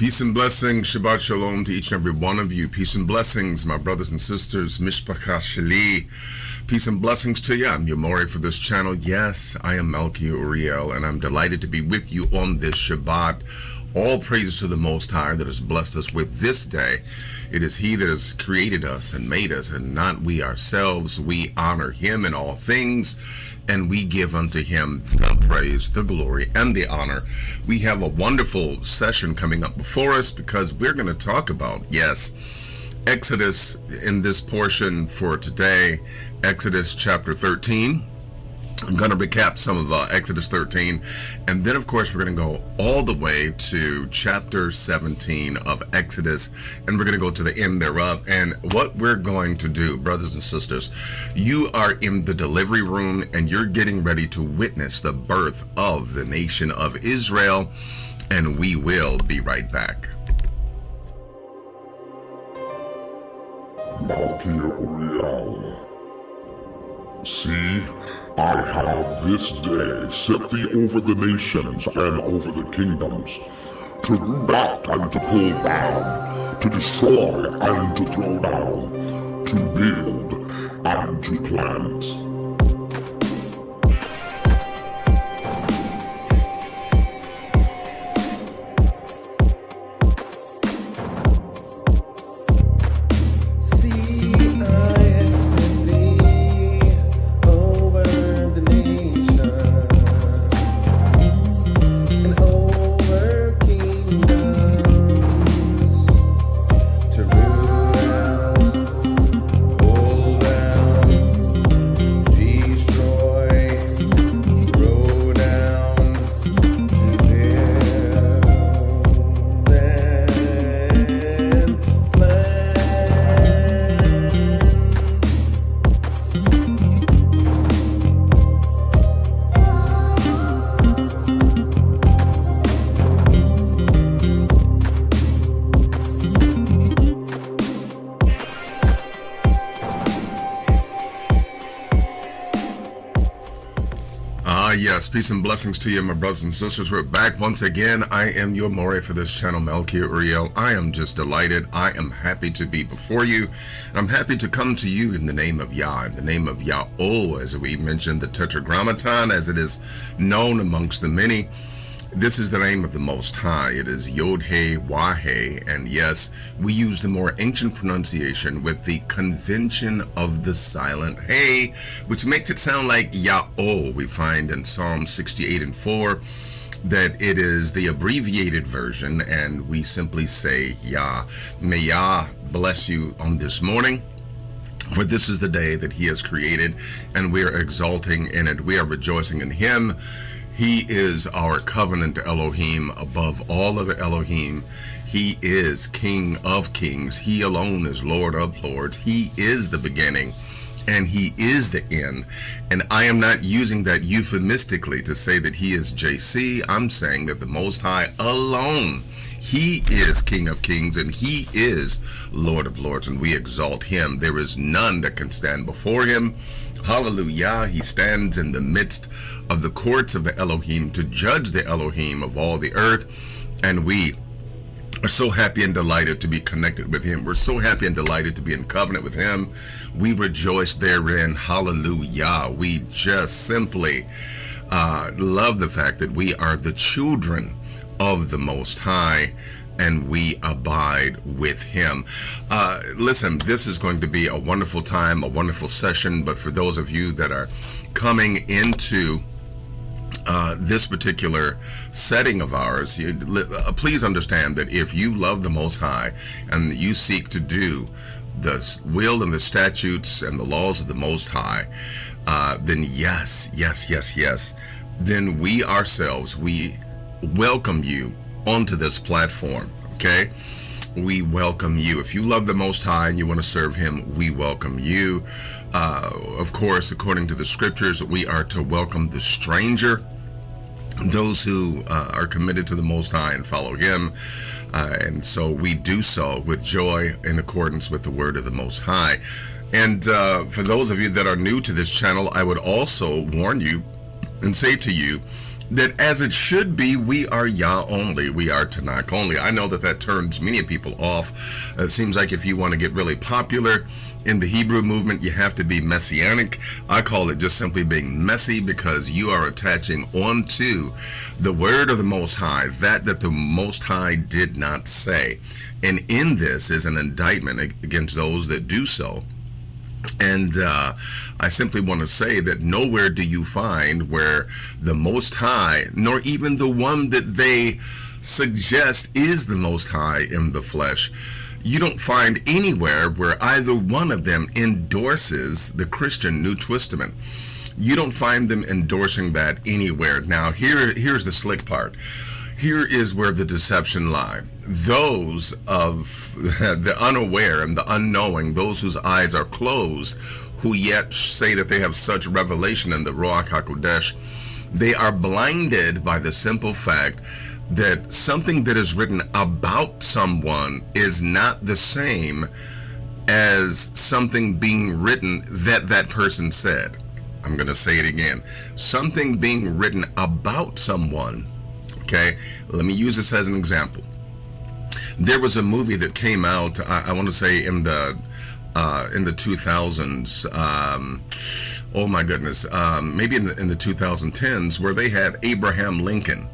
Peace and blessings, Shabbat Shalom to each and every one of you. Peace and blessings, my brothers and sisters, Mishpacha Sheli. Peace and blessings to you. I'm your Mori for this channel. Yes, I am Melchi Uriel, and I'm delighted to be with you on this Shabbat. All praise to the Most High that has blessed us with this day. It is He that has created us and made us, and not we ourselves. We honor Him in all things, and we give unto Him the praise, the glory, and the honor. We have a wonderful session coming up before us because we're going to talk about, yes, Exodus in this portion for today, Exodus chapter 13. I'm going to recap some of Exodus 13, and then of course we're going to go all the way to chapter 17 of Exodus, and we're going to go to the end thereof. And what we're going to do, brothers and sisters, you are in the delivery room and you're getting ready to witness the birth of the nation of Israel, and we will be right back. See, I have this day set thee over the nations and over the kingdoms, to root out and to pull down, to destroy and to throw down, to build and to plant. Yes, peace and blessings to you, my brothers and sisters. We're back once again. I am your Mori for this channel, Melchi Uriel. I am just delighted. I am happy to be before you. I'm happy to come to you in the name of Yah, in the name of Yah'o, as we mentioned, the Tetragrammaton, as it is known amongst the many. This is the name of the Most High. It is Yod-He, Wah-He, and yes, we use the more ancient pronunciation with the convention of the silent He, which makes it sound like Yah'o. We find in Psalm 68 and 4 that it is the abbreviated version, and we simply say Yah. May Yah bless you on this morning. For this is the day that He has created, and we are exalting in it. We are rejoicing in Him. He is our covenant Elohim above all other Elohim. He is King of kings. He alone is Lord of lords. He is the beginning and He is the end. And I am not using that euphemistically to say that He is JC. I'm saying that the Most High alone, He is King of kings and He is Lord of lords, and we exalt Him. There is none that can stand before Him. Hallelujah. He stands in the midst of the courts of the Elohim to judge the Elohim of all the earth, and we are so happy and delighted to be connected with Him. We're so happy and delighted to be in covenant with Him. We rejoice therein. Hallelujah. We just simply love the fact that we are the children of the Most High, and we abide with Him. Listen, this is going to be a wonderful time, a wonderful session, but for those of you that are coming into this particular setting of ours, please understand that if you love the Most High and you seek to do the will and the statutes and the laws of the Most High, then yes, then we ourselves, we welcome you onto this platform. Okay, we welcome you. If you love the Most High and you want to serve Him, we welcome you. Of course, according to the scriptures, we are to welcome the stranger, those who are committed to the Most High and follow Him, and so we do so with joy in accordance with the word of the Most High. And for those of you that are new to this channel, I would also warn you and say to you that as it should be, we are Yah only, we are Tanakh only. I know that that turns many people off. It seems like if you want to get really popular in the Hebrew movement, you have to be messianic. I call it just simply being messy, because you are attaching onto the word of the Most High that the Most High did not say. And in this is an indictment against those that do so. And I simply want to say that nowhere do you find where the Most High, nor even the one that they suggest is the Most High in the flesh, you don't find anywhere where either one of them endorses the Christian New Testament. You don't find them endorsing that anywhere. Now, here's the slick part. Here is where the deception lies. Those of the unaware and the unknowing, those whose eyes are closed, who yet say that they have such revelation in the Ruach HaKodesh, they are blinded by the simple fact that something that is written about someone is not the same as something being written that person said. I'm going to say it again. Something being written about someone. Okay, let me use this as an example. There was a movie that came out, I want to say in the 2000s, oh my goodness, maybe in the 2010s, where they had Abraham Lincoln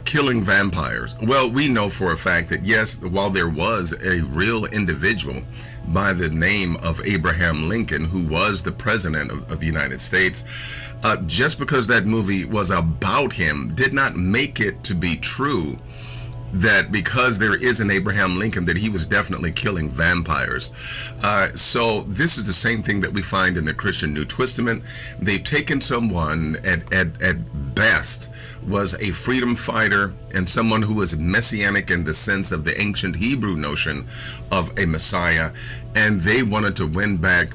killing vampires. Well, we know for a fact that yes, while there was a real individual by the name of Abraham Lincoln who was the president of the United States, just because that movie was about him did not make it to be true that because there is an Abraham Lincoln that he was definitely killing vampires. So this is the same thing that we find in the Christian New Testament. They've taken someone at best was a freedom fighter and someone who was messianic in the sense of the ancient Hebrew notion of a Messiah, and they wanted to win back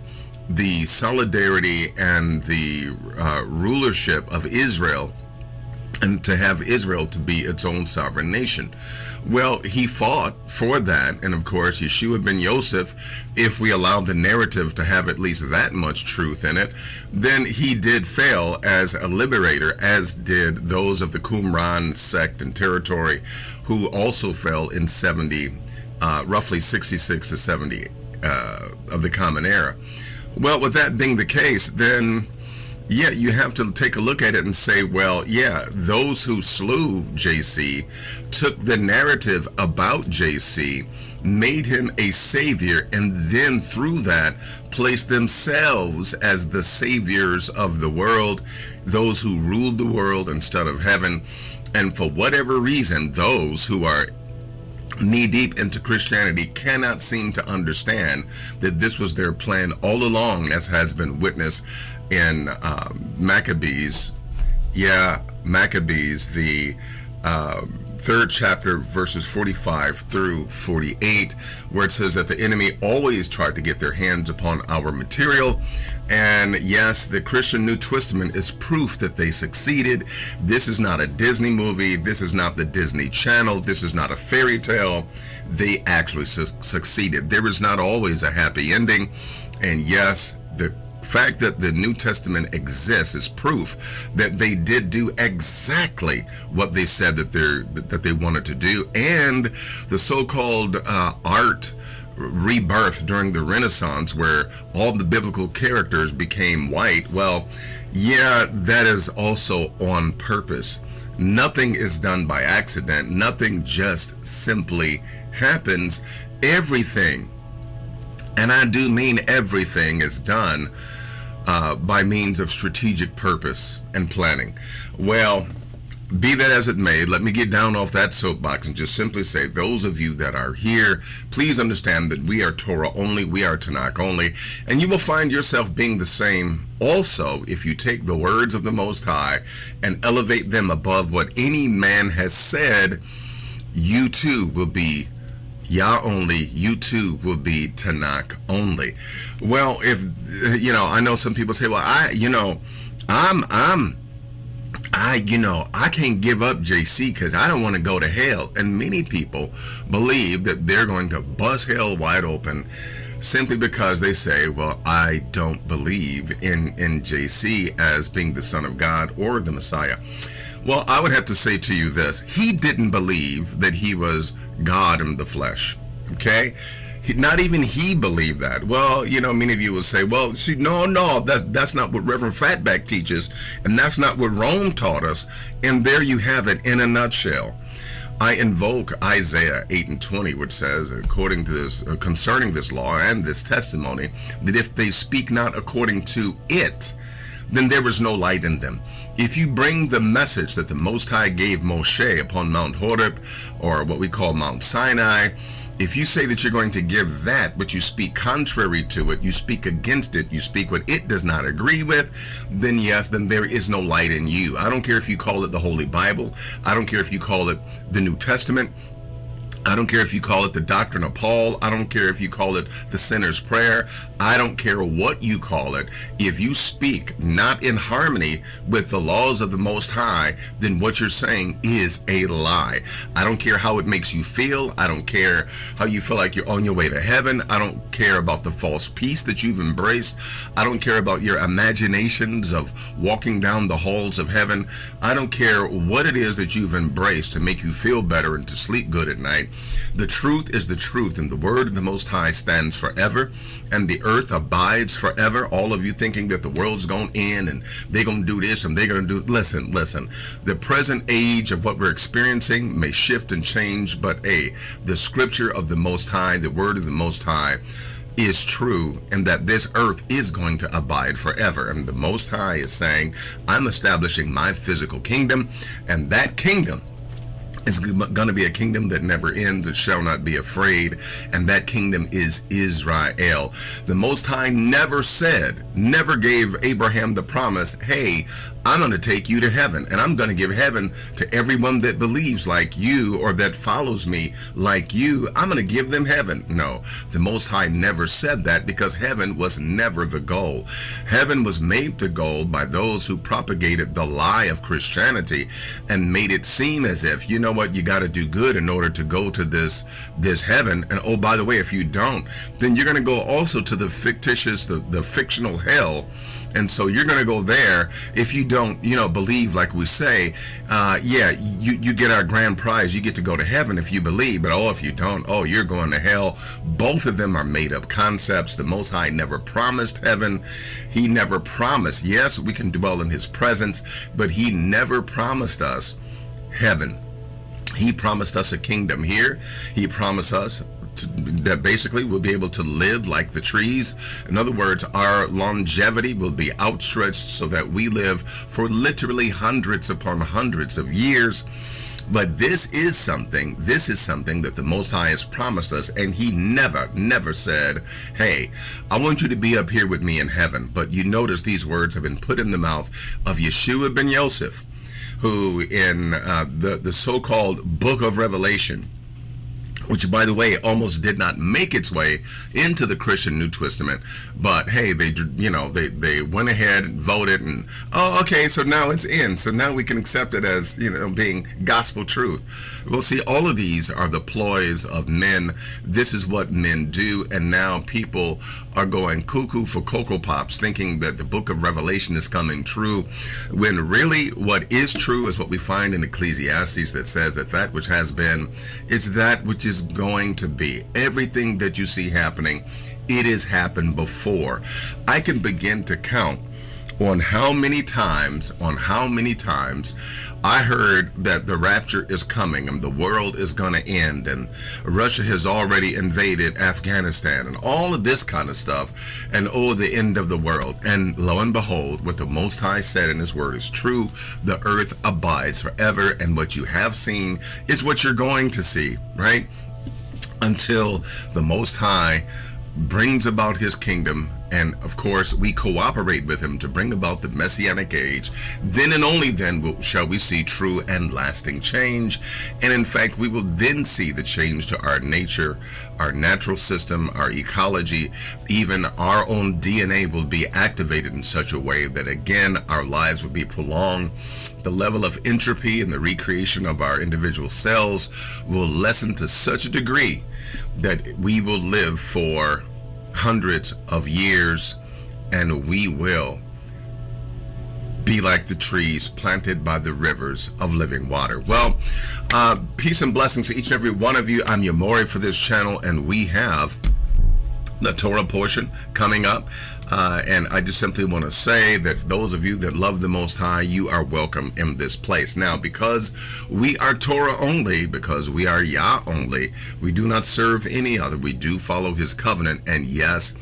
the solidarity and the rulership of Israel, and to have Israel to be its own sovereign nation. Well, he fought for that, and of course Yeshua ben Yosef, if we allow the narrative to have at least that much truth in it, then he did fail as a liberator, as did those of the Qumran sect and territory, who also fell in 70, roughly 66 to 70 of the Common Era. Well, with that being the case, then yeah, you have to take a look at it and say, well, yeah, those who slew JC took the narrative about JC, made him a savior, and then through that placed themselves as the saviors of the world, those who ruled the world instead of heaven. And for whatever reason, those who are knee-deep into Christianity cannot seem to understand that this was their plan all along, as has been witnessed in Maccabees. Yeah, Maccabees, the third chapter, verses 45 through 48, where it says that the enemy always tried to get their hands upon our material. And yes, the Christian New Testament is proof that they succeeded. This is not a Disney movie. This is not the Disney Channel. This is not a fairy tale. They actually succeeded. There is not always a happy ending. And yes, the fact that the New Testament exists is proof that they did do exactly what they said that they wanted to do. And the so-called art rebirth during the Renaissance, where all the biblical characters became white, well, yeah, that is also on purpose. Nothing is done by accident. Nothing just simply happens. Everything, and I do mean everything, is done by means of strategic purpose and planning. Well, be that as it may, let me get down off that soapbox and just simply say, those of you that are here, please understand that we are Torah only, we are Tanakh only, and you will find yourself being the same also if you take the words of the Most High and elevate them above what any man has said. You too will be Yah only, you too will be Tanakh only. Well, if, I know some people say, well, I I can't give up JC because I don't want to go to hell. And many people believe that they're going to bust hell wide open simply because they say, well, I don't believe in JC as being the Son of God or the Messiah. Well, I would have to say to you this. He didn't believe that he was God in the flesh. Okay? Not even he believed that. Well, many of you will say, well, see, no, that's not what Reverend Fatback teaches, and that's not what Rome taught us. And there you have it in a nutshell. I invoke Isaiah 8:20, which says, according to this, concerning this law and this testimony, that if they speak not according to it, then there is no light in them. If you bring the message that the Most High gave Moshe upon Mount Horeb, or what we call Mount Sinai, if you say that you're going to give that, but you speak contrary to it, you speak against it, you speak what it does not agree with, then yes, then there is no light in you. I don't care if you call it the Holy Bible. I don't care if you call it the New Testament. I don't care if you call it the Doctrine of Paul. I don't care if you call it the Sinner's Prayer. I don't care what you call it. If you speak not in harmony with the laws of the Most High, then what you're saying is a lie. I don't care how it makes you feel. I don't care how you feel like you're on your way to heaven. I don't care about the false peace that you've embraced. I don't care about your imaginations of walking down the halls of heaven. I don't care what it is that you've embraced to make you feel better and to sleep good at night. The truth is the truth, and the word of the Most High stands forever, and the earth abides forever. All of you thinking that the world's going to end and they're going to do this and they're going to do... Listen. The present age of what we're experiencing may shift and change, but the scripture of the Most High, the word of the Most High, is true, and that this earth is going to abide forever. And the Most High is saying, I'm establishing my physical kingdom, and that kingdom is going to be a kingdom that never ends. It shall not be afraid. And that kingdom is Israel. The Most High never gave Abraham the promise, hey, I'm going to take you to heaven, and I'm going to give heaven to everyone that believes like you or that follows me like you. I'm going to give them heaven. No, the Most High never said that, because heaven was never the goal. Heaven was made the goal by those who propagated the lie of Christianity and made it seem as if, you know what, you got to do good in order to go to this heaven. And oh, by the way, if you don't, then you're going to go also to the fictitious, the fictional hell. And so you're going to go there if you don't, believe like we say. You get our grand prize. You get to go to heaven if you believe. But if you don't, you're going to hell. Both of them are made up concepts. The Most High never promised heaven. He never promised. Yes, we can dwell in his presence, but he never promised us heaven. He promised us a kingdom here. He promised us that basically we'll be able to live like the trees. In other words, our longevity will be outstretched so that we live for literally hundreds upon hundreds of years. But this is something that the Most High has promised us, and he never said, hey, I want you to be up here with me in heaven. But you notice these words have been put in the mouth of Yeshua ben Yosef, who in the so-called book of Revelation, which, by the way, almost did not make its way into the Christian New Testament. But hey, they went ahead and voted, and okay, so now it's in. So now we can accept it as, being gospel truth. Well, see, all of these are the ploys of men. This is what men do, and now people are going cuckoo for Cocoa Pops, thinking that the book of Revelation is coming true, when really what is true is what we find in Ecclesiastes, that says that which has been is that which is going to be. Everything that you see happening, it has happened before. I can begin to count on how many times I heard that the rapture is coming and the world is going to end and Russia has already invaded Afghanistan and all of this kind of stuff, and the end of the world. And lo and behold, what the Most High said in his word is true. The earth abides forever, and what you have seen is what you're going to see, right? Until the Most High brings about his kingdom And of course, we cooperate with him to bring about the messianic age. Then and only then shall we see true and lasting change. And in fact, we will then see the change to our nature, our natural system, our ecology, even our own DNA will be activated in such a way that, again, our lives will be prolonged. The level of entropy and the recreation of our individual cells will lessen to such a degree that we will live for hundreds of years, and we will be like the trees planted by the rivers of living water. Well, peace and blessings to each and every one of you. I'm your Maury for this channel, and we have the Torah portion coming up, and I just simply want to say that those of you that love the Most High, you are welcome in this place. Now, because we are Torah only, because we are Yah only, we do not serve any other. We do follow his covenant, and yes,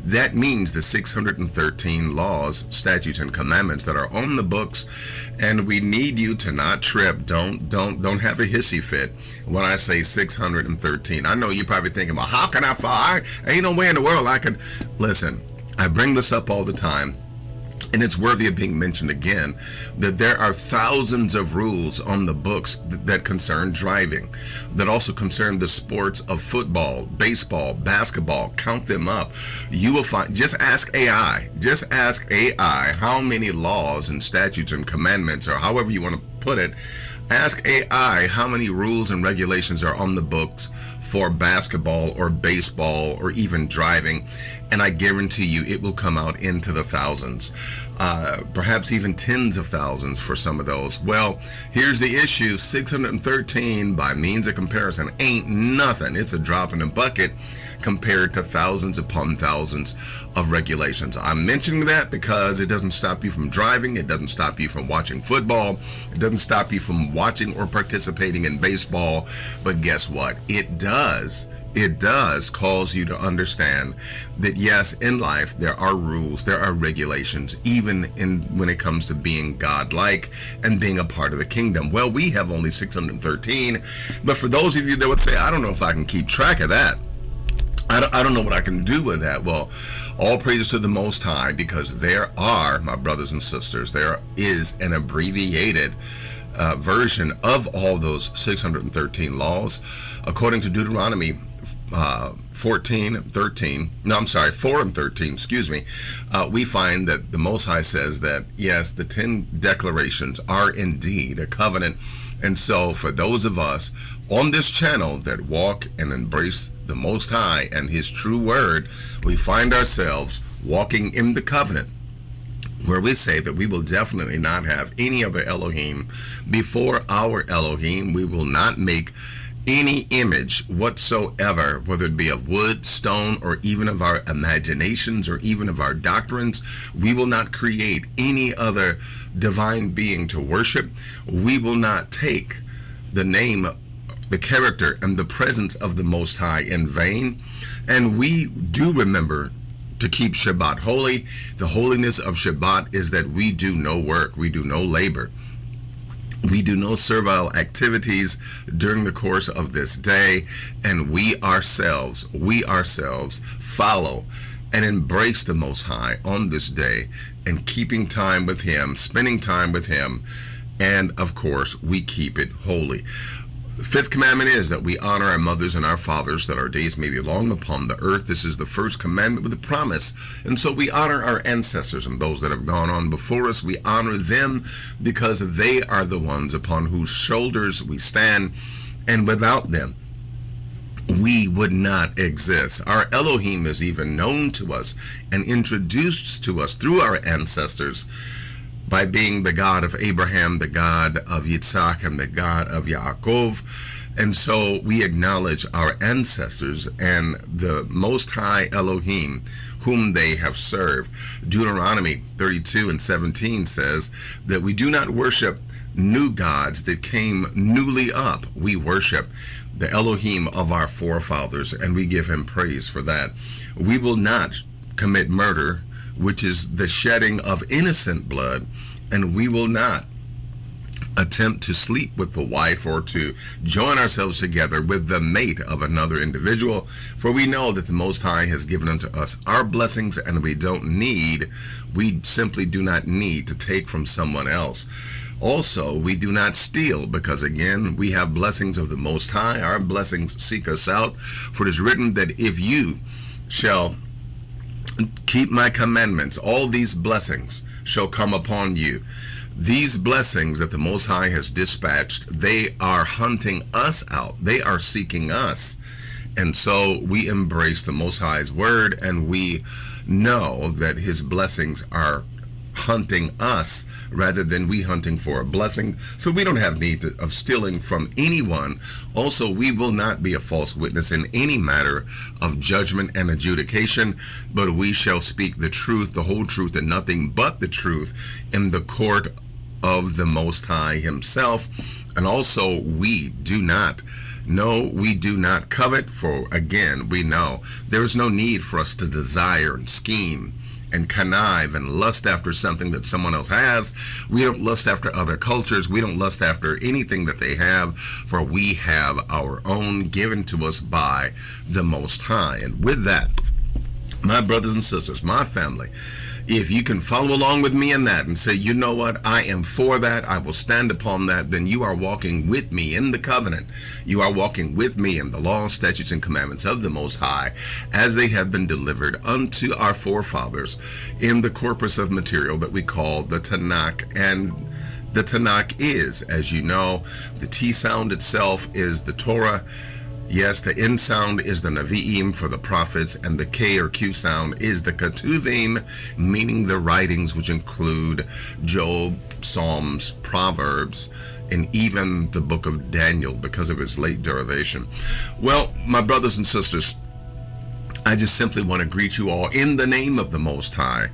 that means the 613 laws, statutes, and commandments that are on the books, and we need you to not trip. Don't have a hissy fit when I say 613. I know you're probably thinking, well, how can I follow? Ain't no way in the world I can. Listen, I bring this up all the time, and it's worthy of being mentioned again, that there are thousands of rules on the books that concern driving, that also concern the sports of football, baseball, basketball. Count them up. You will find, just ask AI how many laws and statutes and commandments, or however you want to put it. Ask AI how many rules and regulations are on the books for basketball or baseball or even driving, and I guarantee you it will come out into the thousands, perhaps even tens of thousands for some of those. Well, here's the issue. 613 by means of comparison ain't nothing. It's a drop in the bucket compared to thousands upon thousands of regulations. I'm mentioning that because it doesn't stop you from driving, it doesn't stop you from watching football, it doesn't stop you from watching or participating in baseball, but guess what? It does cause you to understand that yes, in life there are rules, there are regulations, even when it comes to being God-like and being a part of the kingdom. Well, we have only 613, but for those of you that would say, I don't know if I can keep track of that, I don't know what I can do with that. Well, all praises to the Most High, because there are, my brothers and sisters, there is an abbreviated version of all those 613 laws. According to Deuteronomy 4 and 13, we find that the Most High says that, yes, the 10 declarations are indeed a covenant. And so for those of us on this channel that walk and embrace the Most High and his true word, we find ourselves walking in the covenant, where we say that we will definitely not have any other Elohim before our Elohim. We will not make any image whatsoever, whether it be of wood, stone, or even of our imaginations, or even of our doctrines. We will not create any other divine being to worship. We will not take the name, the character, and the presence of the Most High in vain. And we do remember to keep Shabbat holy. The holiness of Shabbat is that we do no work, we do no labor, we do no servile activities during the course of this day, and we ourselves follow and embrace the Most High on this day, and keeping time with him, spending time with him, and of course we keep it holy. The fifth commandment is that we honor our mothers and our fathers, that our days may be long upon the earth. This is the first commandment with a promise. And so we honor our ancestors and those that have gone on before us. We honor them because they are the ones upon whose shoulders we stand. And without them, we would not exist. Our Elohim is even known to us and introduced to us through our ancestors by being the God of Abraham, the God of Yitzhak, and the God of Yaakov. And so we acknowledge our ancestors and the Most High Elohim, whom they have served. Deuteronomy 32:17 says that we do not worship new gods that came newly up. We worship the Elohim of our forefathers, and we give him praise for that. We will not commit murder, which is the shedding of innocent blood, and we will not attempt to sleep with the wife or to join ourselves together with the mate of another individual, for we know that the Most High has given unto us our blessings, and we simply do not need to take from someone else. Also, we do not steal, because again, we have blessings of the Most High. Our blessings seek us out, for it is written that if you shall keep my commandments, all these blessings shall come upon you. These blessings that the Most High has dispatched, they are hunting us out. They are seeking us. And so we embrace the Most High's word, and we know that his blessings are hunting us rather than we hunting for a blessing. So we don't have need of stealing from anyone. Also, we will not be a false witness in any matter of judgment and adjudication, but we shall speak the truth, the whole truth, and nothing but the truth in the court of the Most High himself. And also, we do not covet, for again, we know there is no need for us to desire and scheme and connive and lust after something that someone else has. We don't lust after other cultures. We don't lust after anything that they have, for we have our own given to us by the Most High. And with that, my brothers and sisters, my family, if you can follow along with me in that and say, you know what, I am for that, I will stand upon that, then you are walking with me in the covenant. You are walking with me in the law, statutes, and commandments of the Most High as they have been delivered unto our forefathers in the corpus of material that we call the Tanakh. And the Tanakh is, as you know, the T sound itself is the Torah. Yes, the N sound is the Nevi'im for the prophets, and the K or Q sound is the Ketuvim, meaning the writings, which include Job, Psalms, Proverbs, and even the book of Daniel because of its late derivation. Well, my brothers and sisters, I just simply want to greet you all in the name of the Most High.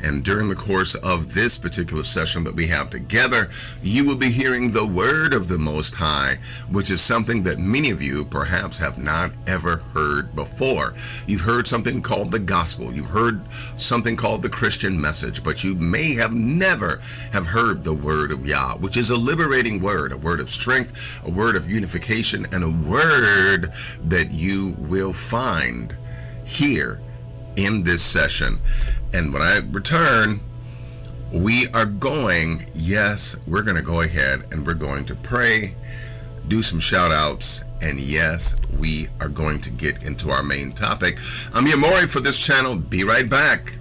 And during the course of this particular session that we have together, you will be hearing the word of the Most High, which is something that many of you perhaps have not ever heard before. You've heard something called the gospel. You've heard something called the Christian message, but you may have never have heard the word of Yah, which is a liberating word, a word of strength, a word of unification, and a word that you will find here in this session. And when I return, we're going to go ahead and we're going to pray, do some shout outs, and yes, we are going to get into our main topic. I'm your Maury for this channel. Be right back.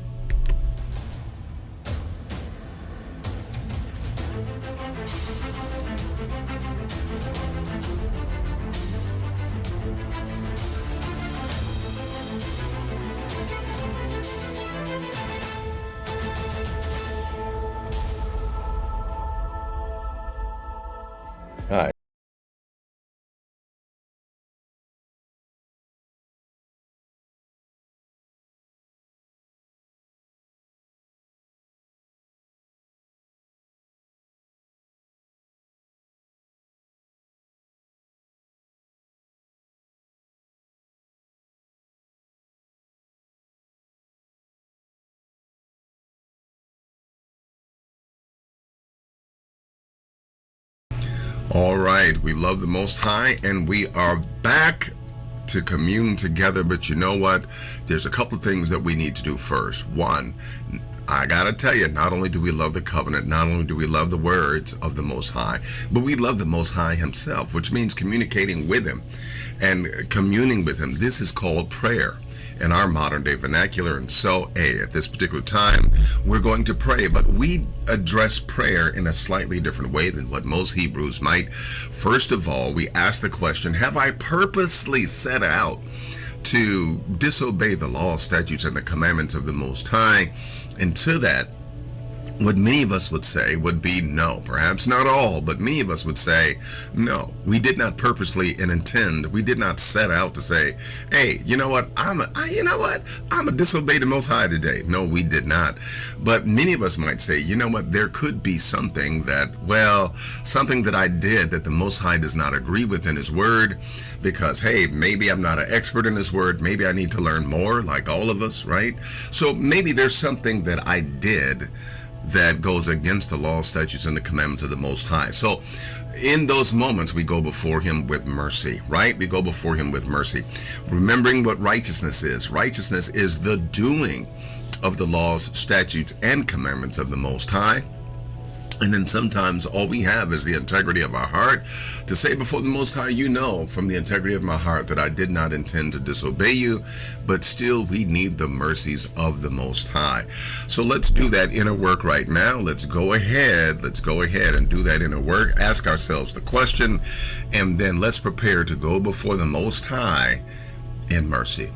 Hi. All right, we love the Most High, and we are back to commune together. But you know what? There's a couple of things that we need to do first. One, I gotta tell you, not only do we love the covenant, not only do we love the words of the Most High, but we love the Most High himself, which means communicating with him and communing with him. This is called prayer in our modern day vernacular. And so, at this particular time, we're going to pray, but we address prayer in a slightly different way than what most Hebrews might. First of all, we ask the question, have I purposely set out to disobey the law, statutes, and the commandments of the Most High? And to that, what many of us would say would be no. Perhaps not all, but many of us would say no. We did not purposely and intend. We did not set out to say, hey, you know what? I'm a disobey the Most High today. No, we did not. But many of us might say, you know what? There could be something that I did that the Most High does not agree with in his word, because, hey, maybe I'm not an expert in his word. Maybe I need to learn more, like all of us, right? So maybe there's something that I did that goes against the law, statutes, and the commandments of the Most High. So in those moments, we go before him with mercy, right? We go before him with mercy, remembering what righteousness is. Righteousness is the doing of the laws, statutes, and commandments of the Most High. And then sometimes all we have is the integrity of our heart to say before the Most High, you know, from the integrity of my heart that I did not intend to disobey you, but still we need the mercies of the Most High. So let's do that inner work right now. Let's go ahead and do that inner work. Ask ourselves the question, and then let's prepare to go before the Most High in mercy.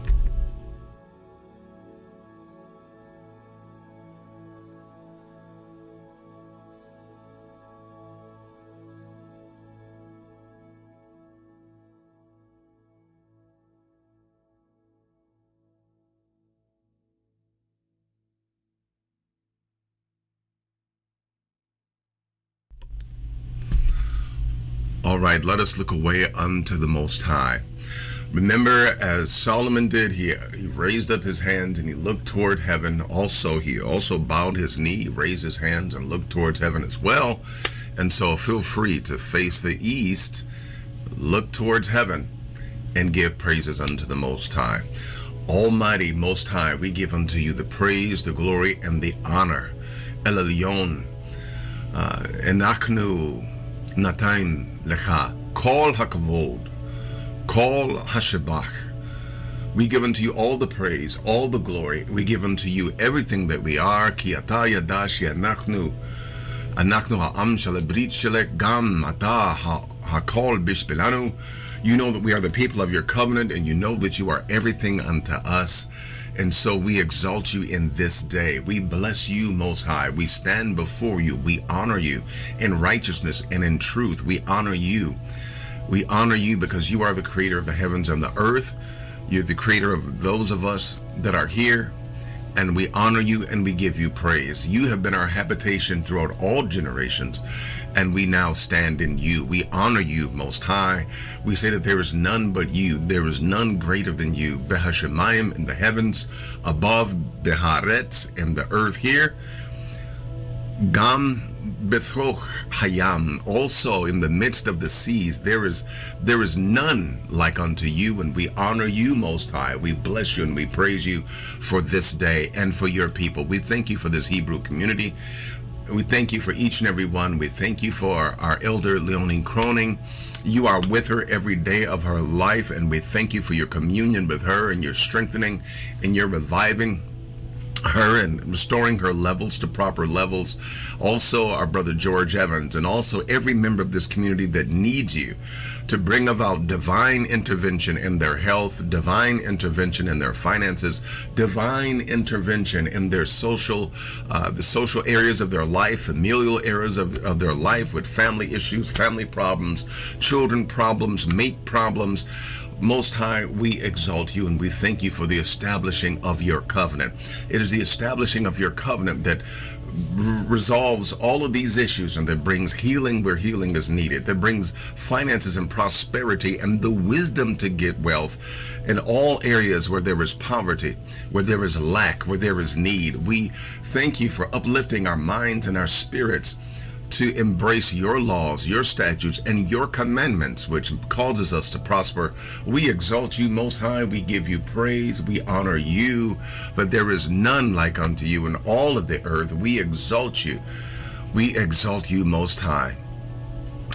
All right, let us look away unto the Most High. Remember, as Solomon did, he raised up his hands and he looked toward heaven. He also bowed his knee, raised his hands, and looked towards heaven as well. And so feel free to face the east, look towards heaven, and give praises unto the Most High. Almighty Most High, we give unto you the praise, the glory, and the honor. El Elyon, enachnu Nataim lecha, kol hakavod, kol hashebach. We give unto you all the praise, all the glory. We give unto you everything that we are. Ki ata yadashi anachnu ha'am shalabrit shelek gam ata hakol bishbelanu. You know that we are the people of your covenant, and you know that you are everything unto us. And so we exalt you in this day. We bless you, Most High. We stand before you. We honor you in righteousness and in truth. We honor you. We honor you because you are the creator of the heavens and the earth. You're the creator of those of us that are here. And we honor you and we give you praise. You have been our habitation throughout all generations, and we now stand in you. We honor you, Most High. We say that there is none but you. There is none greater than you. Behashemayim in the heavens above, Beharetz in the earth here. Gam Bethroch Hayam, also in the midst of the seas, there is none like unto you, and we honor you, Most High. We bless you and we praise you for this day and for your people. We thank you for this Hebrew community. We thank you for each and every one. We thank you for our elder Leonie Croning. You are with her every day of her life, and we thank you for your communion with her and your strengthening and your reviving her and restoring her levels to proper levels. Also our brother George Evans, and also every member of this community that needs you to bring about divine intervention in their health, divine intervention in their finances, divine intervention in their social, the social areas of their life, familial areas of their life, with family issues, family problems, children problems, mate problems. Most High, we exalt you and we thank you for the establishing of your covenant. It is the establishing of your covenant that resolves all of these issues and that brings healing where healing is needed, that brings finances and prosperity and the wisdom to get wealth in all areas where there is poverty, where there is lack, where there is need. We thank you for uplifting our minds and our spirits to embrace your laws, your statutes, and your commandments, which causes us to prosper. We exalt you, Most High. We give you praise. We honor you, but there is none like unto you in all of the earth. We exalt you. We exalt you, Most High.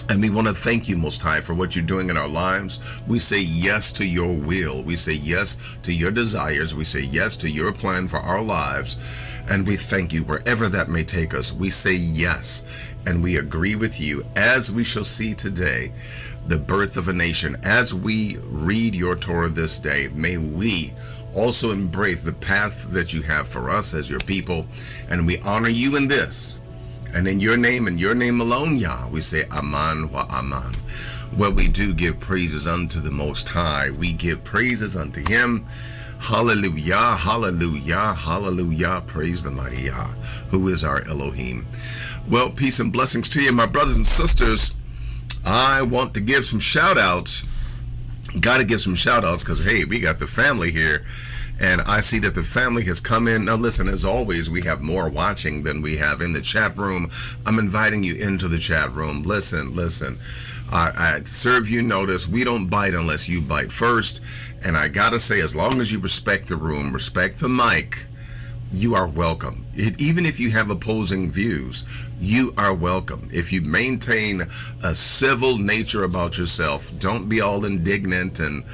And we want to thank you, Most High, for what you're doing in our lives. We say yes to your will. We say yes to your desires. We say yes to your plan for our lives. And we thank you wherever that may take us. We say yes, and we agree with you, as we shall see today, the birth of a nation. As we read your Torah this day, may we also embrace the path that you have for us as your people. And we honor you in this. And in your name and your name alone, Yah, we say Aman wa Aman. Well, we do give praises unto the Most High. We give praises unto him. Hallelujah, hallelujah, hallelujah. Praise the mighty Yah, who is our Elohim. Well, peace and blessings to you, my brothers and sisters. I want to give some shout outs. Got to give some shout outs because, hey, we got the family here. And I see that the family has come in. Now, listen, as always, we have more watching than we have in the chat room. I'm inviting you into the chat room. Listen. I serve you notice. We don't bite unless you bite first. And I got to say, as long as you respect the room, respect the mic, you are welcome. Even if you have opposing views, you are welcome. If you maintain a civil nature about yourself, don't be all indignant and,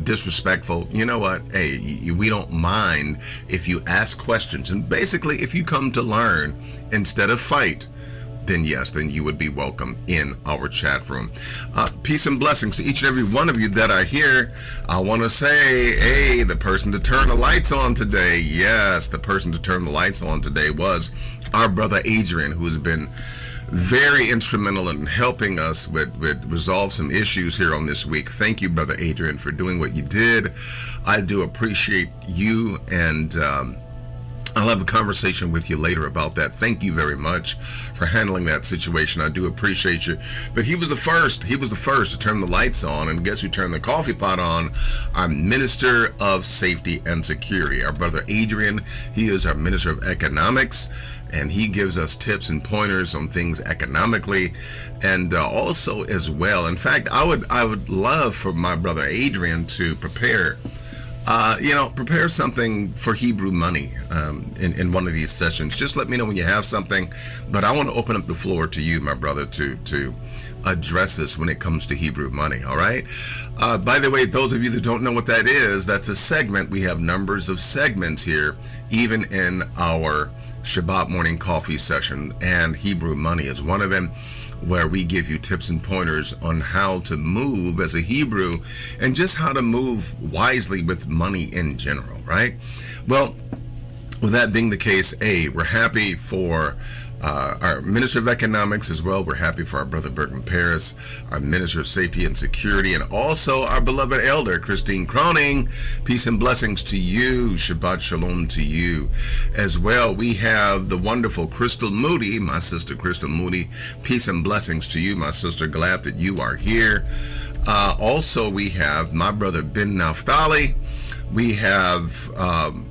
disrespectful. You know what? Hey, we don't mind if you ask questions. And basically, if you come to learn instead of fight, then yes, then you would be welcome in our chat room. Peace and blessings to each and every one of you that are here. I want to say, hey, the person to turn the lights on today. Yes, the person to turn the lights on today was our brother Adrian, who has been very instrumental in helping us with resolve some issues here on this week. Thank you, brother Adrian, for doing what you did. I do appreciate you, and I'll have a conversation with you later about that. Thank you very much for handling that situation. I do appreciate you. But he was the first to turn the lights on, and guess who turned the coffee pot on? Our Minister of Safety and Security, our brother Adrian. He is our Minister of Economics, and he gives us tips and pointers on things economically, and also as well. In fact, I would love for my brother Adrian to prepare something for Hebrew money in one of these sessions. Just let me know when you have something. But I want to open up the floor to you, my brother, to address this when it comes to Hebrew money. All right. By the way, those of you that don't know what that is, that's a segment. We have numbers of segments here, even in our Shabbat morning coffee session, and Hebrew money is one of them, where we give you tips and pointers on how to move as a Hebrew and just how to move wisely with money in general, right? Well, with that being the case, we're happy for our Minister of Economics as well. We're happy for our brother Bergen Paris, our Minister of Safety and Security, and also our beloved elder, Christine Croning. Peace and blessings to you. Shabbat Shalom to you as well. We have the wonderful Crystal Moody, my sister Crystal Moody. Peace and blessings to you, my sister. Glad that you are here. Also, we have my brother Ben Naftali. We have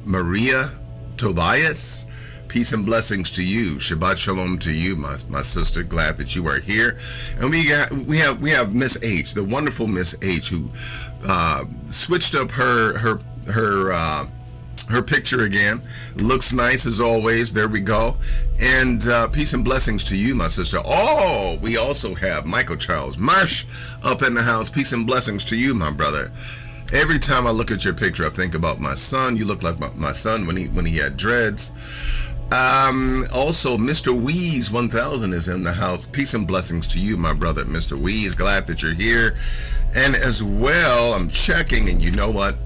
Maria Tobias. Peace and blessings to you. Shabbat Shalom to you, my sister. Glad that you are here. And we have Miss H, the wonderful Miss H, who switched up her picture again. Looks nice as always. There we go. And peace and blessings to you, my sister. Oh, we also have Michael Charles Marsh up in the house. Peace and blessings to you, my brother. Every time I look at your picture, I think about my son. You look like my son when he had dreads. Also, Mr. Weeze 1000 is in the house. Peace and blessings to you, my brother, Mr. Weeze. Glad that you're here. And as well, I'm checking, and you know what?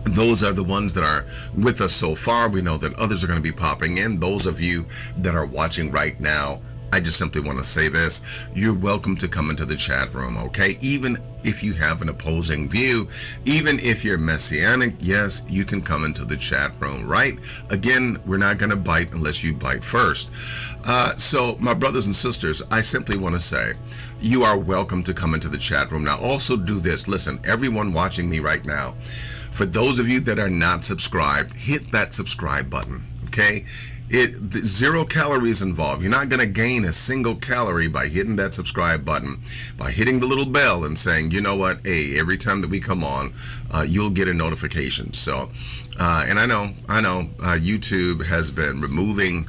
Those are the ones that are with us so far. We know that others are going to be popping in. Those of you that are watching right now, I just simply want to say this. You're welcome to come into the chat room, okay? Even if you have an opposing view, even if you're messianic, yes, you can come into the chat room, right? Again, we're not going to bite unless you bite first. So, my brothers and sisters, I simply want to say, you are welcome to come into the chat room. Now, also do this. Listen, everyone watching me right now, for those of you that are not subscribed, hit that subscribe button, okay? Zero calories involved. You're not going to gain a single calorie by hitting that subscribe button, by hitting the little bell and saying, you know what, hey, every time that we come on, you'll get a notification. So, and I know, YouTube has been removing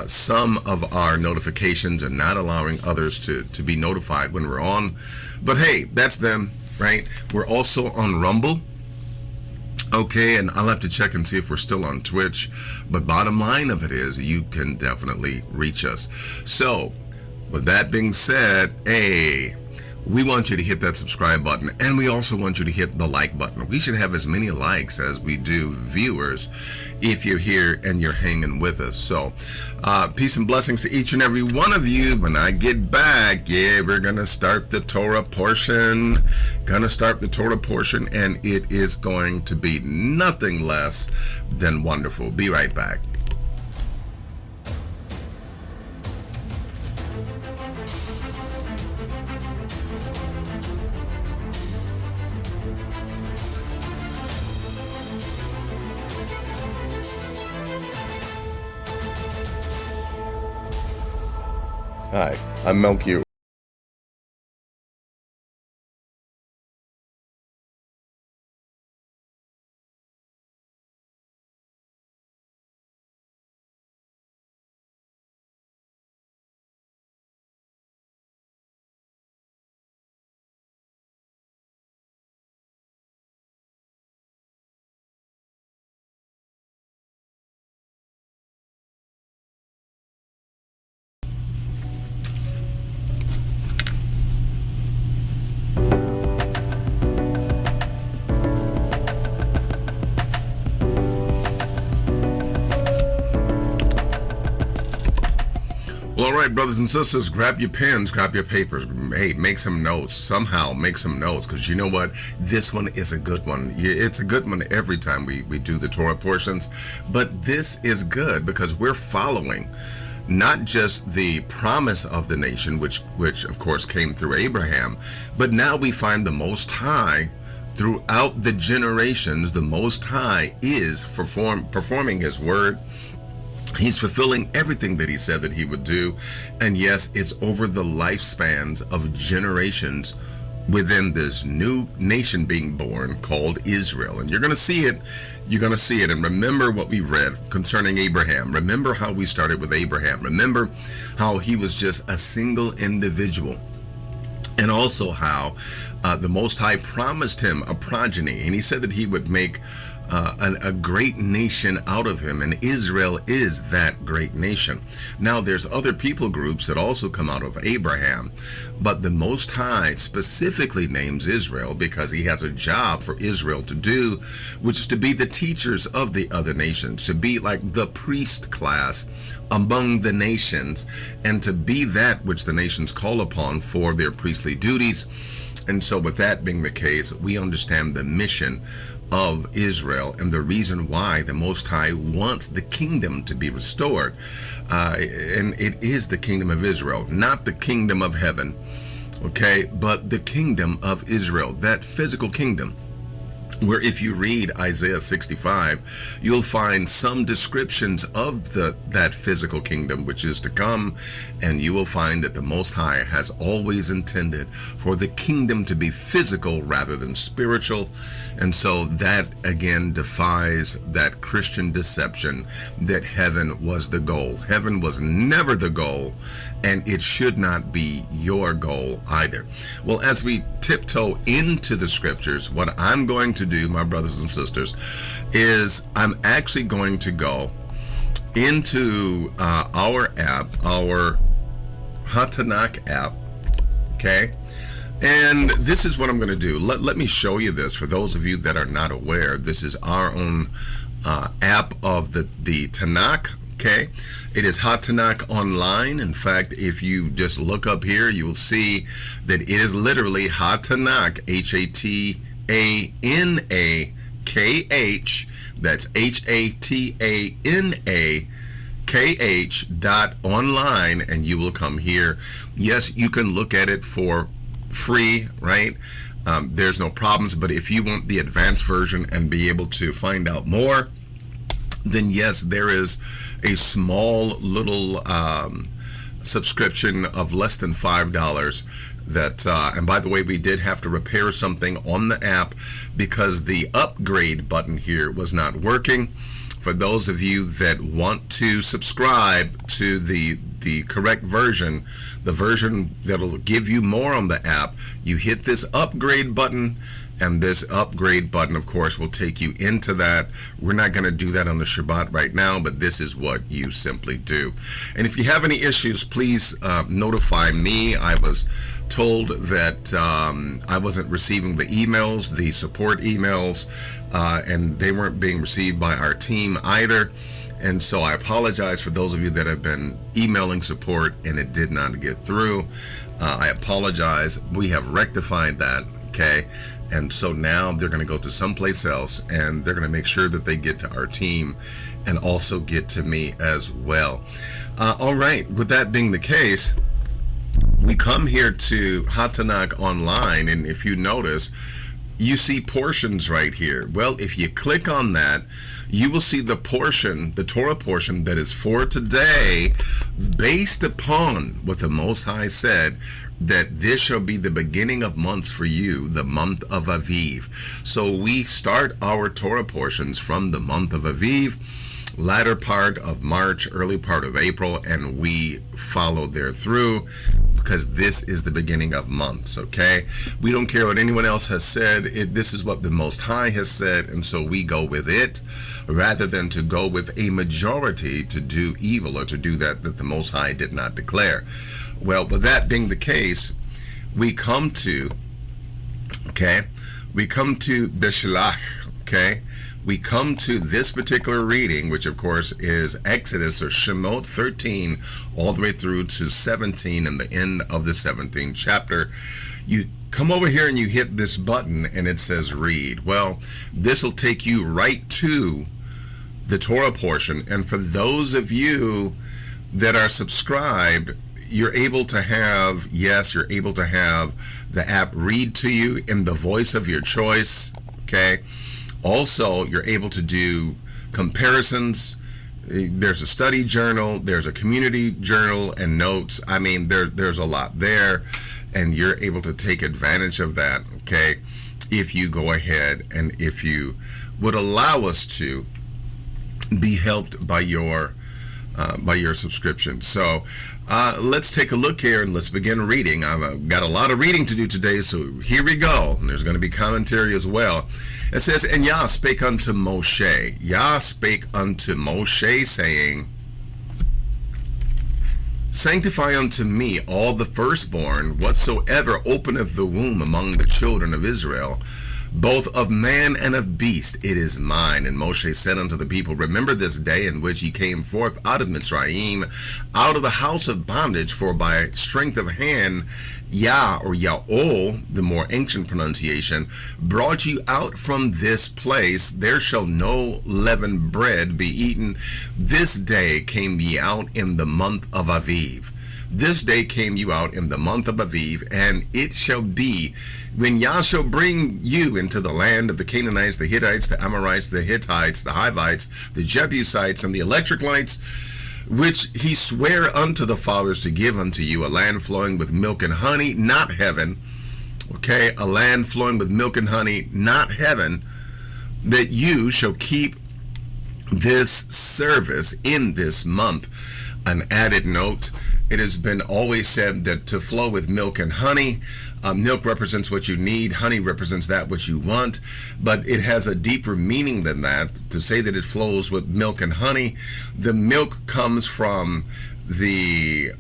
some of our notifications and not allowing others to be notified when we're on. But hey, that's them, right? We're also on Rumble. Okay, and I'll have to check and see if we're still on Twitch. But bottom line of it is, you can definitely reach us. So, with that being said, hey, we want you to hit that subscribe button, and we also want you to hit the like button. We should have as many likes as we do viewers if you're here and you're hanging with us. So peace and blessings to each and every one of you. When I get back, we're gonna start the Torah portion, and it is going to be nothing less than wonderful. Be right back. Hi, I'm Melchior. Well, all right, brothers and sisters, grab your pens, grab your papers. Hey, make some notes. Somehow make some notes, because you know what? This one is a good one. It's a good one every time we do the Torah portions. But this is good because we're following not just the promise of the nation, which of course came through Abraham, but now we find the Most High throughout the generations. The Most High is performing his word. He's fulfilling everything that he said that he would do. And yes, it's over the lifespans of generations within this new nation being born called Israel. And you're going to see it. You're going to see it. And remember what we read concerning Abraham. Remember how we started with Abraham. Remember how he was just a single individual. And also how the Most High promised him a progeny. And he said that he would make a great nation out of him, and Israel is that great nation. Now there's other people groups that also come out of Abraham, but the Most High specifically names Israel because he has a job for Israel to do, which is to be the teachers of the other nations, to be like the priest class among the nations, and to be that which the nations call upon for their priestly duties. And so with that being the case, we understand the mission of Israel and the reason why the Most High wants the kingdom to be restored. And it is the kingdom of Israel, not the kingdom of heaven, okay, but the kingdom of Israel, that physical kingdom, where if you read Isaiah 65, you'll find some descriptions of that physical kingdom which is to come, and you will find that the Most High has always intended for the kingdom to be physical rather than spiritual. And so that again defies that Christian deception that heaven was the goal. Heaven was never the goal, and it should not be your goal either. Well, as we tiptoe into the scriptures, what I'm going to do, my brothers and sisters, is I'm actually going to go into our app, our Hatanakh app, okay? And this is what I'm going to do. Let me show you this. For those of you that are not aware, this is our own app of the Tanakh. Okay, it is Hatanakh Online. In fact, if you just look up here, you will see that it is literally Hatanakh, Hatanakh. That's HATANAKH.online, and you will come here. Yes, you can look at it for free, right? There's no problems. But if you want the advanced version and be able to find out more, then yes, there is a small little subscription of less than $5 that and by the way, we did have to repair something on the app because the upgrade button here was not working. For those of you that want to subscribe to the correct version, the version that'll give you more on the app, you hit this upgrade button, and this upgrade button, of course, will take you into that. We're not going to do that on the Shabbat right now, but this is what you simply do. And if you have any issues, please notify me. I was told that I wasn't receiving the emails, the support emails, and they weren't being received by our team either. And so I apologize for those of you that have been emailing support and it did not get through. I apologize. We have rectified that, okay? And so now they're going to go to someplace else, and they're going to make sure that they get to our team and also get to me as well. All right, with that being the case, we come here to Hatanakh Online, and if you notice, you see portions right here. Well, if you click on that, you will see the portion, the Torah portion that is for today, based upon what the Most High said, that this shall be the beginning of months for you, the month of Aviv. So we start our Torah portions from the month of Aviv, latter part of March, early part of April, and we follow there through, because this is the beginning of months, okay? We don't care what anyone else has said. This is what the Most High has said, and so we go with it, rather than to go with a majority to do evil or to do that the Most High did not declare. Well, with that being the case, we come to Beshalach, okay? We come to this particular reading, which of course is Exodus or Shemot 13, all the way through to 17 and the end of the 17th chapter. You come over here and you hit this button and it says read. Well, this will take you right to the Torah portion. And for those of you that are subscribed, you're able to have the app read to you in the voice of your choice, okay? Also, you're able to do comparisons. There's a study journal, there's a community journal and notes. I mean, there's a lot there, and you're able to take advantage of that, okay? If you go ahead and if you would allow us to be helped by your subscription. So let's take a look here and let's begin reading. I've got a lot of reading to do today, so here we go. And there's going to be commentary as well. It says, and Yah spake unto Moshe. Yah spake unto Moshe, saying, sanctify unto me all the firstborn, whatsoever openeth the womb among the children of Israel, both of man and of beast, it is mine. And Moshe said unto the people, remember this day in which ye came forth out of Mitzrayim, out of the house of bondage, for by strength of hand, Yah or Ya'ol, the more ancient pronunciation, brought you out from this place. There shall no leavened bread be eaten. This day came ye out in the month of Aviv. This day came you out in the month of Aviv, and it shall be when Yah shall bring you into the land of the Canaanites, the Hittites, the Amorites, the Hittites, the Hivites, the Jebusites, and the Electric-lights, which he sware unto the fathers to give unto you, a land flowing with milk and honey, not heaven. Okay, a land flowing with milk and honey, not heaven, that you shall keep this service in this month. An added note, it has been always said that to flow with milk and honey, milk represents what you need, honey represents that which you want, but it has a deeper meaning than that. To say that it flows with milk and honey, the milk comes from the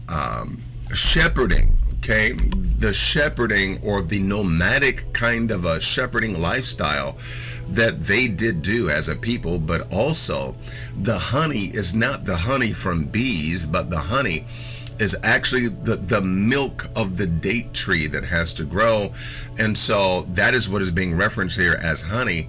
shepherding, okay? The shepherding or the nomadic kind of a shepherding lifestyle that they did do as a people, but also the honey is not the honey from bees, but the honey is actually the milk of the date tree that has to grow. And so that is what is being referenced here as honey.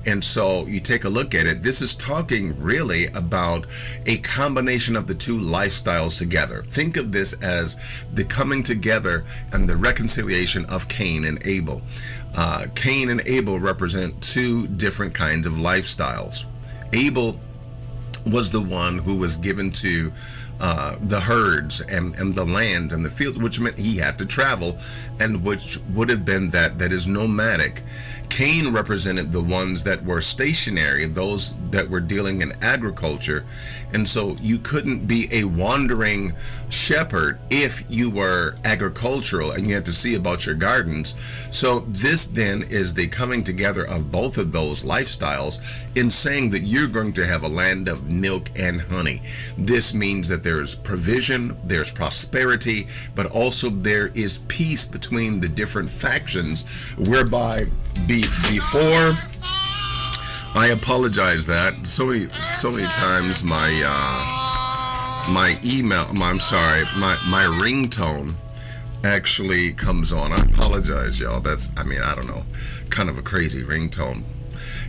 And so you take a look at it, this is talking really about a combination of the two lifestyles together. Think of this as the coming together and the reconciliation of Cain and Abel. Cain and Abel represent two different kinds of lifestyles. Abel was the one who was given to the herds and the land and the fields, which meant he had to travel, and which would have been that is nomadic. Cain represented the ones that were stationary, those that were dealing in agriculture. And so you couldn't be a wandering shepherd if you were agricultural and you had to see about your gardens. So this then is the coming together of both of those lifestyles in saying that you're going to have a land of milk and honey. This means that there's provision, there's prosperity, but also there is peace between the different factions, whereby before, I apologize that so many times my ringtone actually comes on. I apologize, y'all. That's, I don't know, kind of a crazy ringtone.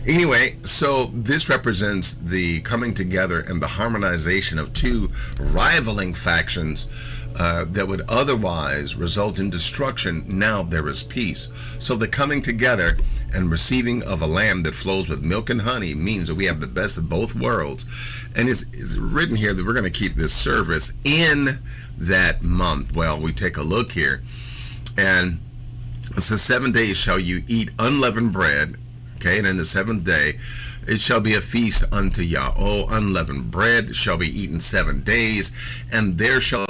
Anyway, so this represents the coming together and the harmonization of two rivaling factions that would otherwise result in destruction. Now there is peace. So the coming together and receiving of a lamb that flows with milk and honey means that we have the best of both worlds. And it's written here that we're going to keep this service in that month. Well, we take a look here, and it says 7 days shall you eat unleavened bread. Okay, and in the seventh day it shall be a feast unto Yah. Oh, unleavened bread shall be eaten 7 days, and there shall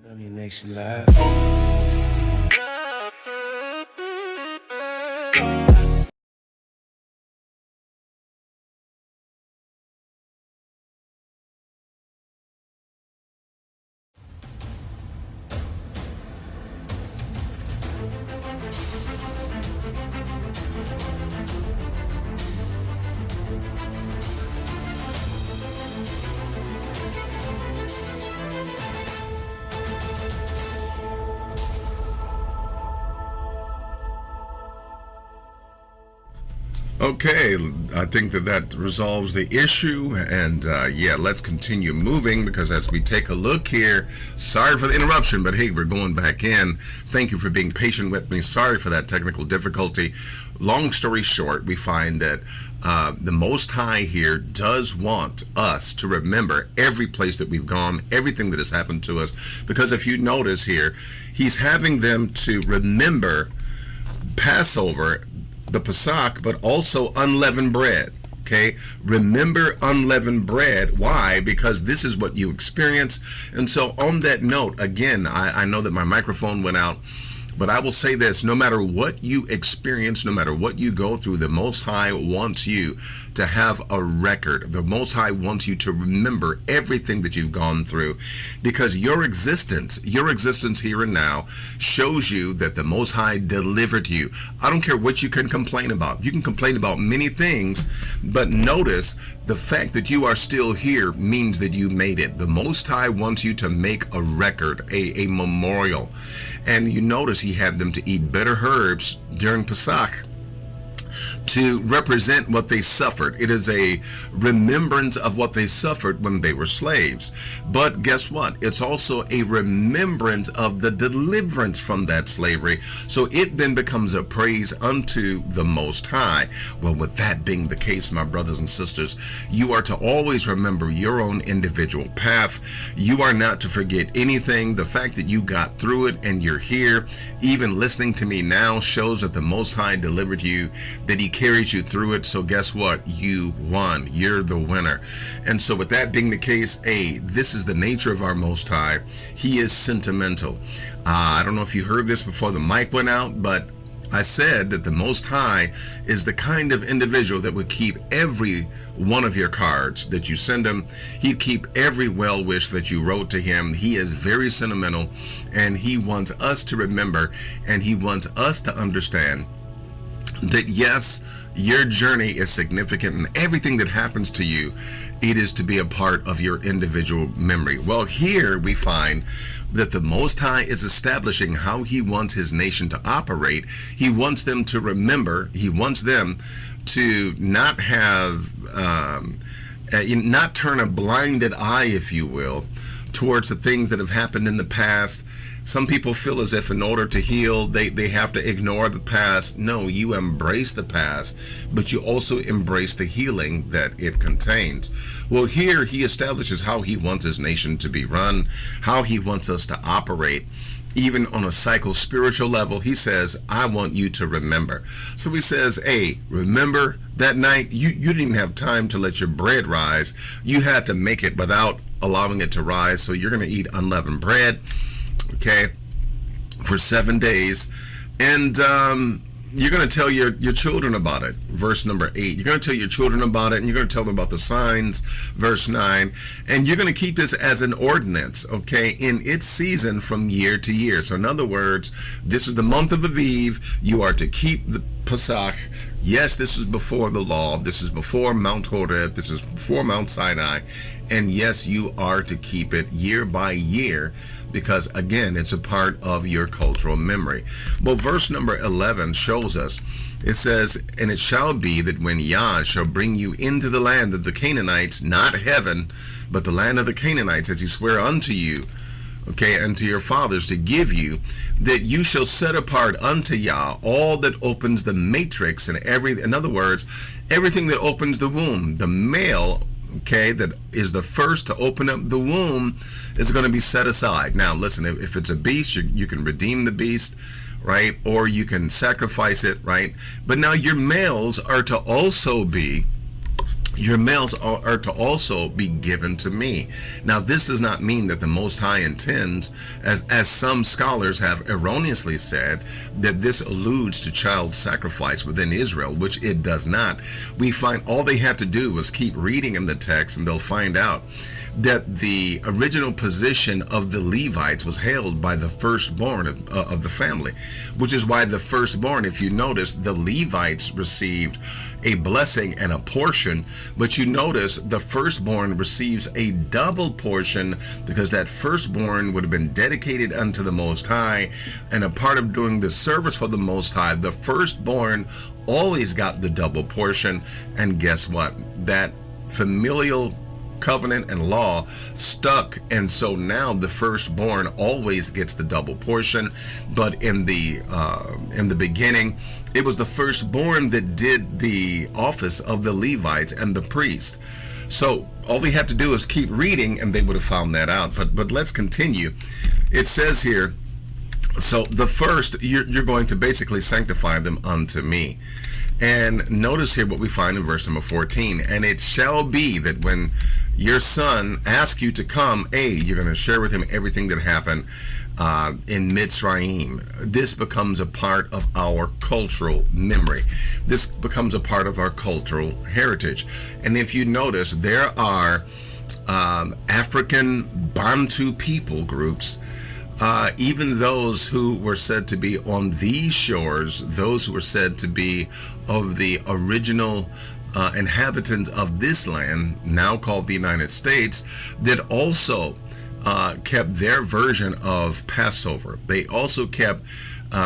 I mean, makes you laugh. Okay, I think that resolves the issue, and yeah, let's continue moving, because as we take a look here, sorry for the interruption, but hey, we're going back in. Thank you for being patient with me. Sorry for that technical difficulty. Long story short, we find that the Most High here does want us to remember every place that we've gone, everything that has happened to us, because if you notice here, he's having them to remember Passover, the Pesach, but also unleavened bread. Okay, remember unleavened bread. Why? Because this is what you experience. And so on that note, again, I know that my microphone went out, but I will say this: no matter what you experience, no matter what you go through, the Most High wants you to have a record. The Most High wants you to remember everything that you've gone through, because your existence here and now shows you that the Most High delivered you. I don't care what you can complain about. You can complain about many things, but notice the fact that you are still here means that you made it. The Most High wants you to make a record, a memorial. And you notice he had them to eat bitter herbs during Pesach. to represent what they suffered. It is a remembrance of what they suffered when they were slaves. But guess what? It's also a remembrance of the deliverance from that slavery. So it then becomes a praise unto the Most High. Well, with that being the case, my brothers and sisters, you are to always remember your own individual path. You are not to forget anything. The fact that you got through it and you're here, even listening to me now, shows that the Most High delivered you, that He carries you through it. So guess what? You won. You're the winner. And so with that being the case, this is the nature of our Most High. He is sentimental. I don't know if you heard this before the mic went out, but I said that the Most High is the kind of individual that would keep every one of your cards that you send him. He'd keep every well wish that you wrote to him. He is very sentimental, and he wants us to remember, and he wants us to understand that yes, your journey is significant, and everything that happens to you, it is to be a part of your individual memory. Well, here we find that the Most High is establishing how He wants His nation to operate. He wants them to remember. He wants them to not have, not turn a blinded eye, if you will, towards the things that have happened in the past. Some people feel as if in order to heal, they have to ignore the past. No, you embrace the past, but you also embrace the healing that it contains. Well, here He establishes how He wants His nation to be run, how He wants us to operate. Even on a psycho-spiritual level, He says, I want you to remember. So He says, hey, remember that night? You didn't even have time to let your bread rise. You had to make it without allowing it to rise. So you're going to eat unleavened bread, okay, for 7 days. And you're going to tell your children about it. Verse number 8. You're going to tell your children about it, and you're going to tell them about the signs. Verse 9. And you're going to keep this as an ordinance, okay, in its season from year to year. So in other words, this is the month of Aviv. You are to keep the Pesach. Yes, this is before the law. This is before Mount Horeb. This is before Mount Sinai. And yes, you are to keep it year by year, because again, it's a part of your cultural memory. Well, verse number 11 shows us, it says, and it shall be that when Yah shall bring you into the land of the Canaanites, not heaven, but the land of the Canaanites, as He sware unto you, okay, unto your fathers to give you, that you shall set apart unto Yah all that opens the matrix, and in other words, everything that opens the womb, the male, okay, that is the first to open up the womb, is going to be set aside. Now, listen, if it's a beast, you can redeem the beast, right? Or you can sacrifice it, right? But now your males are to also be given to me. Now, this does not mean that the Most High intends, as some scholars have erroneously said, that this alludes to child sacrifice within Israel, which it does not. We find all they had to do was keep reading in the text, and they'll find out that the original position of the Levites was held by the firstborn of the family, which is why the firstborn, if you notice, the Levites received a blessing and a portion, but you notice the firstborn receives a double portion, because that firstborn would have been dedicated unto the Most High, and a part of doing the service for the Most High, the firstborn always got the double portion. And guess what? That familial covenant and law stuck, and so now the firstborn always gets the double portion. But in the beginning, it was the firstborn that did the office of the Levites and the priest. So all they had to do is keep reading, and they would have found that out. But let's continue. It says here, so the first, you're going to basically sanctify them unto me. And notice here what we find in verse number 14. And it shall be that when your son asks you to come, you're going to share with him everything that happened in Mitzrayim. This becomes a part of our cultural memory. This becomes a part of our cultural heritage. And if you notice, there are African Bantu people groups, even those who were said to be on these shores, those who were said to be of the original inhabitants of this land, now called the United States, that also kept their version of Passover. They also kept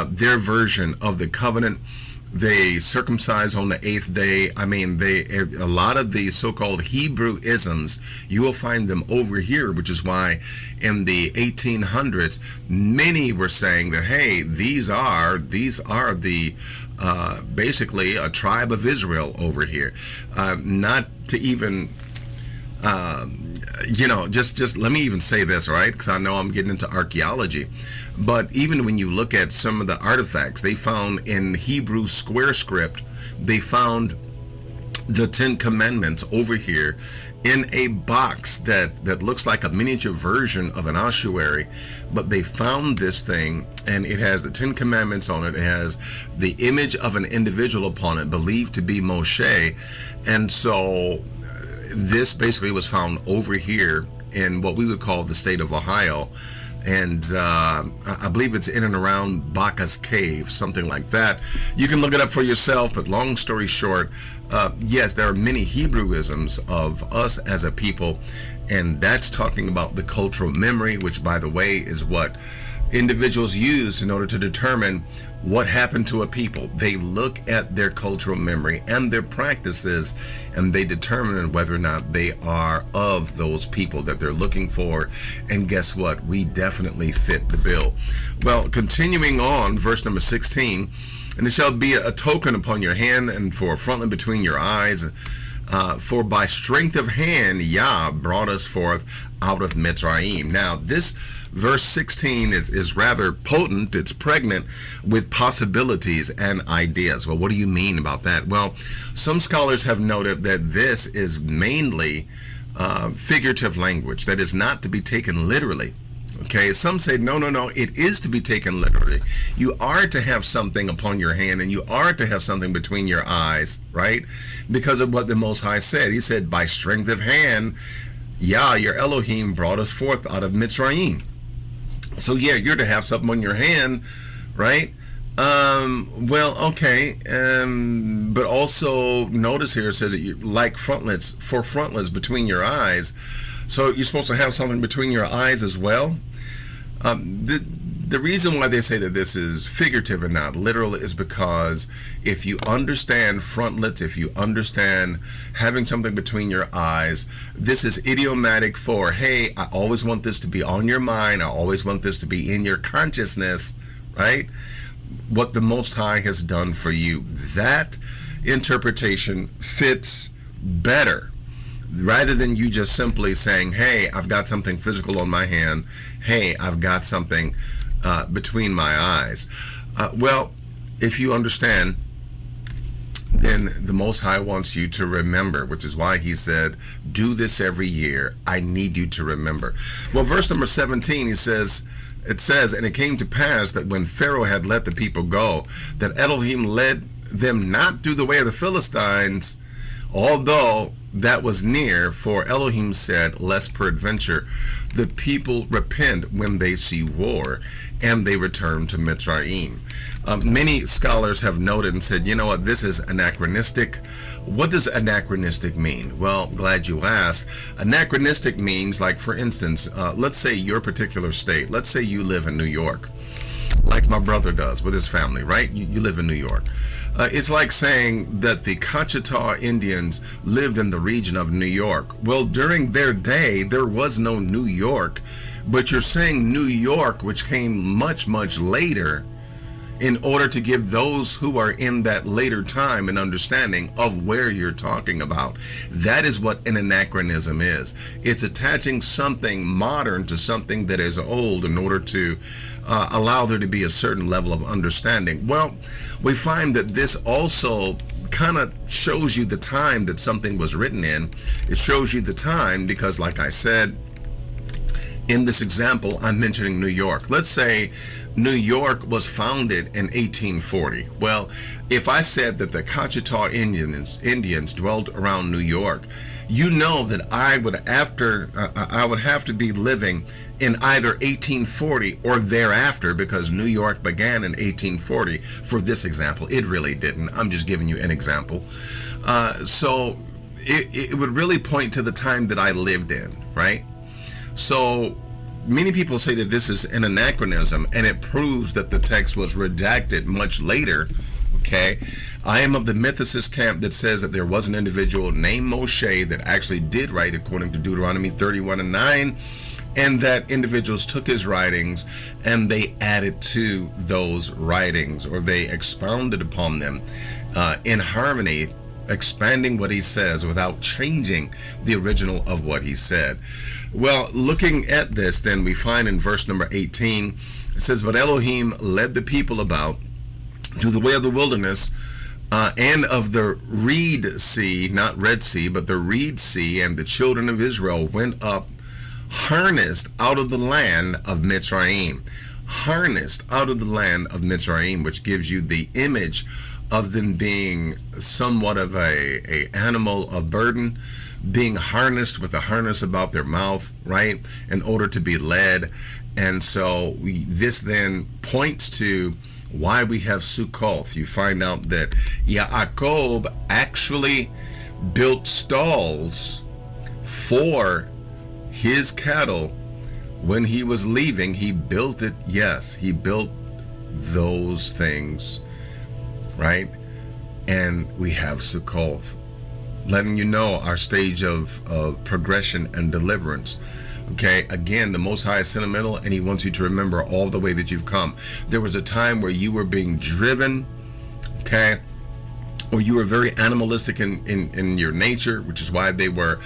their version of the covenant They circumcise on the 8th day. I mean, a lot of the so-called Hebrew isms, you will find them over here, which is why in the 1800s, many were saying that, hey, these are the basically a tribe of Israel over here. Not to even just let me even say this, right? Because I know I'm getting into archaeology, but even when you look at some of the artifacts they found in Hebrew square script, they found the 10 Commandments over here in a box that looks like a miniature version of an ossuary, but they found this thing and it has the 10 Commandments on it. It has the image of an individual upon it, believed to be Moshe. And so this basically was found over here in what we would call the state of Ohio. And I believe it's in and around Bacchus Cave, something like that. You can look it up for yourself, but long story short, yes, there are many Hebrewisms of us as a people, and that's talking about the cultural memory, which, by the way, is what individuals use in order to determine what happened to a people. They look at their cultural memory and their practices, and they determine whether or not they are of those people that they're looking for. And guess what? We definitely fit the bill. Well, continuing on, verse number 16, and it shall be a token upon your hand and for a frontlet between your eyes. For by strength of hand Yah brought us forth out of Mitzrayim. Now this verse 16 is rather potent. It's pregnant with possibilities and ideas. Well, what do you mean about that? Well, some scholars have noted that this is mainly figurative language that is not to be taken literally. Okay, some say no, it is to be taken literally. You are to have something upon your hand and you are to have something between your eyes, right? Because of what the Most High said. He said, by strength of hand, Yah, your Elohim, brought us forth out of Mitzrayim. So yeah, you're to have something on your hand, right? Well, okay, but also notice here it says that you like frontlets, for frontlets between your eyes. So you're supposed to have something between your eyes as well. The reason why they say that this is figurative and not literal is because if you understand frontlets, if you understand having something between your eyes, this is idiomatic for, hey, I always want this to be on your mind. I always want this to be in your consciousness, right? What the Most High has done for you. That interpretation fits better, rather than you just simply saying, hey, I've got something physical on my hand. Hey, I've got something between my eyes. Well, if you understand, then the Most High wants you to remember, which is why he said, do this every year. I need you to remember. Well, verse number 17, it says, and it came to pass that when Pharaoh had let the people go, that Elohim led them not through the way of the Philistines, although that was near, for Elohim said, lest peradventure the people repent when they see war, and they return to Mitzrayim. Many scholars have noted and said, you know what, this is anachronistic. What does anachronistic mean? Well, glad you asked. Anachronistic means, like, for instance, let's say your particular state, let's say you live in New York, like my brother does with his family, right? You live in New York. It's like saying that the Cacheta Indians lived in the region of New York. Well, during their day, there was no New York, but you're saying New York, which came much, much later, in order to give those who are in that later time an understanding of where you're talking about. That is what an anachronism is. It's attaching something modern to something that is old in order to allow there to be a certain level of understanding. Well, we find that this also kind of shows you the time that something was written in. It shows you the time because, like I said, in this example, I'm mentioning New York. Let's say New York was founded in 1840. Well, if I said that the Cacheta Indians dwelled around New York, you know that I would have to be living in either 1840 or thereafter, because New York began in 1840. For this example, it really didn't. I'm just giving you an example. So it would really point to the time that I lived in, right? So many people say that this is an anachronism, and it proves that the text was redacted much later, Okay, I am of the mythicist camp that says that there was an individual named Moshe that actually did write according to Deuteronomy 31:9, and that individuals took his writings and they added to those writings, or they expounded upon them in harmony, expanding what he says without changing the original of what he said. Well, looking at this, then we find in verse number 18, it says, "But Elohim led the people about through the way of the wilderness and of the Reed Sea," not Red Sea, but the Reed Sea, "and the children of Israel went up harnessed out of the land of Mitzrayim." Harnessed out of the land of Mitzrayim, which gives you the image of them being somewhat of a animal of burden, being harnessed with a harness about their mouth, right, in order to be led. And so this then points to why we have Sukkoth. You find out that Yaakov actually built stalls for his cattle when he was leaving. He built it. Yes, he built those things, right? And we have Sukkoth, letting you know our stage of progression and deliverance. Okay, again, the Most High is sentimental, and he wants you to remember all the way that you've come. There was a time where you were being driven, okay, or you were very animalistic in your nature, which is why they were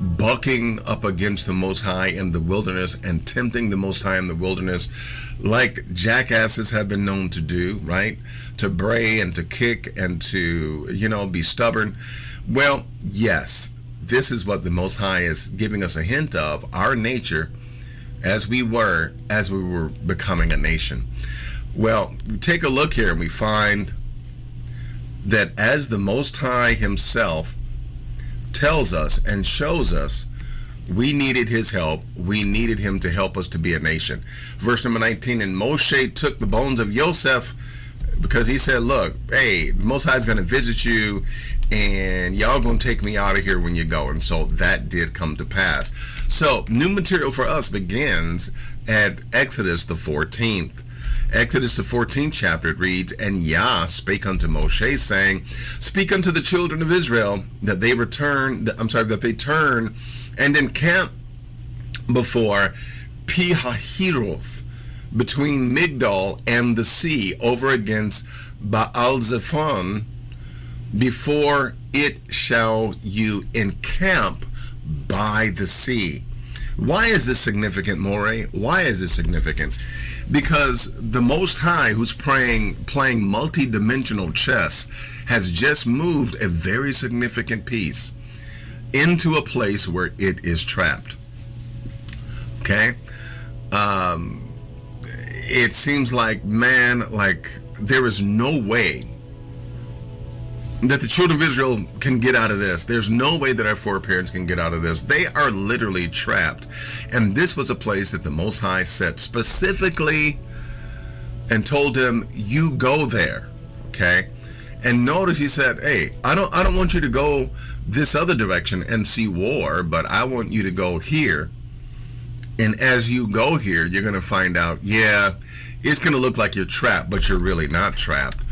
bucking up against the Most High in the wilderness and tempting the Most High in the wilderness, like jackasses have been known to do, right? To bray and to kick and to, be stubborn. Well, yes, this is what the Most High is giving us a hint of, our nature as we were becoming a nation. Well, we take a look here and we find that as the Most High himself tells us and shows us, we needed his help. We needed him to help us to be a nation. Verse number 19, "And Moshe took the bones of Yosef," because he said, look, hey, the Most High is going to visit you, and y'all going to take me out of here when you go. And so that did come to pass. So new material for us begins at Exodus the 14th. Exodus the 14th chapter, it reads, "And Yah spake unto Moshe, saying, Speak unto the children of Israel that they turn and encamp before Pi-hahiroth, between Migdol and the sea, over against Baal-zephon. Before it shall you encamp by the sea." Why is this significant, Moray? Why is this significant? Because the Most High, who's playing multi-dimensional chess, has just moved a very significant piece into a place where it is trapped. Okay? It seems like, there is no way that the children of Israel can get out of this. There's no way that our foreparents can get out of this. They are literally trapped. And this was a place that the Most High set specifically and told him, you go there. Okay? And notice he said, hey, I don't want you to go this other direction and see war, but I want you to go here. And as you go here, you're going to find out, yeah, it's going to look like you're trapped, but you're really not trapped.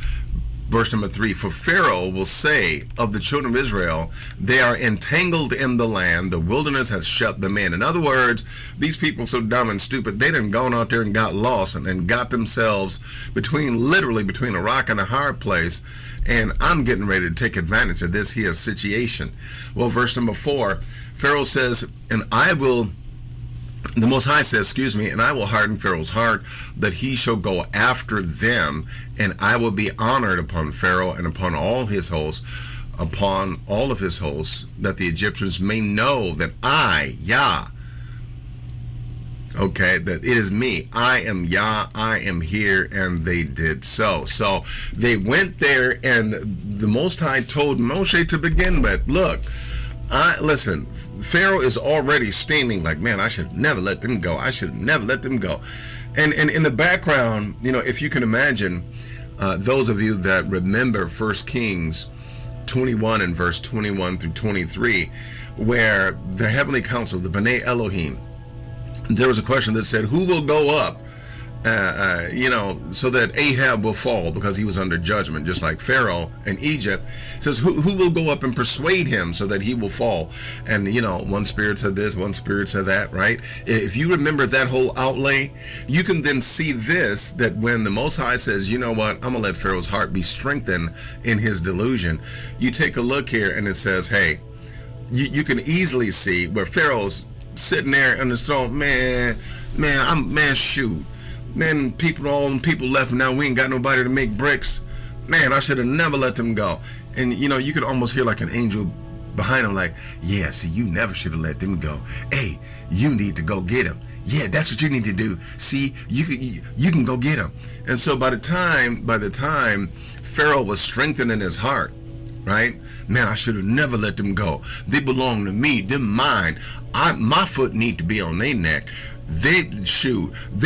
Verse number 3, "For Pharaoh will say of the children of Israel, they are entangled in the land, the wilderness has shut them in." In other words, these people so dumb and stupid, they done gone out there and got lost and got themselves literally between a rock and a hard place. And I'm getting ready to take advantage of this here situation. Well, verse number 4, Pharaoh says, the Most High says, "And I will harden Pharaoh's heart, that he shall go after them, and I will be honored upon Pharaoh and upon all his hosts, that the Egyptians may know that I, Yah," okay, that it is me. I am Yah, I am here, and they did so. So they went there, and the Most High told Moshe to begin with, look, listen, Pharaoh is already steaming like, man, I should never let them go. I should never let them go. And in the background, if you can imagine, those of you that remember 1 Kings 21 and verse 21 through 23, where the heavenly council, the B'nai Elohim, there was a question that said, who will go up so that Ahab will fall because he was under judgment, just like Pharaoh in Egypt. It says, who will go up and persuade him so that he will fall? And, one spirit said this, one spirit said that, right? If you remember that whole outlay, you can then see this, that when the Most High says, you know what, I'm going to let Pharaoh's heart be strengthened in his delusion. You take a look here and it says, hey, you can easily see where Pharaoh's sitting there on his throne, shoot. Man, all them people left, and now we ain't got nobody to make bricks. Man, I should have never let them go. And you could almost hear like an angel behind him, like, yeah, see, you never should have let them go. Hey, you need to go get them. Yeah, that's what you need to do. See, you can go get them. And so by the time Pharaoh was strengthened in his heart, right? Man, I should have never let them go. They belong to me. They're mine. My foot need to be on their neck. They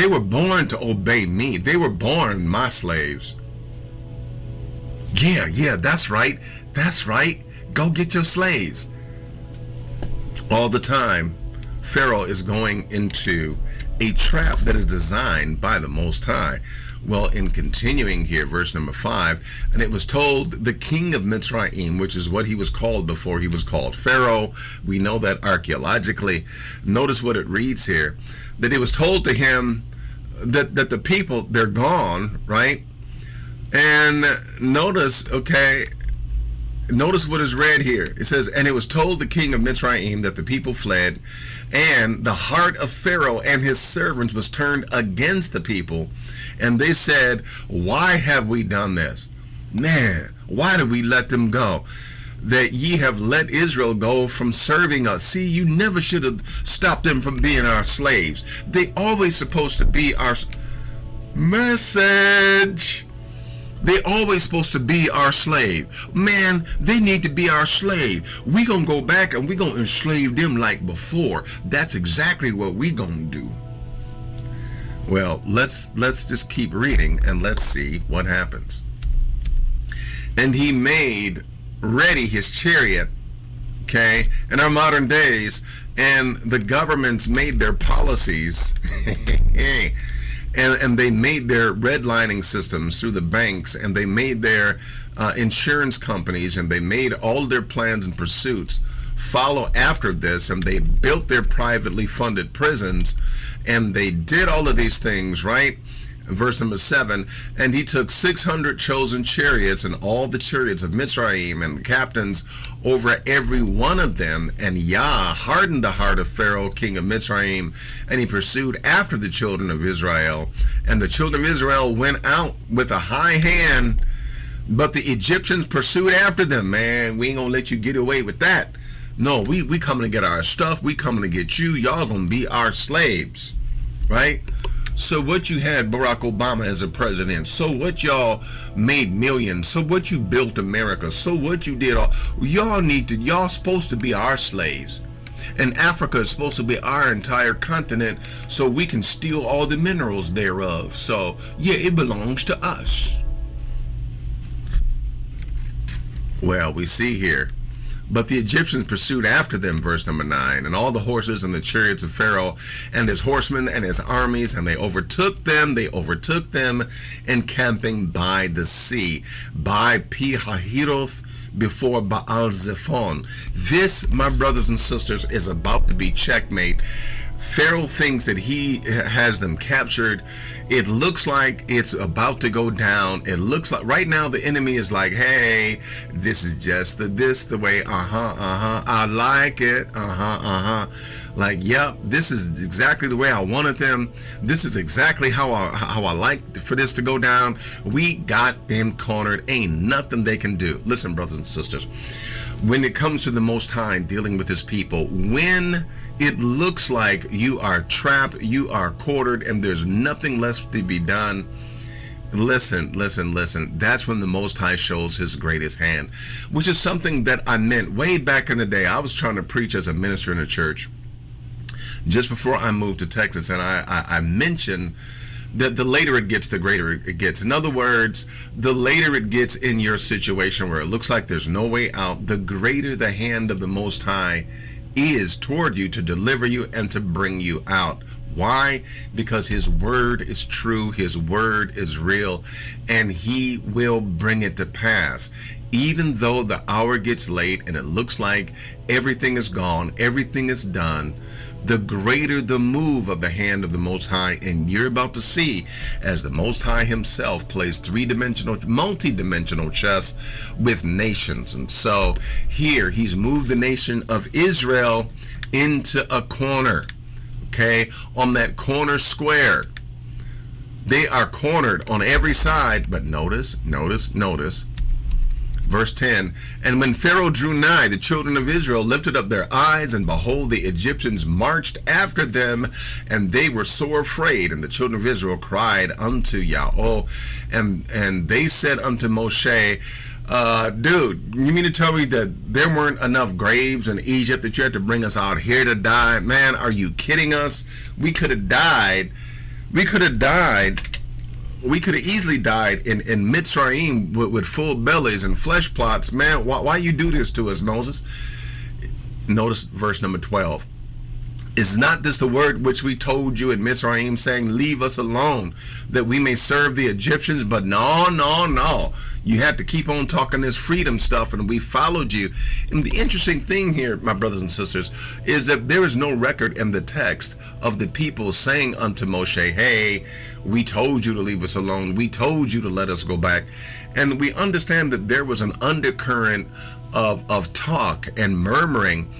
were born to obey me. They were born my slaves. Yeah, that's right. Go get your slaves. All the time, Pharaoh is going into a trap that is designed by the Most High. Well, in continuing here, verse number 5, and it was told the king of Mitzrayim, which is what he was called before he was called Pharaoh. We know that archaeologically. Notice what it reads here, that it was told to him that the people, they're gone, right? And notice what is read here. It says, and it was told the king of Mitzrayim that the people fled, and the heart of Pharaoh and his servants was turned against the people. And they said, why have we done this? Man, why did we let them go? That ye have let Israel go from serving us. See, you never should have stopped them from being our slaves. They always supposed to be our message. They always supposed to be our slave. Man, they need to be our slave. We gonna go back and we gonna enslave them like before. That's exactly what we gonna do. Well, let's just keep reading and let's see what happens. And he made ready his chariot, okay, in our modern days, and the governments made their policies and they made their redlining systems through the banks, and they made their insurance companies, and they made all their plans and pursuits follow after this, and they built their privately funded prisons, and they did all of these things, right? Verse number 7, and he took 600 chosen chariots and all the chariots of Mitzrayim and the captains over every one of them, and Yah hardened the heart of Pharaoh, king of Mitzrayim, and he pursued after the children of Israel. And the children of Israel went out with a high hand, but the Egyptians pursued after them. Man, we ain't gonna let you get away with that. No, we coming to get our stuff. We coming to get you. Y'all gonna be our slaves, right? So what you had Barack Obama as a president, so what y'all made millions, so what you built America, so what you did all, y'all supposed to be our slaves. And Africa is supposed to be our entire continent, so we can steal all the minerals thereof. So yeah, it belongs to us. Well, we see here, but the Egyptians pursued after them, verse number 9, and all the horses and the chariots of Pharaoh and his horsemen and his armies, and they overtook them encamping by the sea, by Pi-hahiroth, before Baal-zephon. This, my brothers and sisters, is about to be checkmate. Pharaoh thinks that he has them captured. It looks like it's about to go down. It looks like right now the enemy is like, hey, this is just the way, I like it, like, yep, this is exactly the way I wanted them. This is exactly how I like for this to go down. We got them cornered. Ain't nothing they can do. Listen, brothers and sisters, when it comes to the Most High dealing with his people, when it looks like you are trapped, you are quartered, and there's nothing left to be done, listen. That's when the Most High shows his greatest hand, which is something that I meant way back in the day. I was trying to preach as a minister in a church just before I moved to Texas, and I mentioned that the later it gets, the greater it gets. In other words, the later it gets in your situation where it looks like there's no way out, the greater the hand of the Most High is toward you to deliver you and to bring you out. Why? Because his word is true, his word is real, and he will bring it to pass. Even though the hour gets late and it looks like everything is gone, everything is done, the greater the move of the hand of the Most High. And you're about to see as the Most High himself plays multi-dimensional chess with nations. And so here he's moved the nation of Israel into a corner, okay, on that corner square. They are cornered on every side, but notice, verse 10, and when Pharaoh drew nigh, the children of Israel lifted up their eyes, and behold, the Egyptians marched after them, and they were sore afraid. And the children of Israel cried unto Yahweh, and they said unto Moshe, dude, you mean to tell me that there weren't enough graves in Egypt that you had to bring us out here to die? Man, are you kidding us? We could have died. We could have easily died in Mitzrayim with full bellies and flesh plots. Man, why you do this to us, Moses? Notice verse number 12. Is not this the word which we told you in Mitzrayim, saying, leave us alone, that we may serve the Egyptians? But no. You had to keep on talking this freedom stuff, and we followed you. And the interesting thing here, my brothers and sisters, is that there is no record in the text of the people saying unto Moshe, hey, we told you to leave us alone. We told you to let us go back. And we understand that there was an undercurrent of talk and murmuring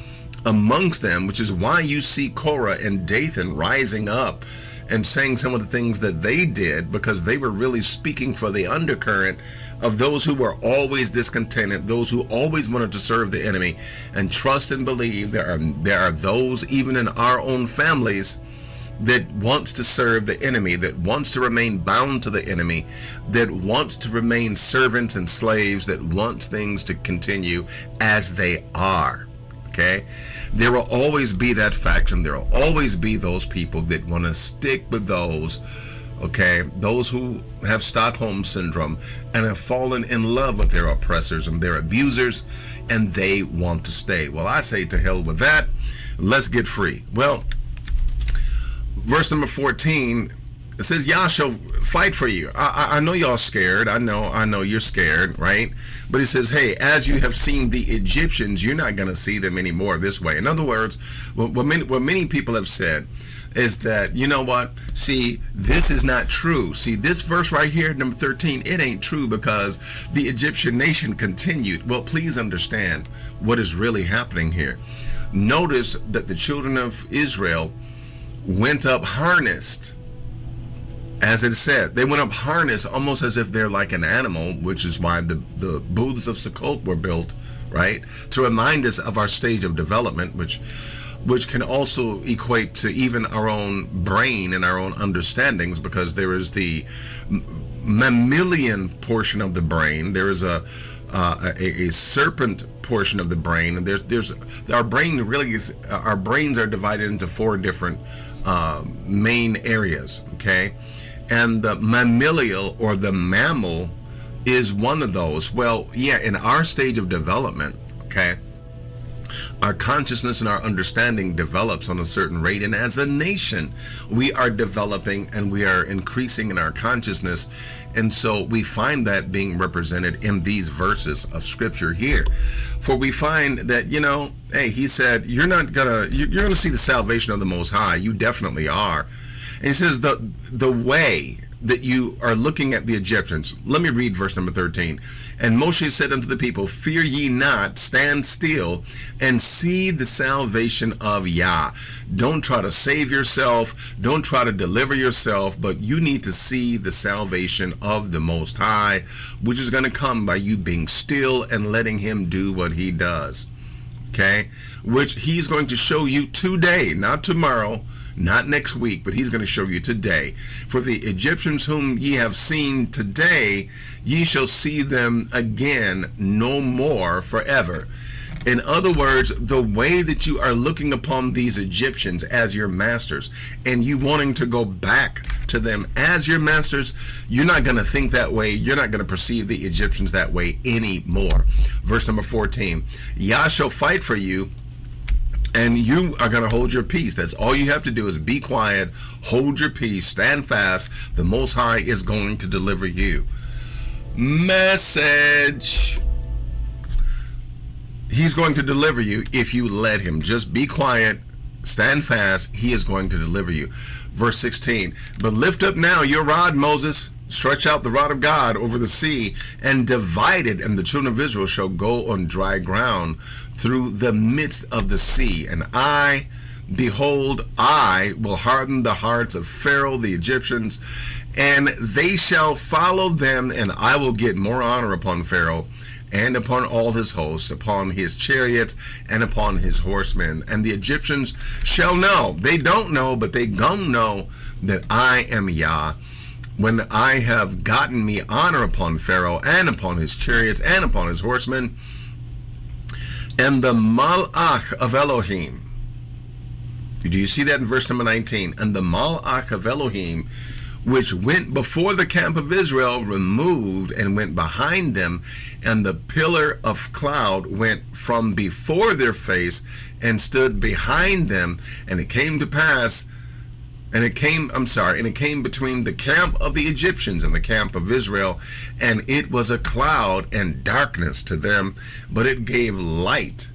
amongst them, which is why you see Korah and Dathan rising up and saying some of the things that they did, because they were really speaking for the undercurrent of those who were always discontented, those who always wanted to serve the enemy. And trust and believe there are those even in our own families that wants to serve the enemy, that wants to remain bound to the enemy, that wants to remain servants and slaves, that wants things to continue as they are. Okay, there will always be that faction. There will always be those people that want to stick with those, okay, those who have Stockholm syndrome and have fallen in love with their oppressors and their abusers, and they want to stay. Well, I say to hell with that. Let's get free. Well, verse number 14, it says, Yah shall fight for you. I know y'all scared. I know you're scared, right? But he says, hey, as you have seen the Egyptians, you're not going to see them anymore this way. In other words, what many people have said is that, you know what? See, this is not true. See, this verse right here, number 13, it ain't true because the Egyptian nation continued. Well, please understand what is really happening here. Notice that the children of Israel went up harnessed. As it said, they went up harnessed almost as if they're like an animal, which is why the booths of Sukkot were built, right? To remind us of our stage of development, which can also equate to even our own brain and our own understandings, because there is the mammalian portion of the brain. There is a serpent portion of the brain, and there's our brain really is, our brains are divided into 4 different main areas, okay? And the mammalial, or the mammal, is one of those. Well, yeah, in our stage of development, okay, our consciousness and our understanding develops on a certain rate. And as a nation, we are developing and we are increasing in our consciousness. And so we find that being represented in these verses of scripture here. For we find that, you know, hey, he said, you're gonna see the salvation of the Most High. You definitely are. And he says the way that you are looking at the Egyptians. Let me read verse number 13. And Moshe said unto the people, fear ye not, stand still and see the salvation of Yah. Don't try to save yourself. Don't try to deliver yourself, but you need to see the salvation of the Most High, which is going to come by you being still and letting him do what he does. Okay? Which he's going to show you today, not tomorrow, not next week, but he's going to show you today. For the Egyptians whom ye have seen today, ye shall see them again no more forever. In other words, the way that you are looking upon these Egyptians as your masters, and you wanting to go back to them as your masters, you're not going to think that way. You're not going to perceive the Egyptians that way anymore. Verse number 14, Yah shall fight for you, And you are going to hold your peace. That's all you have to do is be quiet, hold your peace, stand fast. The Most High is going to deliver you. Message. He's going to deliver you if you let him. Just be quiet, stand fast. He is going to deliver you. Verse 16. But lift up now your rod, Moses. Stretch out the rod of God over the sea and divide it, and the children of Israel shall go on dry ground through the midst of the sea. And I, behold, I will harden the hearts of Pharaoh, the Egyptians, and they shall follow them, and I will get more honor upon Pharaoh and upon all his host, upon his chariots and upon his horsemen. And the Egyptians shall know. They don't know, but they gonna know that I am Yah, when I have gotten me honor upon Pharaoh and upon his chariots and upon his horsemen. And the Malach of Elohim, do you see that in verse number 19? And the Malach of Elohim, which went before the camp of Israel, removed and went behind them, and the pillar of cloud went from before their face and stood behind them. And it came to pass, and it came between the camp of the Egyptians and the camp of Israel, and it was a cloud and darkness to them, but it gave light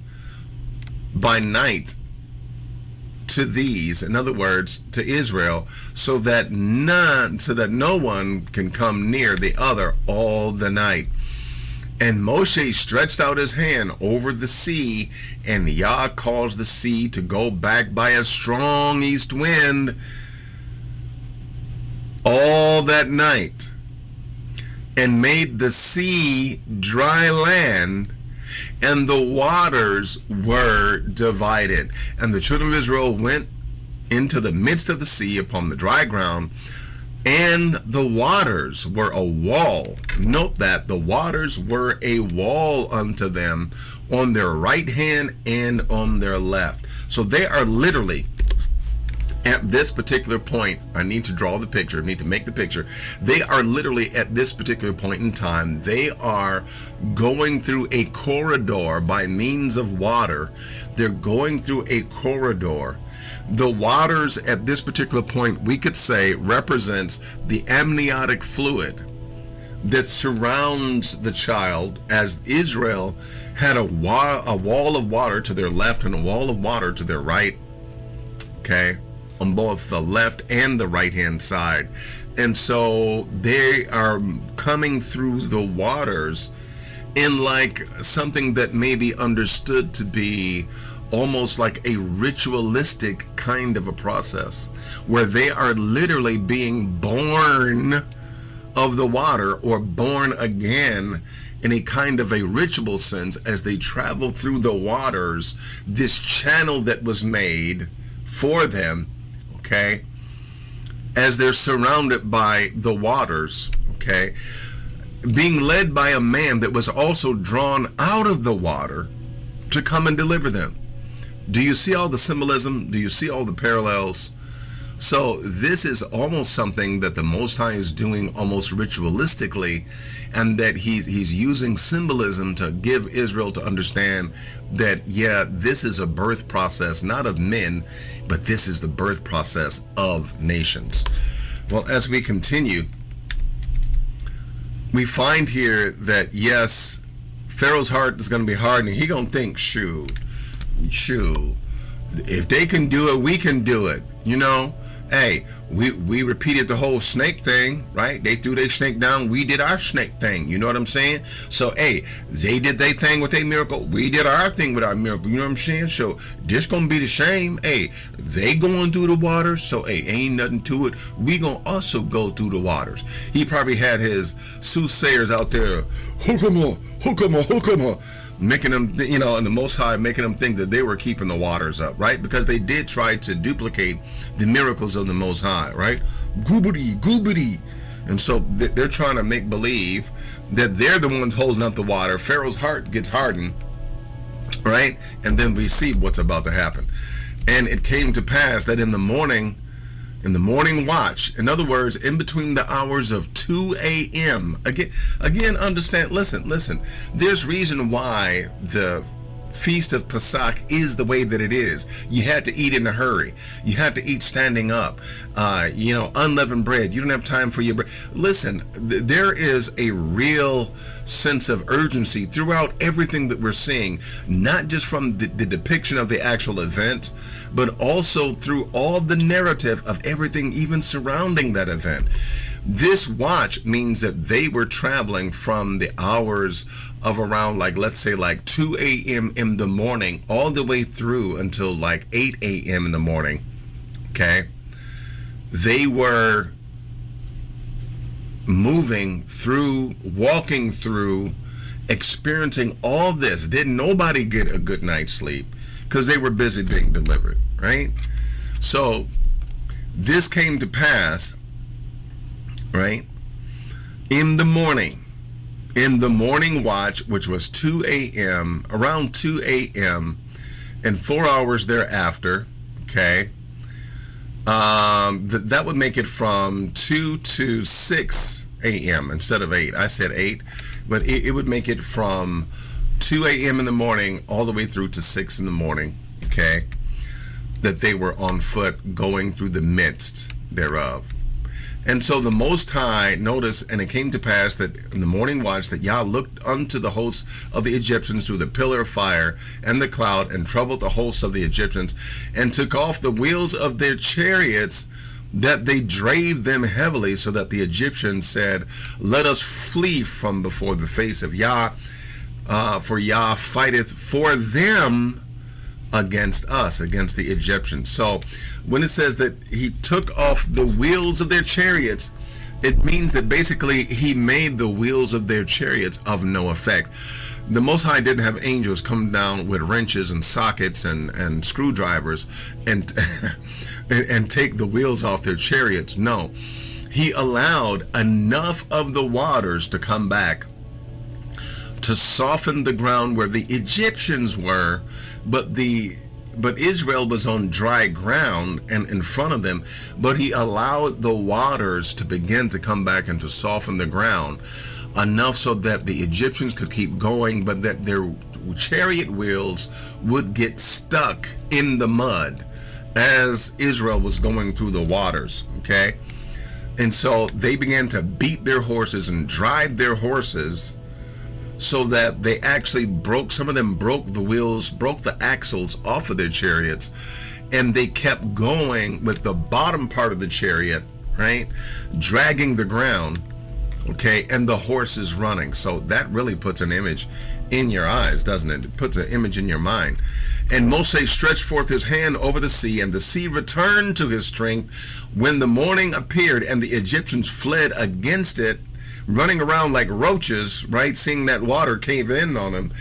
by night to these, in other words, to Israel, so that no one can come near the other all the night. And Moshe stretched out his hand over the sea, and Yah caused the sea to go back by a strong east wind all that night, and made the sea dry land, and the waters were divided. And the children of Israel went into the midst of the sea upon the dry ground, and the waters were a wall. Note that the waters were a wall unto them on their right hand and on their left. So they are literally at this particular point. I need to draw the picture, I need to make the picture. They are literally at this particular point in time, they are going through a corridor by means of water. They're going through a corridor. The waters at this particular point, we could say, represents the amniotic fluid that surrounds the child, as Israel had a wall of water to their left and a wall of water to their right. Okay, on both the left and the right hand side. And so they are coming through the waters in like something that may be understood to be almost like a ritualistic kind of a process, where they are literally being born of the water, or born again in a kind of a ritual sense, as they travel through the waters, this channel that was made for them, okay, as they're surrounded by the waters, okay, being led by a man that was also drawn out of the water to come and deliver them. Do you see all the symbolism? Do you see all the parallels? So this is almost something that the Most High is doing almost ritualistically, and that he's using symbolism to give Israel to understand that, yeah, this is a birth process, not of men, but this is the birth process of nations. Well, as we continue, we find here that, yes, Pharaoh's heart is going to be hardened. He going to think, shoot, if they can do it, we can do it, you know. Hey, we repeated the whole snake thing, right? They threw their snake down, we did our snake thing, you know what I'm saying? So, hey, they did their thing with their miracle, we did our thing with our miracle, you know what I'm saying? So, this gonna be the same. Hey, they going through the waters, so, hey, ain't nothing to it. We gonna also go through the waters. He probably had his soothsayers out there, hookama, making them, you know, and the Most High making them think that they were keeping the waters up, right? Because they did try to duplicate the miracles of the Most High, right? Goobity. And so they're trying to make believe that they're the ones holding up the water. Pharaoh's heart gets hardened, right? And then we see what's about to happen. And it came to pass that in the morning watch, in other words, in between the hours of 2 a.m. Again, understand, listen, there's reason why the Feast of Pesach is the way that it is. You had to eat in a hurry. You had to eat standing up. Unleavened bread. You don't have time for your bread. Listen, there is a real sense of urgency throughout everything that we're seeing, not just from the depiction of the actual event, but also through all the narrative of everything even surrounding that event. This watch means that they were traveling from the hours of around, let's say 2 a.m. in the morning all the way through until 8 a.m. in the morning. Okay. They were moving through, walking through, experiencing all this. Didn't nobody get a good night's sleep because they were busy being delivered, right? So this came to pass, right, in the morning watch, which was 2 a.m., around 2 a.m., and 4 hours thereafter, okay, that would make it from 2 to 6 a.m. instead of 8. I said 8, but it would make it from 2 a.m. in the morning all the way through to 6 in the morning, okay, that they were on foot going through the midst thereof. And so the Most High, notice, and it came to pass that in the morning watch that Yah looked unto the hosts of the Egyptians through the pillar of fire and the cloud, and troubled the hosts of the Egyptians, and took off the wheels of their chariots, that they drave them heavily, so that the Egyptians said, let us flee from before the face of Yah, for Yah fighteth for them against us, against the Egyptians. So when it says that he took off the wheels of their chariots, it means that basically he made the wheels of their chariots of no effect. The Most High didn't have angels come down with wrenches and sockets and screwdrivers and and take the wheels off their chariots. No, he allowed enough of the waters to come back to soften the ground where the Egyptians were, but Israel was on dry ground and in front of them, but he allowed the waters to begin to come back and to soften the ground enough so that the Egyptians could keep going, but that their chariot wheels would get stuck in the mud as Israel was going through the waters, okay? And so they began to beat their horses and drive their horses, so that they actually some of them broke the wheels, broke the axles off of their chariots, and they kept going with the bottom part of the chariot, right, dragging the ground, okay, and the horses running. So that really puts an image in your eyes, doesn't it? It puts an image in your mind. And Moses stretched forth his hand over the sea, and the sea returned to his strength when the morning appeared, and the Egyptians fled against it, running around like roaches, right, seeing that water cave in on them.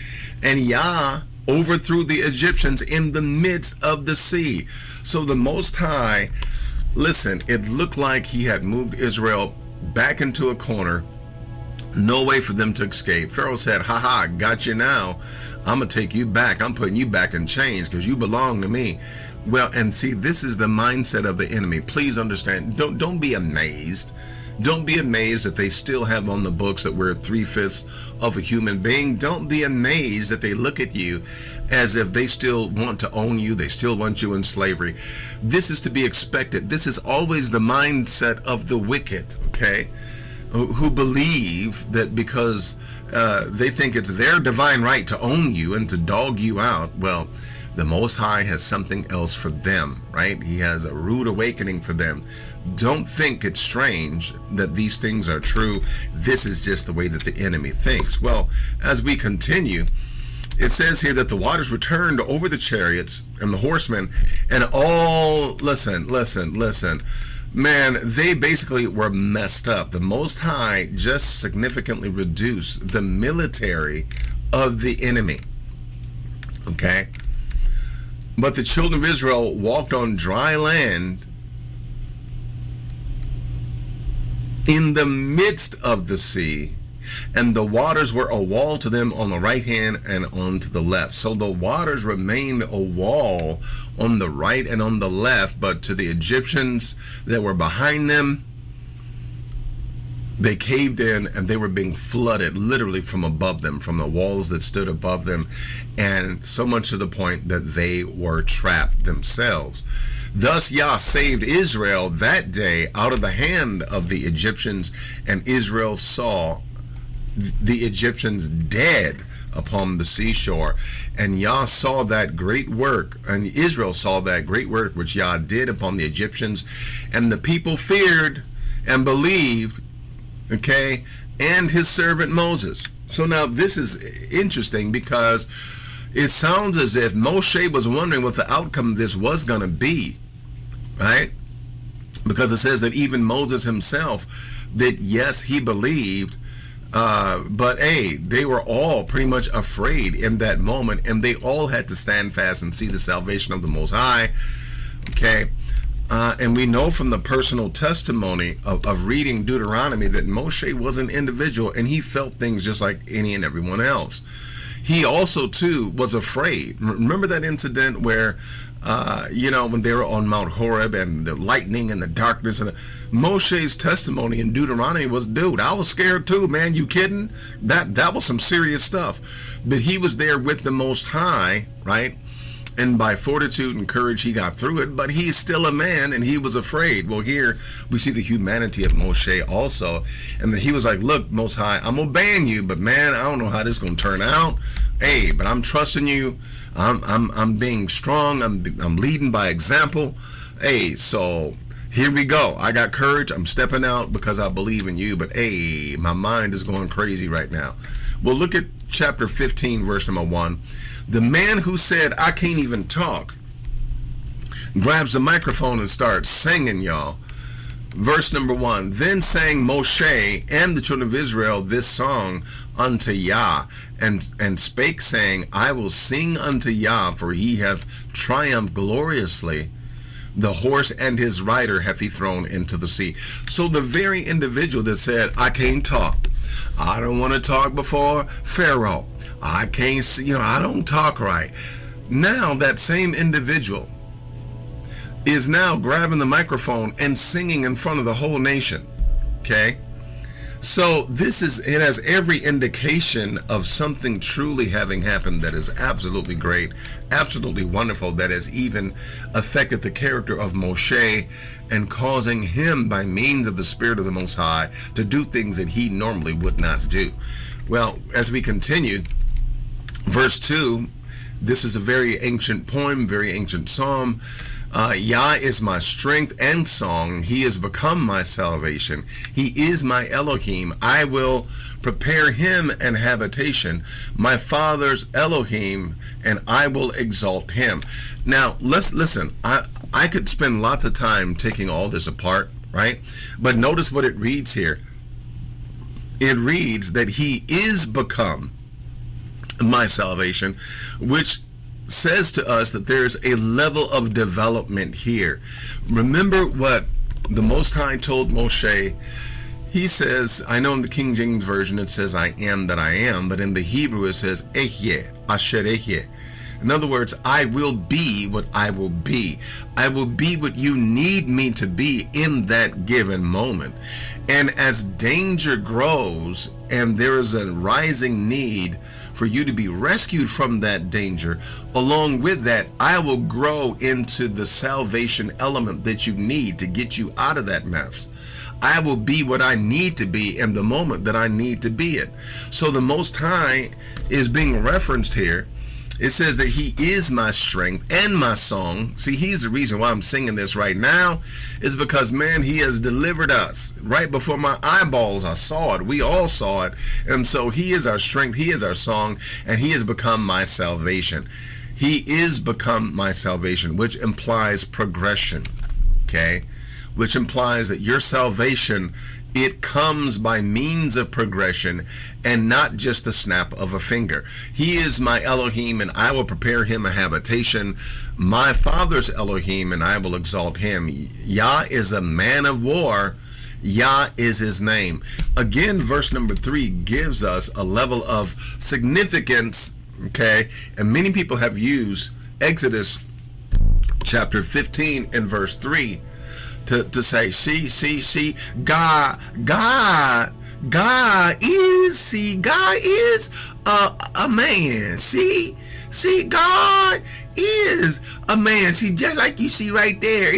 And Yah overthrew the Egyptians in the midst of the sea. So the Most High, listen, it looked like he had moved Israel back into a corner. No way for them to escape. Pharaoh said, ha, got you now. I'm going to take you back. I'm putting you back in chains because you belong to me. Well, and see, this is the mindset of the enemy. Please understand. Don't be amazed. Don't be amazed that they still have on the books that we're 3/5 of a human being. Don't be amazed that they look at you as if they still want to own you. They still want you in slavery. This is to be expected. This is always the mindset of the wicked, okay? Who believe that because they think it's their divine right to own you and to dog you out. Well, the Most High has something else for them, right? He has a rude awakening for them. Don't think it's strange that these things are true. This is just the way that the enemy thinks. Well, as we continue, it says here that the waters returned over the chariots and the horsemen, and all, listen. Man, they basically were messed up. The Most High just significantly reduced the military of the enemy, okay? But the children of Israel walked on dry land in the midst of the sea, and the waters were a wall to them on the right hand and on to the left. So the waters remained a wall on the right and on the left, but to the Egyptians that were behind them, They caved in and they were being flooded literally from above them, from the walls that stood above them, and so much to the point that they were trapped themselves. Thus Yah saved Israel that day out of the hand of the Egyptians, and Israel saw the Egyptians dead upon the seashore. And Yah saw that great work, and Israel saw that great work which Yah did upon the Egyptians, and the people feared and believed, okay, and his servant Moses. So now this is interesting, because it sounds as if Moshe was wondering what the outcome of this was going to be, right? Because it says that even Moses himself, that yes, he believed, but hey, they were all pretty much afraid in that moment, and they all had to stand fast and see the salvation of the Most High, okay? And we know from the personal testimony of reading Deuteronomy that Moshe was an individual, and he felt things just like any and everyone else. He also too was afraid. Remember that incident where when they were on Mount Horeb and the lightning and the darkness, and Moshe's testimony in Deuteronomy was, dude, I was scared too, man. You kidding? That was some serious stuff. But he was there with the Most High, right? And by fortitude and courage, he got through it, but he's still a man and he was afraid. Well, here we see the humanity of Moshe also. And he was like, look, Most High, I'm obeying you, but man, I don't know how this is going to turn out. Hey, but I'm trusting you. I'm being strong. I'm leading by example. Hey, so here we go. I got courage. I'm stepping out because I believe in you. But hey, my mind is going crazy right now. Well, look at chapter 15, verse number 1. The man who said, I can't even talk, grabs the microphone and starts singing, y'all. Verse number 1, then sang Moshe and the children of Israel this song unto Yah, and spake, saying, I will sing unto Yah, for he hath triumphed gloriously. The horse and his rider hath he thrown into the sea. So the very individual that said, I can't talk, I don't want to talk before Pharaoh, I can't see, I don't talk right. Now that same individual is now grabbing the microphone and singing in front of the whole nation. Okay? So it has every indication of something truly having happened that is absolutely great, absolutely wonderful, that has even affected the character of Moshe and causing him, by means of the Spirit of the Most High, to do things that he normally would not do. Well, as we continue, verse 2, this is a very ancient poem, very ancient psalm. Yah is my strength and song. He has become my salvation. He is my Elohim. I will prepare him an habitation, my father's Elohim, and I will exalt him. Now, let's listen. I could spend lots of time taking all this apart, right? But notice what it reads here. It reads that he is become my salvation, which says to us that there's a level of development here. Remember what the Most High told Moshe. He says, I know in the King James Version it says I am that I am, but in the Hebrew it says Ehyeh, Asher Ehyeh. In other words, I will be what I will be. I will be what you need me to be in that given moment. And as danger grows and there is a rising need for you to be rescued from that danger, along with that, I will grow into the salvation element that you need to get you out of that mess. I will be what I need to be in the moment that I need to be it. So the Most High is being referenced here. It says that he is my strength and my song. See, he's the reason why I'm singing this right now, is because, man, he has delivered us. Right before my eyeballs, I saw it. We all saw it. And so he is our strength. He is our song. And he has become my salvation. He is become my salvation, which implies progression. Okay? Which implies that your salvation, it comes by means of progression and not just the snap of a finger. He is my Elohim, and I will prepare him a habitation. My father's Elohim, and I will exalt him. Yah is a man of war. Yah is his name. Again, verse number 3 gives us a level of significance, okay? And many people have used Exodus chapter 15 and verse 3 to say, see, God is a man. See, God is a man. See, just like you see right there.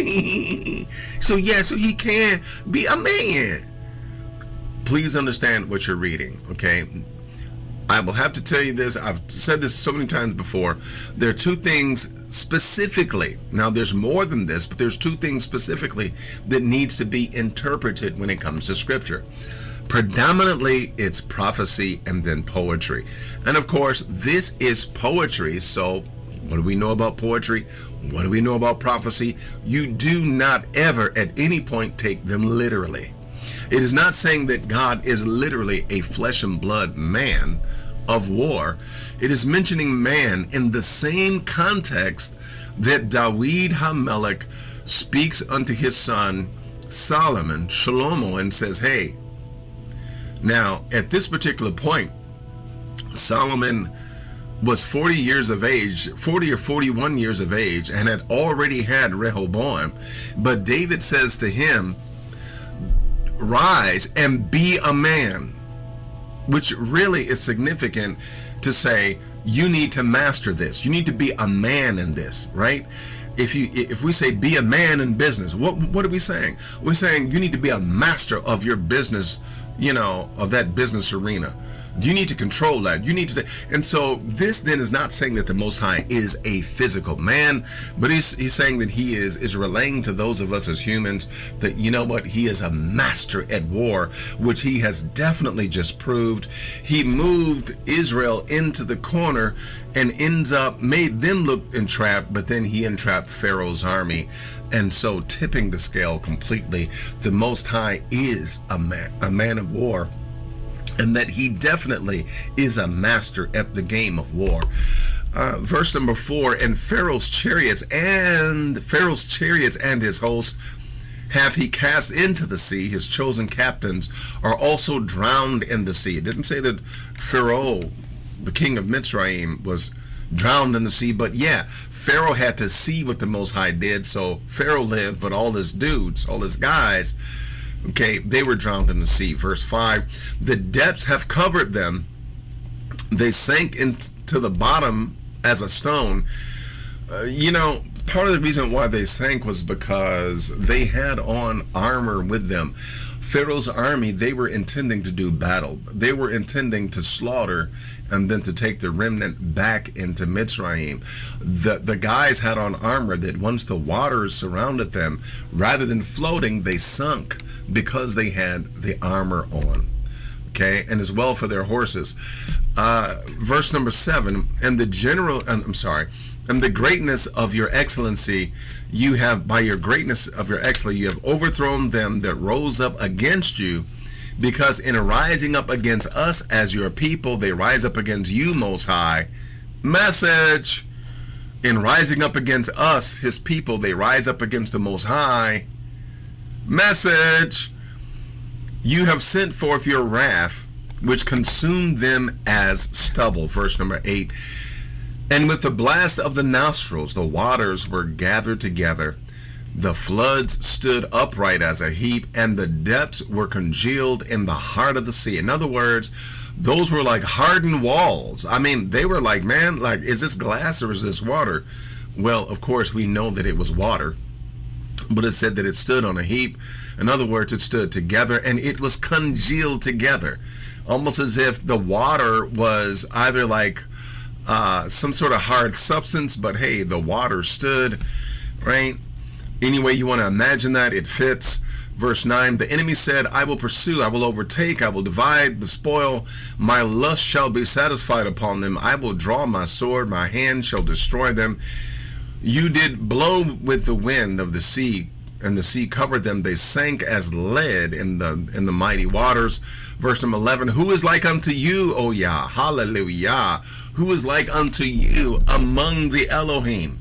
So he can be a man. Please understand what you're reading, okay? I will have to tell you this. I've said this so many times before. There are two things specifically. Now, there's more than this, but there's two things specifically that needs to be interpreted when it comes to Scripture. Predominantly, it's prophecy and then poetry. And of course, this is poetry. So what do we know about poetry? What do we know about prophecy? You do not ever at any point take them literally. It is not saying that God is literally a flesh and blood man of war. It is mentioning man in the same context that Dawid HaMelech speaks unto his son Solomon, Shlomo, and says, hey, now at this particular point, Solomon was 40 years of age, 40 or 41 years of age, and had already had Rehoboam. But David says to him, rise and be a man, which really is significant to say you need to master this. You need to be a man in this, right? If we say be a man in business, what are we saying? We're saying you need to be a master of your business, of that business arena. You need to control that. You need to, and so this then is not saying that the Most High is a physical man, but he's saying that he is relaying to those of us as humans that, you know what, he is a master at war, which he has definitely just proved. He moved Israel into the corner and made them look entrapped, but then he entrapped Pharaoh's army, and so tipping the scale completely. The Most High is a man of war, and that he definitely is a master at the game of war. Verse number 4, and Pharaoh's chariots and his hosts hath he cast into the sea. His chosen captains are also drowned in the sea. It didn't say that Pharaoh, the king of Mitzrayim, was drowned in the sea, but yeah, Pharaoh had to see what the Most High did. So Pharaoh lived, but all his dudes, all his guys, okay, they were drowned in the sea. Verse 5, the depths have covered them. They sank into the bottom as a stone. Part of the reason why they sank was because they had on armor with them. Pharaoh's army, they were intending to do battle. They were intending to slaughter and then to take the remnant back into Mitzrayim. The guys had on armor that once the waters surrounded them, rather than floating, they sunk because they had the armor on. Okay, and as well for their horses. Verse number 7, and the greatness of your excellency, you have, by your greatness of your excellency, you have overthrown them that rose up against you, because in rising up against us as your people, they rise up against you, Most High. Message. In rising up against us, his people, they rise up against the Most High. Message. You have sent forth your wrath, which consumed them as stubble. Verse number 8. And with the blast of the nostrils, the waters were gathered together. The floods stood upright as a heap, and the depths were congealed in the heart of the sea. In other words, those were like hardened walls. I mean, they were like, man, like, is this glass or is this water? Well, of course, we know that it was water, but it said that it stood on a heap. In other words, it stood together and it was congealed together, almost as if the water was either like some sort of hard substance, but hey, the water stood, right? Any way you want to imagine that, it fits. Verse 9, the enemy said, I will pursue, I will overtake, I will divide the spoil. My lust shall be satisfied upon them. I will draw my sword, my hand shall destroy them. You did blow with the wind of the sea, and the sea covered them. They sank as lead in the mighty waters. Verse number 11, who is like unto you, O Yah? Hallelujah. Who is like unto you among the Elohim?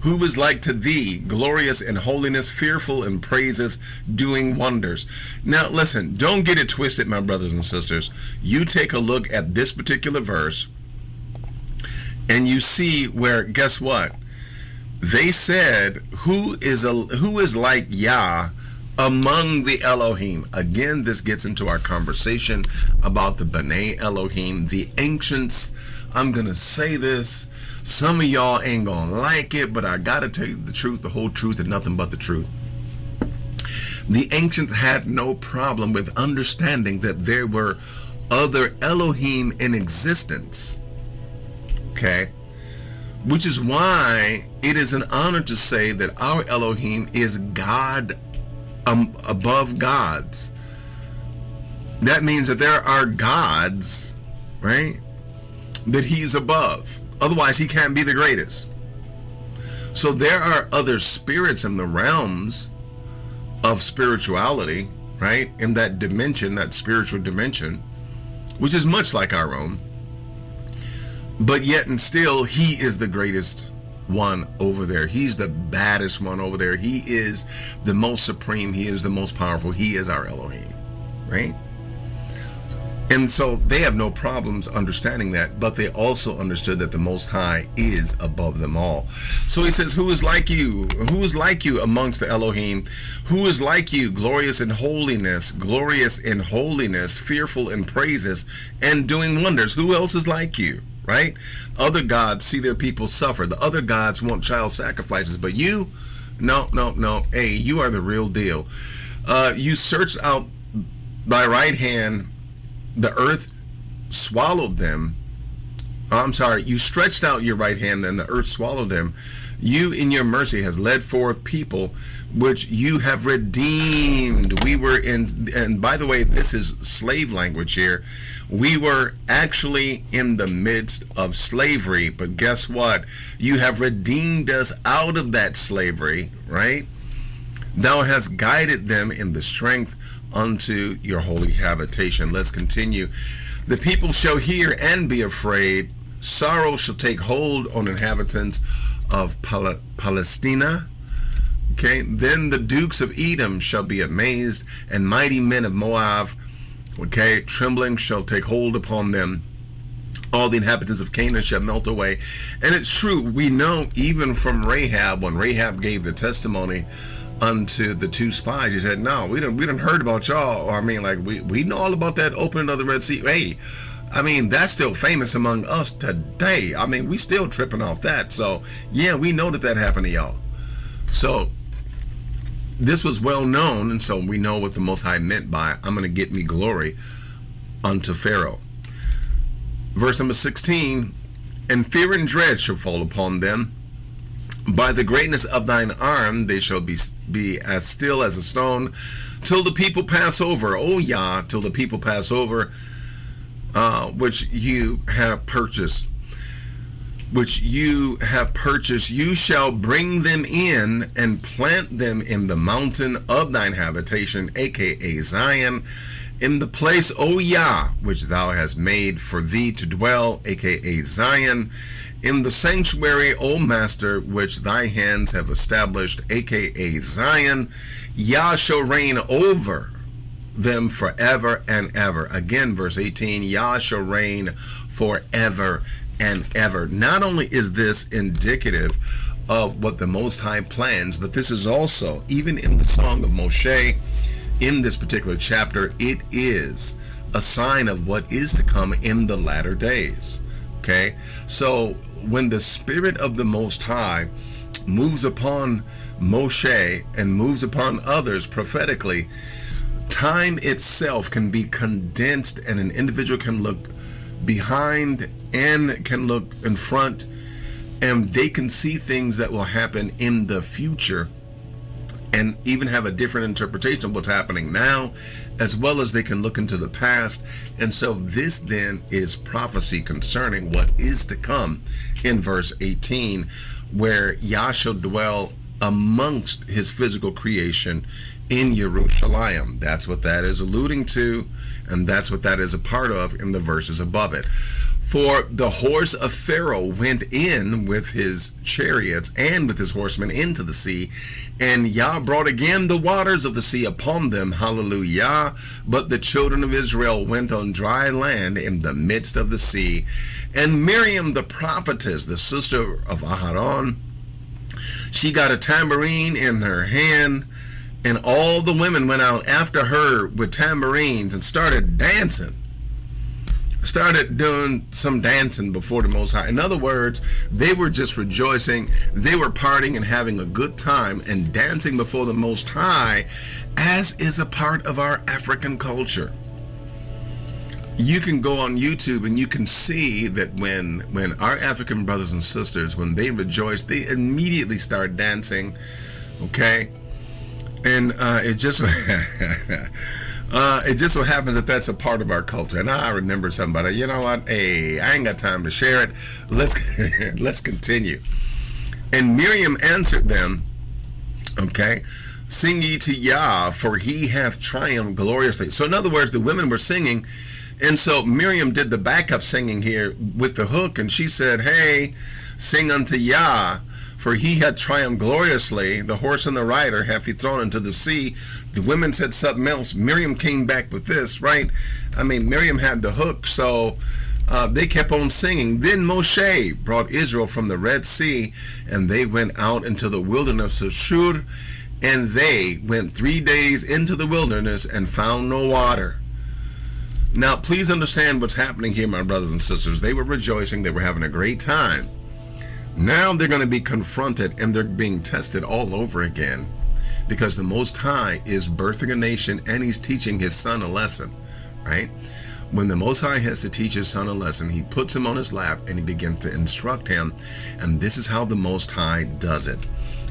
Who is like to thee, glorious in holiness, fearful in praises, doing wonders? Now listen, don't get it twisted, my brothers and sisters. You take a look at this particular verse and you see where, guess what? They said, who is like Yah among the Elohim. Again, this gets into our conversation about the B'nai Elohim, the ancients. I'm going to say this. Some of y'all ain't going to like it, but I got to tell you the truth, the whole truth, and nothing but the truth. The ancients had no problem with understanding that there were other Elohim in existence. Okay? Which is why it is an honor to say that our Elohim is God above gods. That means that there are gods, right, that he's above. Otherwise, he can't be the greatest. So there are other spirits in the realms of spirituality, right, in that dimension, that spiritual dimension, which is much like our own. But yet and still, he is the greatest one over there. He's the baddest one over there. He is the most supreme. He is the most powerful. He is our Elohim, right? And so they have no problems understanding that, but they also understood that the Most High is above them all. So he says, who is like you? Who is like you amongst the Elohim? Who is like you, glorious in holiness, fearful in praises, and doing wonders? Who else is like you? Right? Other gods see their people suffer. The other gods want child sacrifices, but you, no. Hey, you are the real deal. You searched out thy right hand, the earth swallowed them. I'm sorry, you stretched out your right hand and the earth swallowed them. You in your mercy has led forth people which you have redeemed. We were in, and by the way, this is slave language here. We were actually in the midst of slavery, but guess what? You have redeemed us out of that slavery, right? Thou hast guided them in the strength unto your holy habitation. Let's continue. The people shall hear and be afraid. Sorrow shall take hold on inhabitants of Palestina. Okay, then the dukes of Edom shall be amazed, and mighty men of Moab. Okay, trembling shall take hold upon them. All the inhabitants of Canaan shall melt away. And it's true, we know even from Rahab, when Rahab gave the testimony unto the two spies, he said, no, we done heard about y'all. Or I mean, like, we know all about that opening of the Red Sea. Hey, I mean, that's still famous among us today. I mean, we still tripping off that. So yeah, we know that happened to y'all. So this was well known, and so we know what the Most High meant by, I'm going to get me glory unto Pharaoh. Verse number 16, and fear and dread shall fall upon them. By the greatness of thine arm they shall be as still as a stone, till the people pass over. Oh Yah, till the people pass over, which you have purchased. You shall bring them in and plant them in the mountain of thine habitation, aka Zion, in the place, O Yah, which thou hast made for thee to dwell, aka Zion, in the sanctuary, O Master, which thy hands have established, aka Zion. Yah shall reign over them forever and ever. Again, verse 18, Yah shall reign forever and ever. Not only is this indicative of what the Most High plans, but this is also, even in the Song of Moshe, in this particular chapter, it is a sign of what is to come in the latter days. Okay, so when the Spirit of the Most High moves upon Moshe and moves upon others prophetically, time itself can be condensed, and an individual can look behind and can look in front, and they can see things that will happen in the future and even have a different interpretation of what's happening now, as well as they can look into the past. And so this then is prophecy concerning what is to come in verse 18, where Yah shall dwell amongst his physical creation in Jerusalem. That's what that is alluding to, and that's what that is a part of in the verses above it. For the horse of Pharaoh went in with his chariots and with his horsemen into the sea, and Yah brought again the waters of the sea upon them. Hallelujah. But the children of Israel went on dry land in the midst of the sea. And Miriam the prophetess, the sister of Aharon, she got a tambourine in her hand, And all the women went out after her with tambourines and started dancing. Started doing some dancing before the Most High. In other words, they were just rejoicing. They were partying and having a good time and dancing before the Most High, as is a part of our African culture. You can go on YouTube and you can see that when our African brothers and sisters, when they rejoice, they immediately start dancing. Okay? And it just so happens that that's a part of our culture. And I remember somebody, you know what? Hey, I ain't got time to share it. Let's continue. And Miriam answered them, okay, sing ye to Yah, for he hath triumphed gloriously. So in other words, the women were singing. And so Miriam did the backup singing here with the hook. And she said, hey, sing unto Yah, for he had triumphed gloriously. The horse and the rider hath he thrown into the sea. The women said something else. Miriam came back with this, right? I mean, Miriam had the hook, so they kept on singing. Then Moshe brought Israel from the Red Sea, and they went out into the wilderness of Shur, and they went 3 days into the wilderness and found no water. Now, please understand what's happening here, my brothers and sisters. They were rejoicing. They were having a great time. Now they're going to be confronted and they're being tested all over again, because the Most High is birthing a nation and he's teaching his son a lesson, right? When the Most High has to teach his son a lesson, he puts him on his lap and he begins to instruct him. And this is how the Most High does it.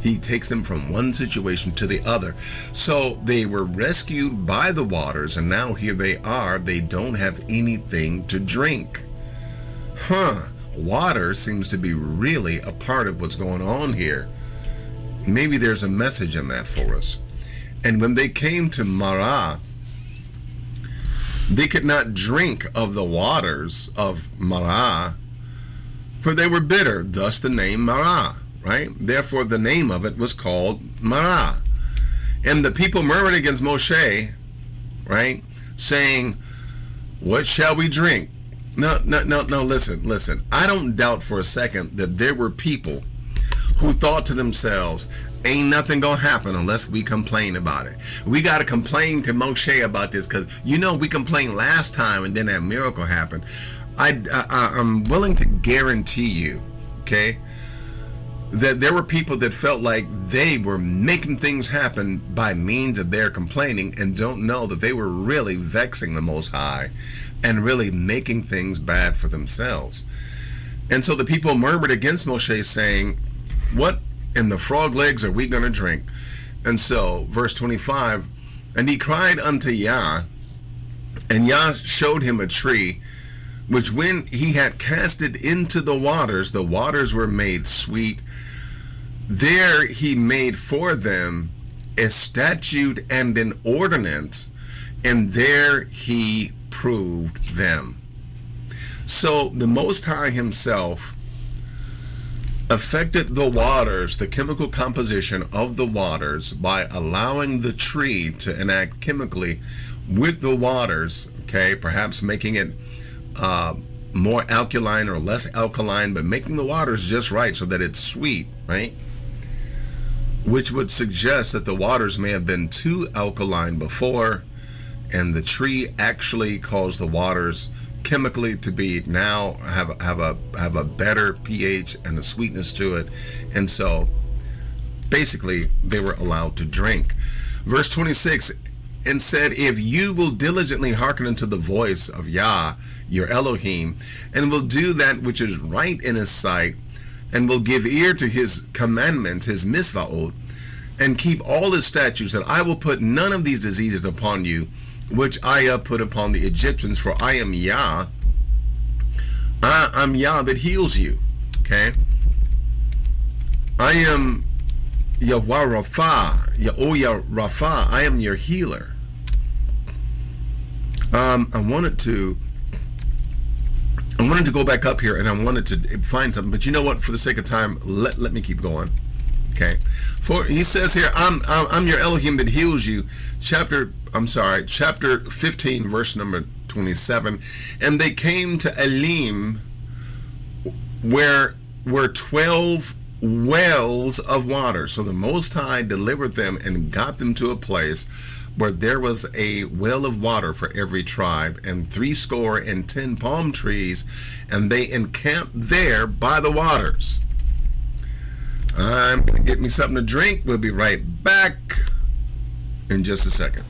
He takes them from one situation to the other. So they were rescued by the waters, and now here they are. They don't have anything to drink. Water seems to be really a part of what's going on here. Maybe there's a message in that for us. And when they came to Marah, they could not drink of the waters of Marah, for they were bitter, thus the name Marah, right? Therefore the name of it was called Marah. And the people murmured against Moshe, right, saying, what shall we drink? No, listen. I don't doubt for a second that there were people who thought to themselves, ain't nothing gonna happen unless we complain about it. We gotta complain to Moshe about this, because we complained last time and then that miracle happened. I'm willing to guarantee you, okay, that there were people that felt like they were making things happen by means of their complaining, and don't know that they were really vexing the Most High and really making things bad for themselves. And so the people murmured against Moshe, saying, what in the frog legs are we going to drink? And so verse 25, and he cried unto Yah, and Yah showed him a tree, which when he had cast it into the waters were made sweet. There he made for them a statute and an ordinance, and there he proved them. So the Most High himself affected the waters, the chemical composition of the waters, by allowing the tree to enact chemically with the waters, okay, perhaps making it more alkaline or less alkaline, but making the waters just right so that it's sweet, right? Which would suggest that the waters may have been too alkaline before, and the tree actually caused the waters chemically to be now have a better pH and a sweetness to it. And so basically they were allowed to drink. Verse 26, and said, if you will diligently hearken unto the voice of Yah, your Elohim, and will do that which is right in his sight, and will give ear to his commandments, his misvaot, and keep all his statutes, that I will put none of these diseases upon you, which I have put upon the Egyptians, for I am Yah. I'm Yah that heals you. Okay? I am Yahweh Rapha, Yahweh Rapha. I am your healer. I wanted to go back up here, and I wanted to find something, but you know what? For the sake of time, let me keep going. Okay, for he says here, I'm your Elohim that heals you. Chapter 15, verse number 27. And they came to Elim, where were 12 wells of water. So the Most High delivered them and got them to a place where there was a well of water for every tribe, and 70 palm trees, and they encamped there by the waters. I'm going to get me something to drink. We'll be right back in just a second.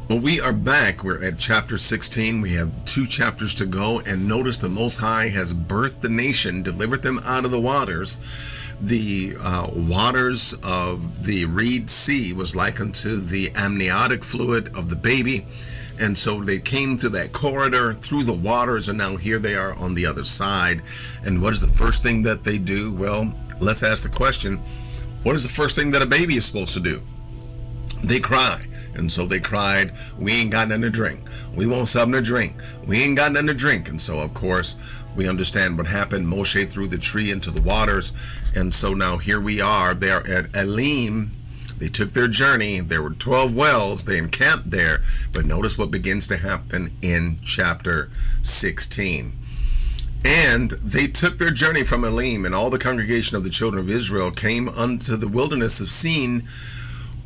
Well, we are back. We're at chapter 16. We have 2 chapters to go, and notice the Most High has birthed the nation, delivered them out of the waters. The waters of the Reed Sea was likened to the amniotic fluid of the baby, and so they came through that corridor, through the waters, and now here they are on the other side. And what is the first thing that they do? Well, let's ask the question, what is the first thing that a baby is supposed to do? They cry. And so they cried, we ain't got nothing to drink. We want something to drink. We ain't got nothing to drink. And so, of course, we understand what happened. Moshe threw the tree into the waters. And so now here we are. They are at Elim. They took their journey. There were 12 wells. They encamped there. But notice what begins to happen in chapter 16. And they took their journey from Elim, and all the congregation of the children of Israel came unto the wilderness of Sin,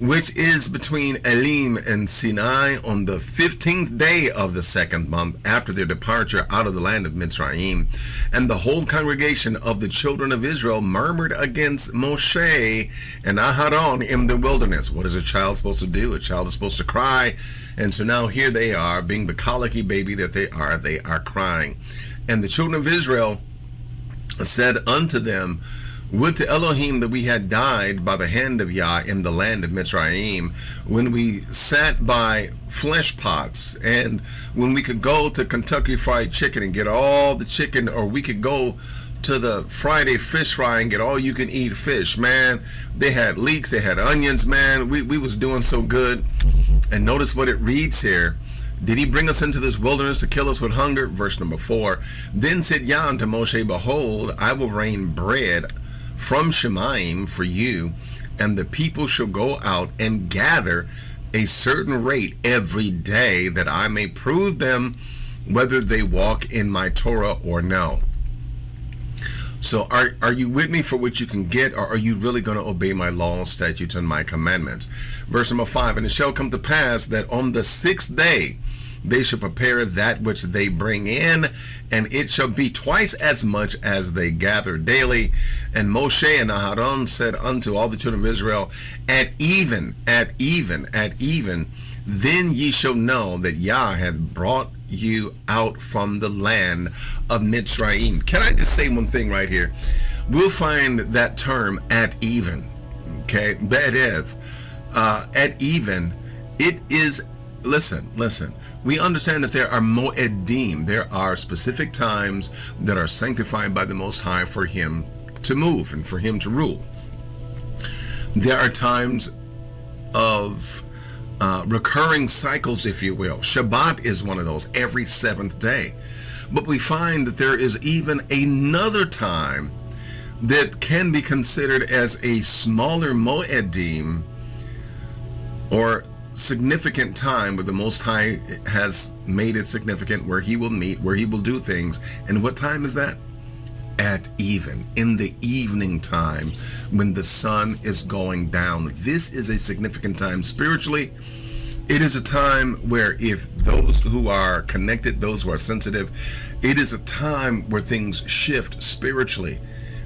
which is between Elim and Sinai, on the 15th day of the 2nd month after their departure out of the land of Mitzrayim. And the whole congregation of the children of Israel murmured against Moshe and Aharon in the wilderness. What is a child supposed to do? A child is supposed to cry. And so now here they are, being the colicky baby that they are crying. And the children of Israel said unto them, would to Elohim that we had died by the hand of Yah in the land of Mitzrayim, when we sat by flesh pots, and when we could go to Kentucky Fried Chicken and get all the chicken, or we could go to the Friday fish fry and get all you can eat fish. Man, they had leeks, they had onions, man. We was doing so good. And notice what it reads here. Did he bring us into this wilderness to kill us with hunger? Verse number 4. Then said Yah unto Moshe, behold, I will rain bread from Shemaim for you, and the people shall go out and gather a certain rate every day, that I may prove them whether they walk in my Torah or no. So are you with me for what you can get, or are you really going to obey my laws, statutes, and my commandments? Verse number 5, and it shall come to pass that on the 6th day they shall prepare that which they bring in, and it shall be twice as much as they gather daily. And Moshe and Aharon said unto all the children of Israel, at even, then ye shall know that Yah hath brought you out from the land of Mitzrayim. Can I just say one thing right here? We'll find that term at even, okay? Be'erev, at even, it is, listen, we understand that there are moedim. There are specific times that are sanctified by the Most High for him to move and for him to rule. There are times of recurring cycles, if you will. Shabbat is one of those, every 7th day. But we find that there is even another time that can be considered as a smaller moedim, or significant time, where the Most High has made it significant, where he will meet, where he will do things. And what time is that? At even, in the evening time, when the sun is going down. This is a significant time spiritually. It is a time where, if those who are connected, those who are sensitive, it is a time where things shift spiritually.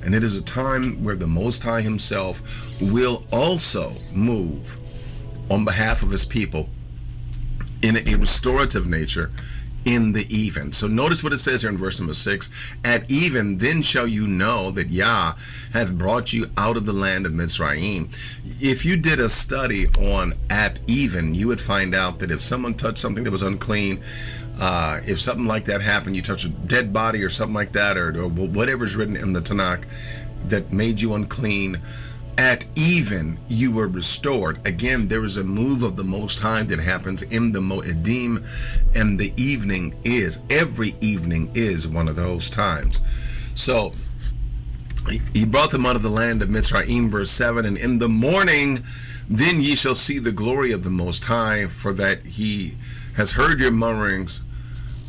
And it is a time where the Most High himself will also move on behalf of his people in a restorative nature in the even. So notice what it says here in verse number 6. At even, then shall you know that Yah hath brought you out of the land of Mitzrayim. If you did a study on at even, you would find out that if someone touched something that was unclean, if something like that happened, you touch a dead body or something like that, or whatever's written in the Tanakh that made you unclean, At even you were restored. Again, there is a move of the Most High that happens in the Moedim, and the evening is, every evening is one of those times. So he brought them out of the land of Mitzrayim, verse 7, and in the morning then ye shall see the glory of the Most High, for that he has heard your murmurings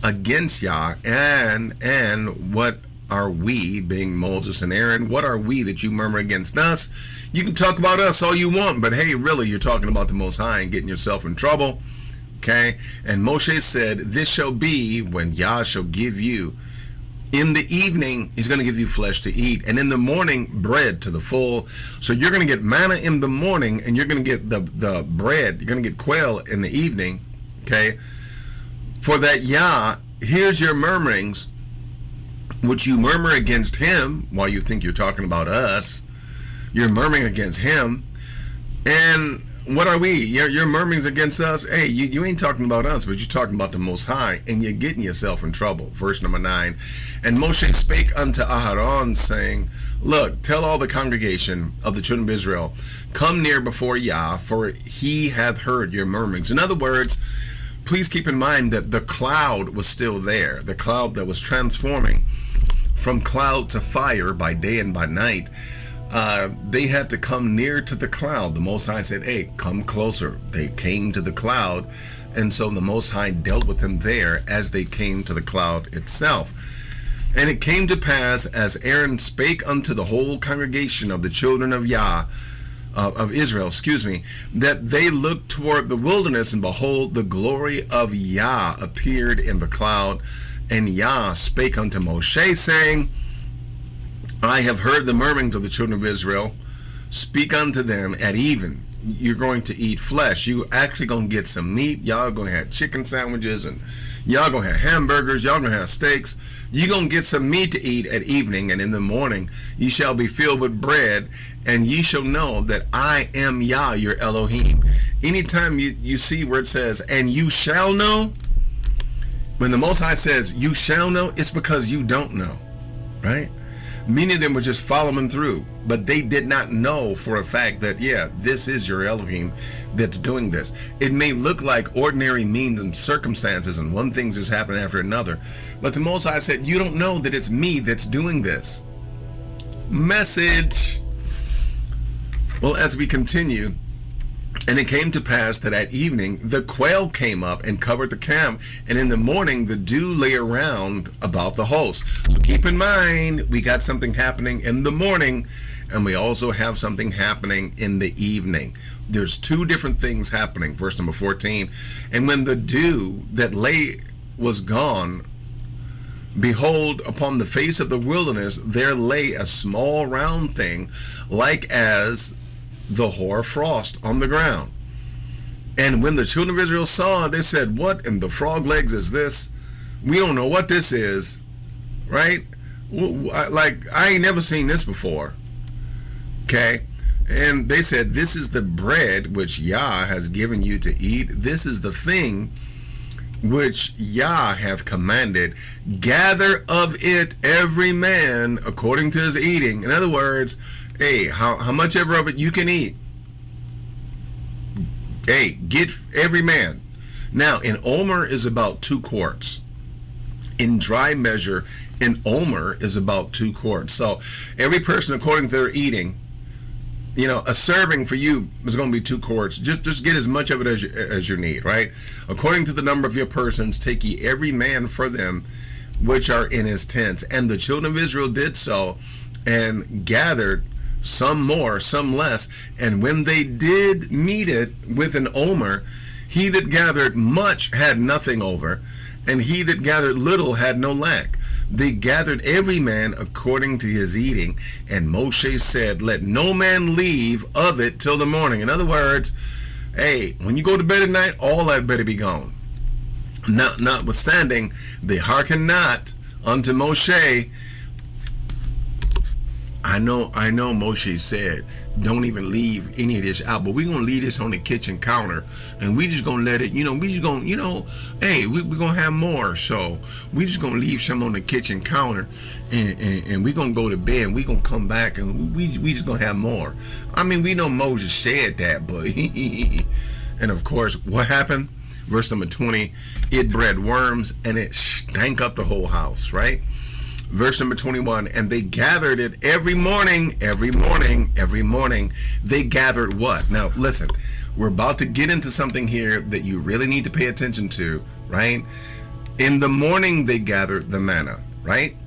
against Yah. And what are we, being Moses and Aaron, what are we that you murmur against us? You can talk about us all you want, but hey, really, you're talking about the Most High and getting yourself in trouble. Okay? And Moshe said, this shall be when Yah shall give you, in the evening, he's going to give you flesh to eat, and in the morning, bread to the full. So you're going to get manna in the morning, and you're going to get the bread, you're going to get quail in the evening. Okay? For that Yah hears your murmurings, which you murmur against him, while you think you're talking about us. You're murmuring against him. And what are we? Your murmurings against us? Hey, you ain't talking about us, but you're talking about the Most High, and you're getting yourself in trouble. Verse number 9. And Moshe spake unto Aharon, saying, look, tell all the congregation of the children of Israel, come near before Yah, for he hath heard your murmurings. In other words, please keep in mind that the cloud was still there, the cloud that was transforming from cloud to fire by day and by night. They had to come near to the cloud. The Most High said, hey, come closer. They came to the cloud, and so the Most High dealt with them there as they came to the cloud itself. And it came to pass, as Aaron spake unto the whole congregation of the children of Yah, of Israel, that they looked toward the wilderness, and behold, the glory of Yah appeared in the cloud. And Yah spake unto Moshe, saying, I have heard the murmurings of the children of Israel. Speak unto them at even. You're going to eat flesh. You actually going to get some meat. Y'all going to have chicken sandwiches, and y'all going to have hamburgers. Y'all going to have steaks. You're going to get some meat to eat at evening, and in the morning ye shall be filled with bread, and ye shall know that I am Yah, your Elohim. Anytime you see where it says, and you shall know, when the Most High says you shall know, it's because you don't know, right? Many of them were just following through, but they did not know for a fact that, yeah, this is your Elohim that's doing this. It may look like ordinary means and circumstances, and one thing's just happening after another, but the Most High said, you don't know that it's me that's doing this. Message. Well, as we continue, and it came to pass that at evening the quail came up and covered the camp, and in the morning the dew lay around about the host. So keep in mind, we got something happening in the morning, and we also have something happening in the evening. There's two different things happening. Verse number 14. And when the dew that lay was gone, behold, upon the face of the wilderness there lay a small round thing, like as the hoar frost on the ground. And when the children of Israel saw it, they said, what in the frog legs is this? We don't know what this is, right? Like, I ain't never seen this before. Okay? And they said, this is the bread which Yah has given you to eat. This is the thing which Yah hath commanded. Gather of it every man according to his eating. In other words, hey, how much ever of it you can eat. Hey, get every man. Now, an omer is about 2 quarts. In dry measure, an omer is about 2 quarts. So every person according to their eating, you know, a serving for you is going to be 2 quarts. Just get as much of it as you need, right? According to the number of your persons, take ye every man for them which are in his tents. And the children of Israel did so, and gathered some more, some less. And when they did meet it with an omer, he that gathered much had nothing over, and he that gathered little had no lack. They gathered every man according to his eating. And Moshe said, let no man leave of it till the morning. In other words, hey, when you go to bed at night, all that better be gone. Notwithstanding, they hearken not unto Moshe. I know Moshe said, don't even leave any of this out, but we're going to leave this on the kitchen counter, and we just going to let it, we just going to, hey, we're going to have more. So we just going to leave some on the kitchen counter, and we're going to go to bed, and we're going to come back, and we just going to have more. I mean, we know Moses said that, but and of course, what happened? Verse number 20, it bred worms, and it stank up the whole house, right? Verse number 21, and they gathered it every morning. They gathered what? Now, listen, we're about to get into something here that you really need to pay attention to, right? In the morning, they gathered the manna, right?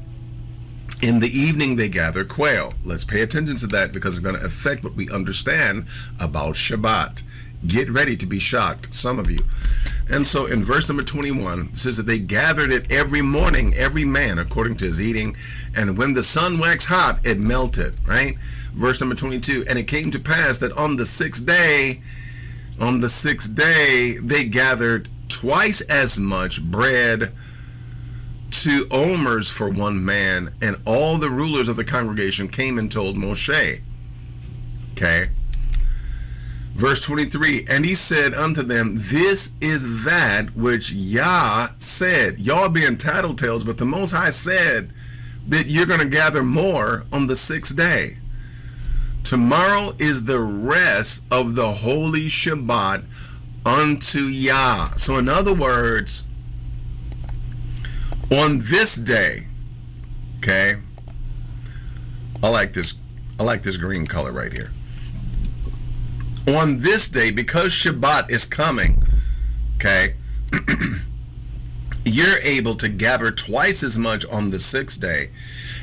In the evening, they gathered quail. Let's pay attention to that because it's going to affect what we understand about Shabbat. Get ready to be shocked, some of you. And so in verse number 21, it says that they gathered it every morning, every man according to his eating. And when the sun waxed hot, it melted, right? Verse number 22, and it came to pass that on the sixth day, they gathered twice as much bread, 2 omers for one man. And all the rulers of the congregation came and told Moshe. Okay. Verse 23, and he said unto them, this is that which Yah said. Y'all being tattletales, but the Most High said that you're going to gather more on the 6th day. Tomorrow is the rest of the holy Shabbat unto Yah. So in other words, on this day, okay, I like this green color right here. On this day, because Shabbat is coming, okay, you're able to gather twice as much on the 6th day,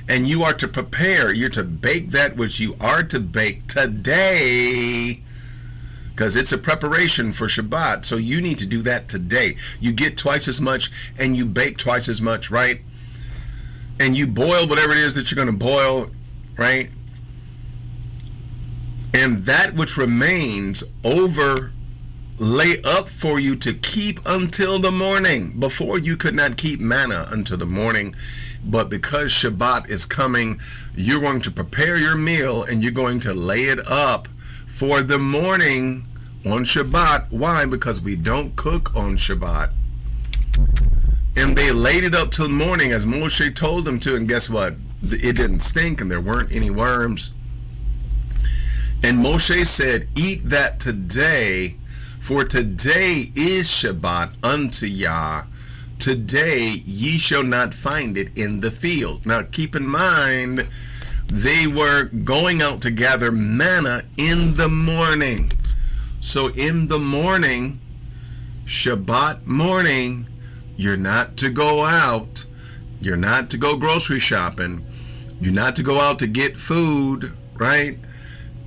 and you are to prepare, you're to bake that which you are to bake today, because it's a preparation for Shabbat, so you need to do that today. You get twice as much, and you bake twice as much, right? And you boil whatever it is that you're going to boil, right? And that which remains lay up for you to keep until the morning. Before you could not keep manna until the morning, but because Shabbat is coming, you're going to prepare your meal and you're going to lay it up for the morning on Shabbat. Why? Because we don't cook on Shabbat. And they laid it up till morning as Moshe told them to, and guess what? It didn't stink and there weren't any worms. And Moshe said, eat that today, for today is Shabbat unto Yah. Today ye shall not find it in the field. Now keep in mind, they were going out to gather manna in the morning. So in the morning, Shabbat morning, you're not to go out. You're not to go grocery shopping. You're not to go out to get food, right?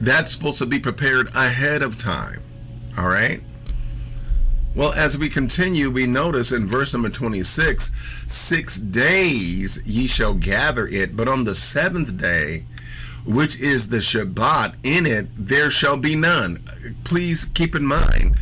That's supposed to be prepared ahead of time. All right. Well, as we continue, we notice in verse number 26, 6 days ye shall gather it, but on the 7th day, which is the Shabbat, in it there shall be none. Please keep in mind,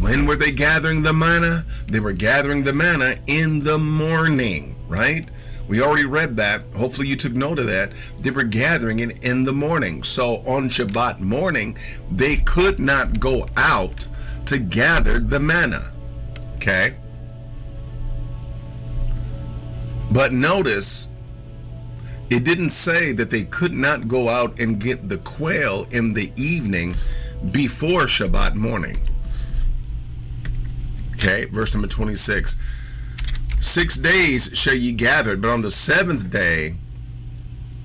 when were they gathering the manna? They were gathering the manna in the morning, right? We already read that. Hopefully you took note of that. They were gathering it in the morning. So on Shabbat morning, they could not go out to gather the manna. Okay? But notice, it didn't say that they could not go out and get the quail in the evening before Shabbat morning. Okay, verse number 26. 6 days shall ye gather, but on the 7th day,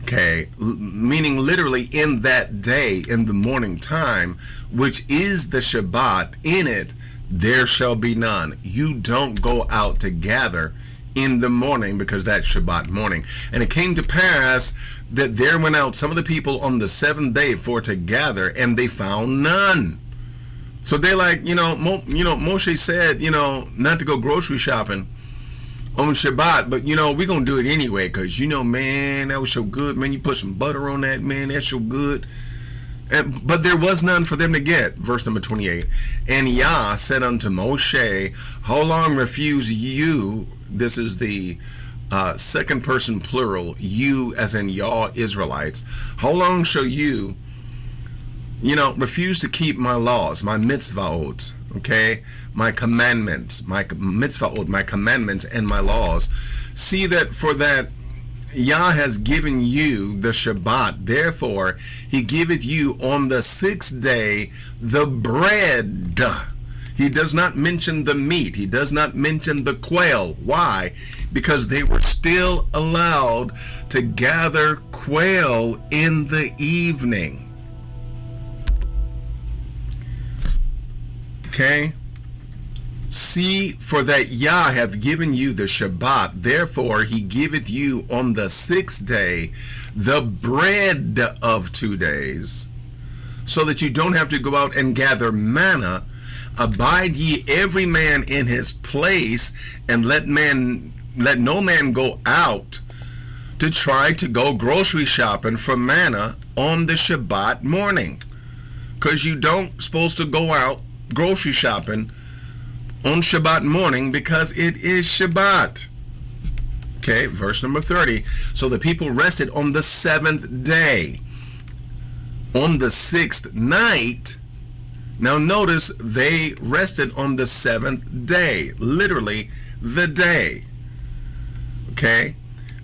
okay, meaning literally in that day, in the morning time, which is the Shabbat, in it there shall be none. You don't go out to gather in the morning because that's Shabbat morning. And it came to pass that there went out some of the people on the 7th day for to gather, and they found none. So they're like, Moshe said, not to go grocery shopping on Shabbat, but we're gonna do it anyway, because man, that was so good, man. You put some butter on that, man, that's so good. But there was none for them to get. Verse number 28. And Yah said unto Moshe, how long refuse you? This is the second person plural, you as in y'all Israelites, how long shall you refuse to keep my laws, my mitzvahot, okay, my commandments, my mitzvahot, my commandments and my laws? See that for that Yah has given you the Shabbat, therefore he giveth you on the sixth day the bread. He does not mention the meat. He does not mention the quail. Why? Because they were still allowed to gather quail in the evening. Okay? See, for that Yah hath given you the Shabbat, therefore he giveth you on the sixth day the bread of 2 days, so that you don't have to go out and gather manna. Abide ye every man in his place, and let no man go out to try to go grocery shopping for manna on the Shabbat morning, because you don't supposed to go out grocery shopping on Shabbat morning, because it is Shabbat. Okay, verse number 30. So the people rested on the seventh day. On the sixth night, now notice they rested on the seventh day, literally the day. Okay,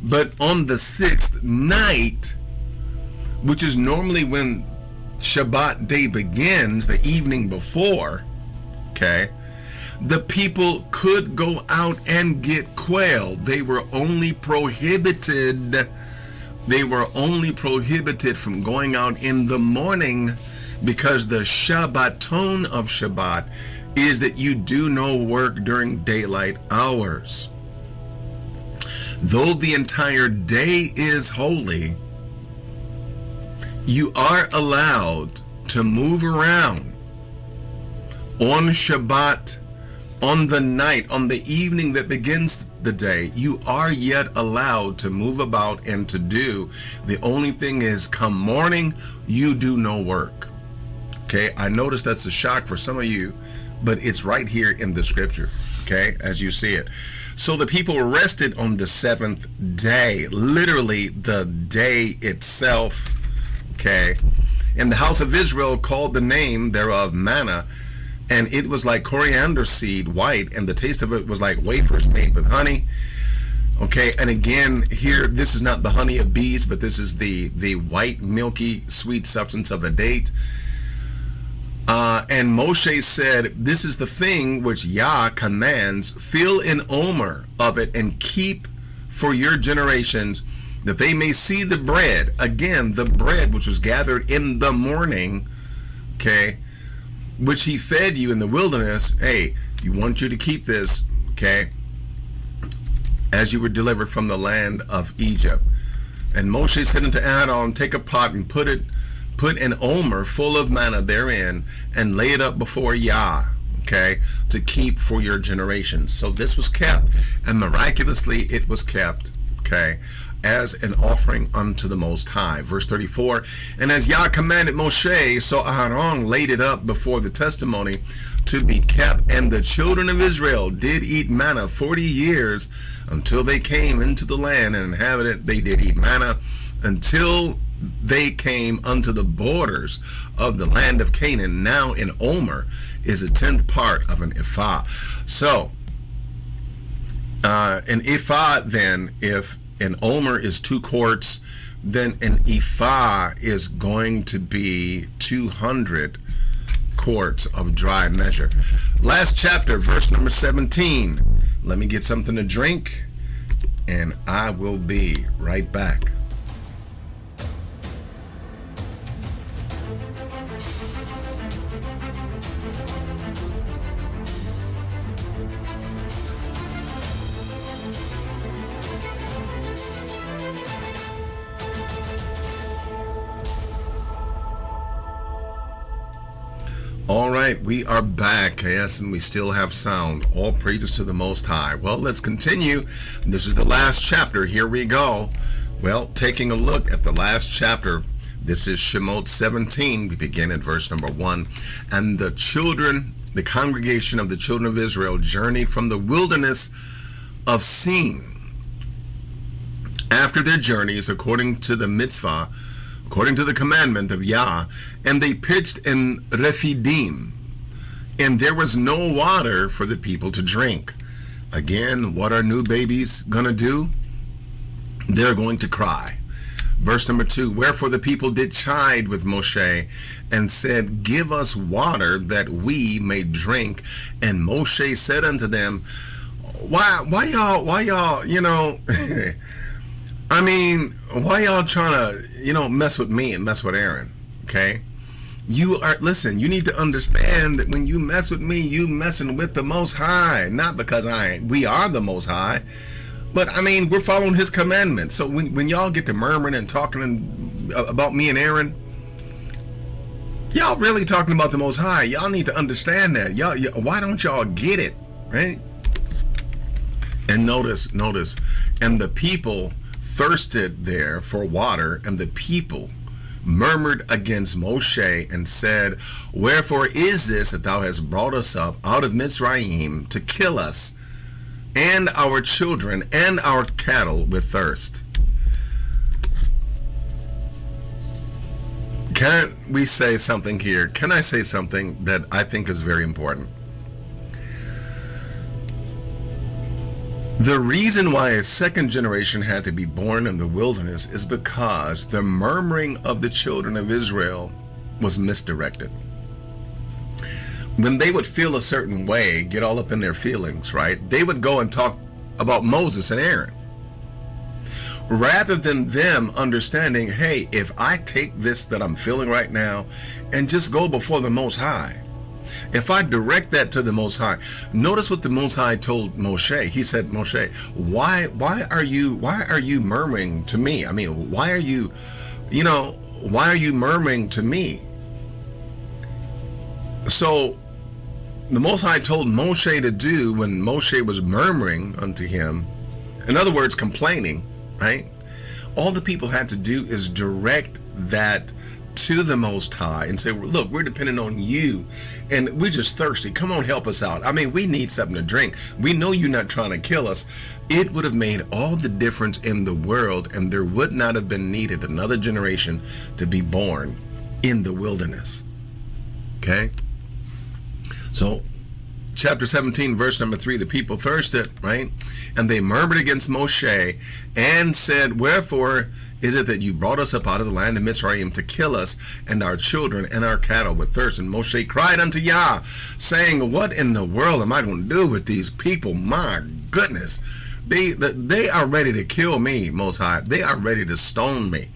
but on the sixth night, which is normally when Shabbat day begins, the evening before, okay, the people could go out and get quail. They were only prohibited from going out in the morning, because the Shabbaton of Shabbat is that you do no work during daylight hours. Though the entire day is holy, you are allowed to move around on Shabbat. On the night, on the evening that begins the day, you are yet allowed to move about and to do. The only thing is, come morning, you do no work. Okay, I notice that's a shock for some of you, but it's right here in the scripture, okay, as you see it. So the people rested on the seventh day, literally the day itself, okay. And the house of Israel called the name thereof manna, and it was like coriander seed, white, and the taste of it was like wafers made with honey. Okay, and again, here, this is not the honey of bees, but this is the white, milky, sweet substance of a date. And Moshe said, this is the thing which Yah commands, fill an omer of it and keep for your generations, that they may see the bread. Again, the bread which was gathered in the morning, okay, which he fed you in the wilderness. Hey, you want you to keep this, okay, as you were delivered from the land of Egypt. And Moshe said unto Aaron, take a pot and put an omer full of manna therein, and lay it up before Yah, okay, to keep for your generations. So this was kept, and miraculously it was kept, okay, as an offering unto the Most High. Verse 34, and as Yah commanded Moshe, so Aaron laid it up before the testimony to be kept. And the children of Israel did eat manna 40 years until they came into the land and inhabited it. They did eat manna until they came unto the borders of the land of Canaan. Now an omer is a 10th part of an ephah. So an ephah, then, if an omer is 2 quarts, then an ephah is going to be 200 quarts of dry measure. Last chapter, verse number 17. Let me get something to drink, and I will be right back. All right, we are back, yes, and we still have sound. All praises to the Most High. Well, let's continue. This is the last chapter. Here we go. Well, taking a look at the last chapter, this is Shemot 17. We begin at verse number 1. And the congregation of the children of Israel journeyed from the wilderness of Sin after their journeys according to the mitzvah, according to the commandment of Yah, and they pitched in Rephidim, and there was no water for the people to drink. Again, what are new babies going to do? They're going to cry. Verse number 2, wherefore the people did chide with Moshe and said, give us water that we may drink. And Moshe said unto them, why y'all, I mean, why y'all trying to, mess with me and mess with Aaron? Okay. Listen, you need to understand that when you mess with me, you messing with the Most High, not because we are the Most High, but I mean, we're following his commandments. So when y'all get to murmuring and talking about me and Aaron, y'all really talking about the Most High. Y'all need to understand that. Y'all, why don't y'all get it, right? And notice, and the people thirsted there for water, and the people murmured against Moshe and said, wherefore is this that thou hast brought us up out of Mitzrayim to kill us and our children and our cattle with thirst? Can we say something here? Can I say something that I think is very important? The reason why a second generation had to be born in the wilderness is because the murmuring of the children of Israel was misdirected. When they would feel a certain way, get all up in their feelings, right? They would go and talk about Moses and Aaron. Rather than them understanding, hey, if I take this that I'm feeling right now and just go before the Most High, if I direct that to the Most High, notice what the Most High told Moshe. He said, Moshe, why are you murmuring to me? I mean, why are you murmuring to me? So the Most High told Moshe to do when Moshe was murmuring unto him, in other words, complaining, right? All the people had to do is direct that to the Most High and say, look, we're dependent on you and we're just thirsty. Come on, help us out. I mean, we need something to drink. We know you're not trying to kill us. It would have made all the difference in the world, and there would not have been needed another generation to be born in the wilderness. Okay? So chapter 17, verse number 3, the people thirsted, right? And they murmured against Moshe and said, wherefore is it that you brought us up out of the land of Mitzrayim to kill us and our children and our cattle with thirst? And Moshe cried unto Yah, saying, what in the world am I going to do with these people? My goodness, they are ready to kill me, Most High. They are ready to stone me.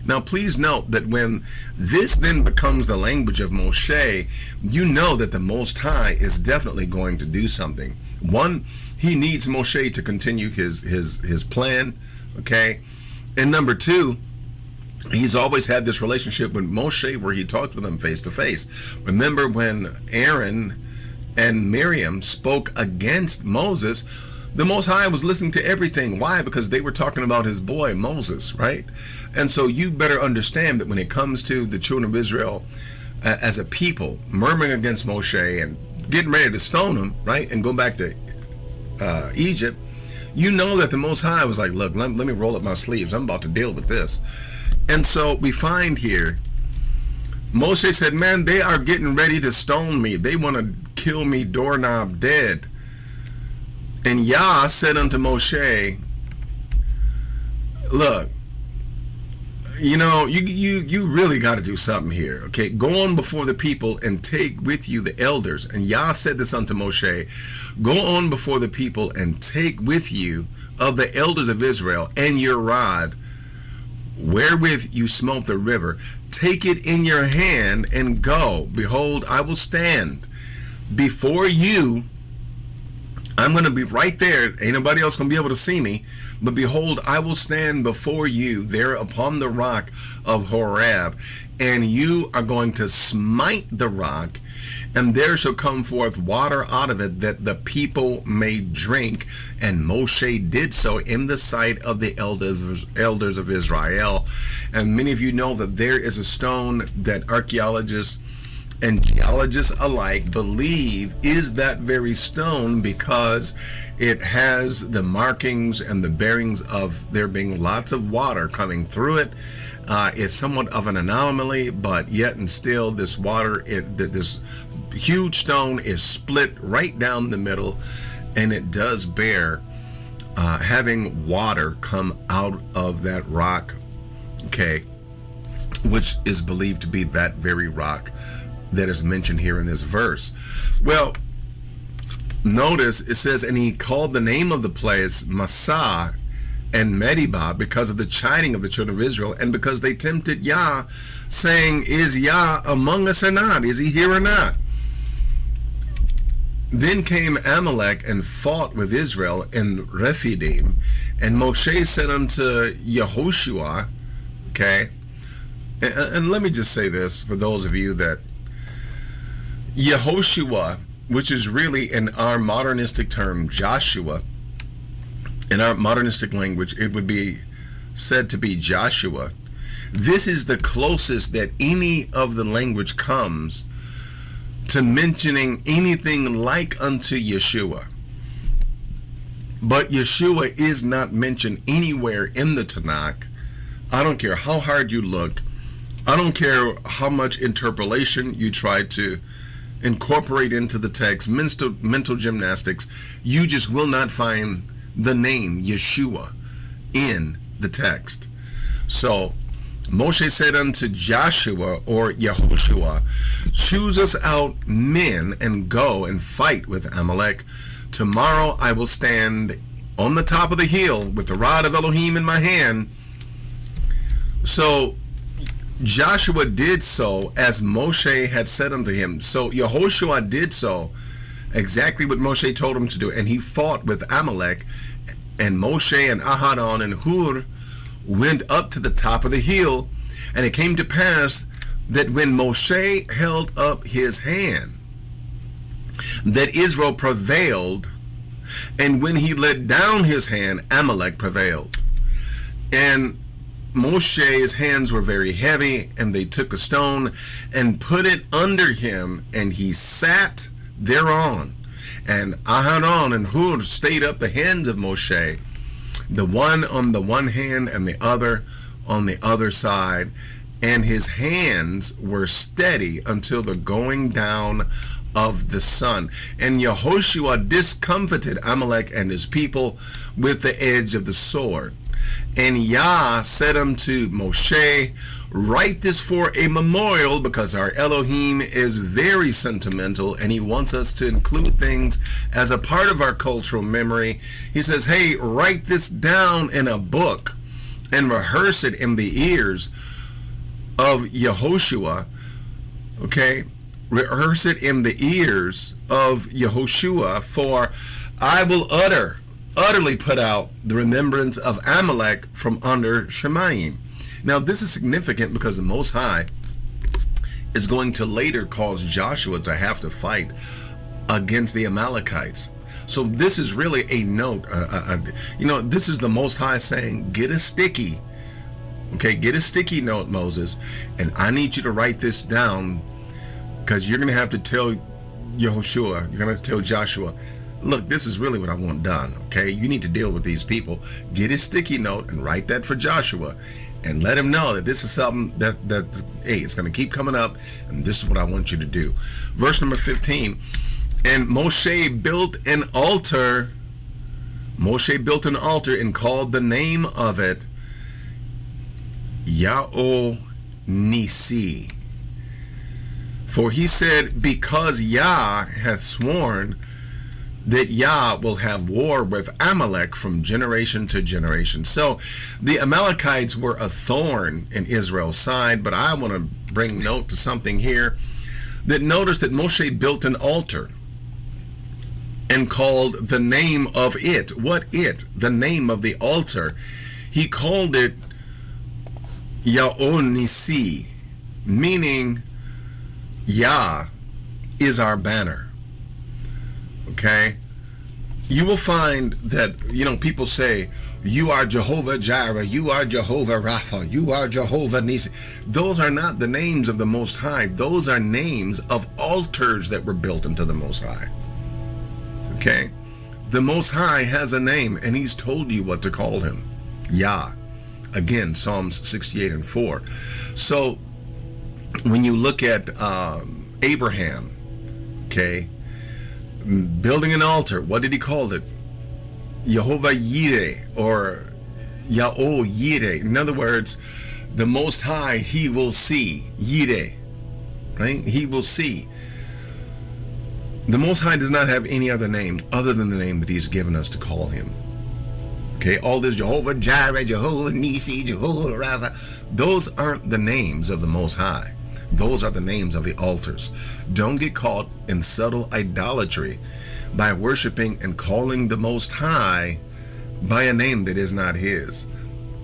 Now, please note that when this then becomes the language of Moshe, you know that the Most High is definitely going to do something. One, he needs Moshe to continue his plan, okay? And number two, he's always had this relationship with Moshe where he talked with him face to face. Remember when Aaron and Miriam spoke against Moses, the Most High was listening to everything. Why? Because they were talking about his boy Moses, right? And so you better understand that when it comes to the children of Israel as a people murmuring against Moshe and getting ready to stone him, right, and go back to Egypt, you know that the Most High was like, look, let me roll up my sleeves. I'm about to deal with this. And so we find here, Moshe said, man, they are getting ready to stone me. They want to kill me doorknob dead. And Yah said unto Moshe, look, you really got to do something here. Okay, go on before the people and take with you the elders. And Yah said this unto Moshe, go on before the people and take with you of the elders of Israel and your rod, wherewith you smote the river. Take it in your hand and go. Behold, I will stand before you. I'm going to be right there. Ain't nobody else going to be able to see me. But behold, I will stand before you there upon the rock of Horeb, and you are going to smite the rock, and there shall come forth water out of it that the people may drink. And Moshe did so in the sight of the elders of Israel. And many of you know that there is a stone that archaeologists and geologists alike believe is that very stone, because it has the markings and the bearings of there being lots of water coming through it. It's somewhat of an anomaly, but yet and still this water, this huge stone is split right down the middle, and it does bear having water come out of that rock, okay, which is believed to be that very rock that is mentioned here in this verse. Well, notice it says, and he called the name of the place Massah and Meribah because of the chiding of the children of Israel, and because they tempted Yah, saying, is Yah among us or not? Is he here or not? Then came Amalek and fought with Israel in Rephidim, and Moshe said unto Yehoshua, okay, and let me just say this for those of you that Yehoshua, which is really in our modernistic term Joshua, in our modernistic language it would be said to be Joshua. This is the closest that any of the language comes to mentioning anything like unto Yeshua. But Yeshua is not mentioned anywhere in the Tanakh. I don't care how hard you look. I don't care how much interpolation you try to incorporate into the text, mental gymnastics. You just will not find the name Yeshua in the text. So Moshe said unto Joshua, or Yehoshua, choose us out men and go and fight with Amalek. Tomorrow I will stand on the top of the hill with the rod of Elohim in my hand. So Joshua did so as Moshe had said unto him. So Yehoshua did so exactly what Moshe told him to do, and he fought with Amalek. And Moshe and Aharon and Hur went up to the top of the hill, and it came to pass that when Moshe held up his hand, that Israel prevailed, and when he let down his hand, Amalek prevailed. And Moshe's hands were very heavy, and they took a stone and put it under him, and he sat thereon. And Aharon and Hur stayed up the hands of Moshe, the one on the one hand and the other on the other side, and his hands were steady until the going down of the sun. And Yehoshua discomfited Amalek and his people with the edge of the sword. And Yah said unto Moshe, write this for a memorial, because our Elohim is very sentimental and he wants us to include things as a part of our cultural memory. He says, hey, write this down in a book and rehearse it in the ears of Yehoshua. Okay, rehearse it in the ears of Yehoshua, for I will utterly put out the remembrance of Amalek from under Shemayim. Now this is significant because the Most High is going to later cause Joshua to have to fight against the Amalekites. So this is really a note, this is the Most High saying, get a sticky, okay, get a sticky note, Moses, and I need you to write this down, because you're going to have to tell Yehoshua, you're going to tell Joshua, look, this is really what I want done, okay? You need to deal with these people. Get a sticky note and write that for Joshua, and let him know that this is something that hey, it's going to keep coming up, and this is what I want you to do. Verse number 15, and Moshe built an altar. Moshe built an altar and called the name of it Yahweh Nisi. For he said, because Yah hath sworn that Yah will have war with Amalek from generation to generation. So the Amalekites were a thorn in Israel's side, but I want to bring note to something here. That notice that Moshe built an altar and called the name of it. What it? The name of the altar. He called it Yahweh Nisi, meaning Yah is our banner. Okay, you will find that, people say, you are Jehovah Jireh, you are Jehovah Rapha, you are Jehovah Nisi. Those are not the names of the Most High. Those are names of altars that were built into the Most High. Okay? The Most High has a name, and he's told you what to call him. Yah. Again, Psalms 68 and 4. So, when you look at Abraham, okay, building an altar, what did he call it? Jehovah Yireh, or Yahweh Yireh. In other words, the Most High, he will see. Yireh, right? He will see. The Most High does not have any other name other than the name that he's given us to call him. Okay, all this Jehovah Jireh, Jehovah Nisi, Jehovah Rapha, those aren't the names of the Most High. Those are the names of the altars. Don't get caught in subtle idolatry by worshiping and calling the Most High by a name that is not his.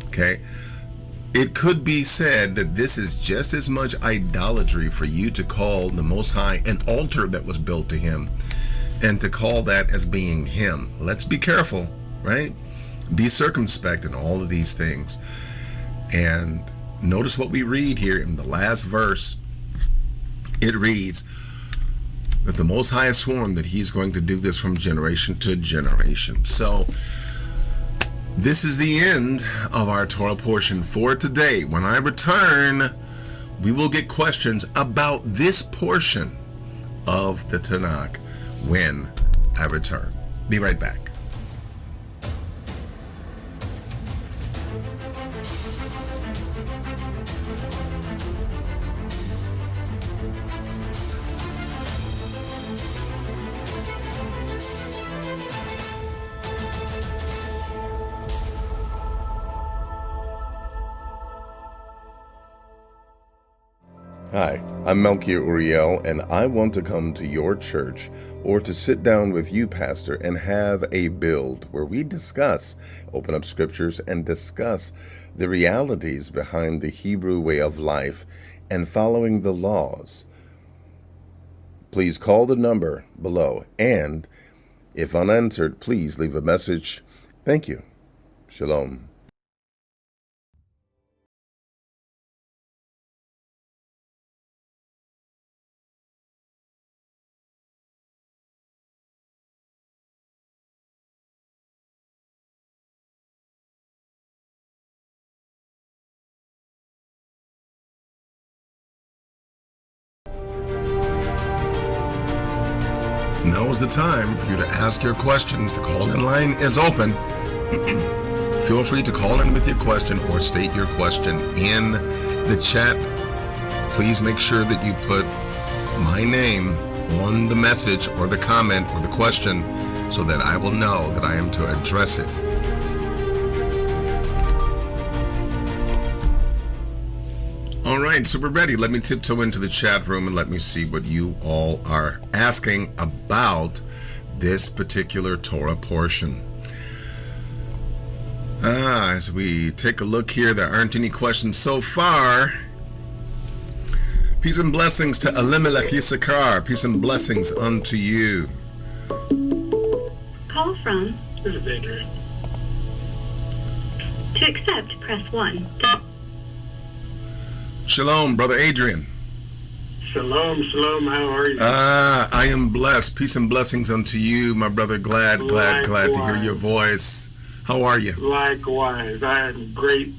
Okay? It could be said that this is just as much idolatry for you to call the Most High an altar that was built to him, and to call that as being him. Let's be careful, right? Be circumspect in all of these things. And notice what we read here in the last verse. It reads that the Most High has sworn that he's going to do this from generation to generation. So this is the end of our Torah portion for today. When I return, we will get questions about this portion of the Tanakh when I return. Be right back. Hi, I'm Melchior Uriel, and I want to come to your church or to sit down with you, Pastor, and have a build where we discuss, open up scriptures, and discuss the realities behind the Hebrew way of life and following the laws. Please call the number below, and if unanswered, please leave a message. Thank you. Shalom. Now is the time for you to ask your questions. The call-in line is open. Feel free to call in with your question or state your question in the chat. Please make sure that you put my name on the message or the comment or the question so that I will know that I am to address it. All right, so we're ready. Let me tiptoe into the chat room and let me see what you all are asking about this particular Torah portion. As we take a look here, there aren't any questions so far. Peace and blessings to Elimelech Yisakar. Peace and blessings unto you. Call from. This is Adrian. To accept, press 1. Shalom, Brother Adrian. Shalom, how are you? I am blessed. Peace and blessings unto you, my brother. Glad to hear your voice. How are you? Likewise. I am great.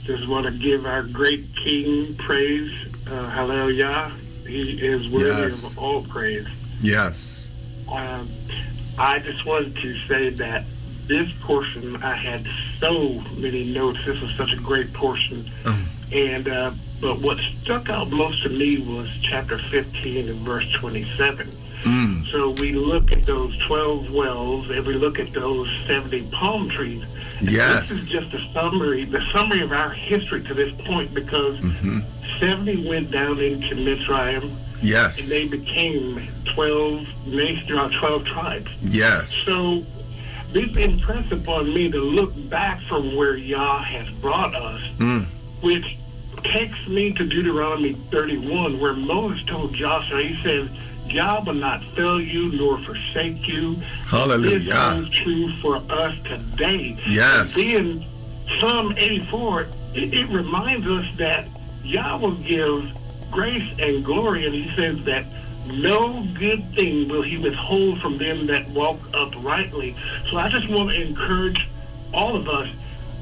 Just want to give our great King praise. Hallelujah. He is worthy of all praise. Yes. I just wanted to say that this portion, I had so many notes. This was such a great portion. But what stuck out most to me was chapter 15 and verse 27. So we look at those 12 wells and we look at those 70 palm trees. Yes. This is just the summary of our history to this point, because 70 went down into Mitzrayim. Yes. And they became 12 nations, 12 tribes. Yes. So this impressed upon me to look back from where Yah has brought us, which takes me to Deuteronomy 31, where Moses told Joshua, he said, Yah will not fail you nor forsake you. Hallelujah. This is true for us today. Yes. And then Psalm 84, it reminds us that Yah will give grace and glory, and he says that no good thing will he withhold from them that walk uprightly. So I just want to encourage all of us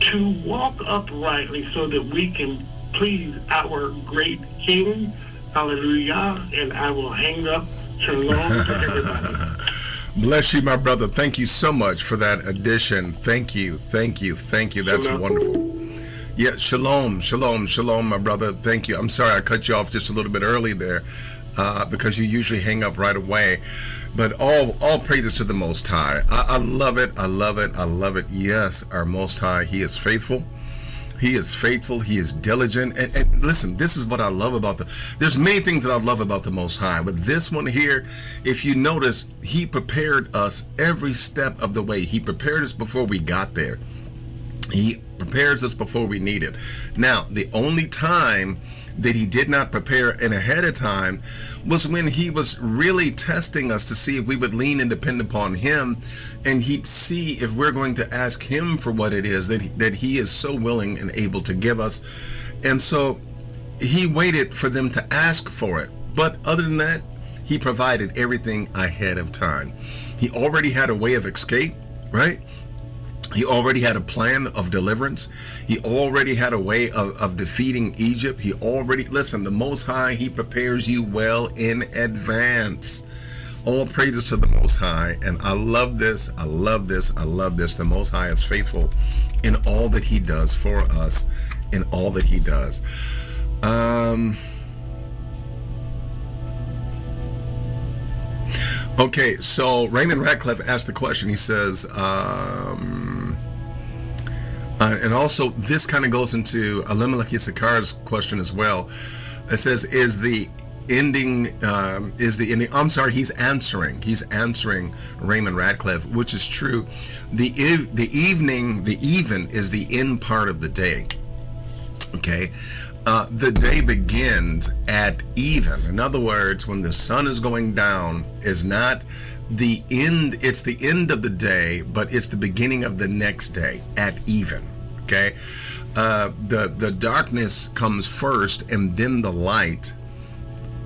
to walk uprightly so that we can please our great King. Hallelujah. And I will hang up. Shalom to everybody. Bless you, my brother. Thank you so much for that addition. Thank you. That's Shalom. wonderful. Yeah, shalom, my brother. Thank you. I'm sorry I cut you off just a little bit early there because you usually hang up right away. But all praises to the Most High. I love it. Yes, our Most High, He is faithful. He is diligent. And listen, this is what I love about there's many things that I love about the Most High, but this one here, if you notice, He prepared us every step of the way. He prepared us before we got there. He prepares us before we need it. Now, the only time that He did not prepare in ahead of time was when He was really testing us to see if we would lean and depend upon Him, and He'd see if we're going to ask Him for what it is that He is so willing and able to give us. And so He waited for them to ask for it. But other than that, He provided everything ahead of time. He already had a way of escape, right? He already had a plan of deliverance. He already had a way of defeating Egypt. Listen, the Most High, He prepares you well in advance. All praises to the Most High. And I love this. The Most High is faithful in all that He does for us, in all that He does. Okay, so Raymond Radcliffe asked the question. He says, and also this kind of goes into Elimelech Issachar's question as well. It says, is the ending, I'm sorry, he's answering Raymond Radcliffe, which is true. The even is the end part of the day. Okay. The day begins at even. In other words, when the sun is going down is not the end, it's the end of the day, but it's the beginning of the next day at even. Okay. The darkness comes first and then the light.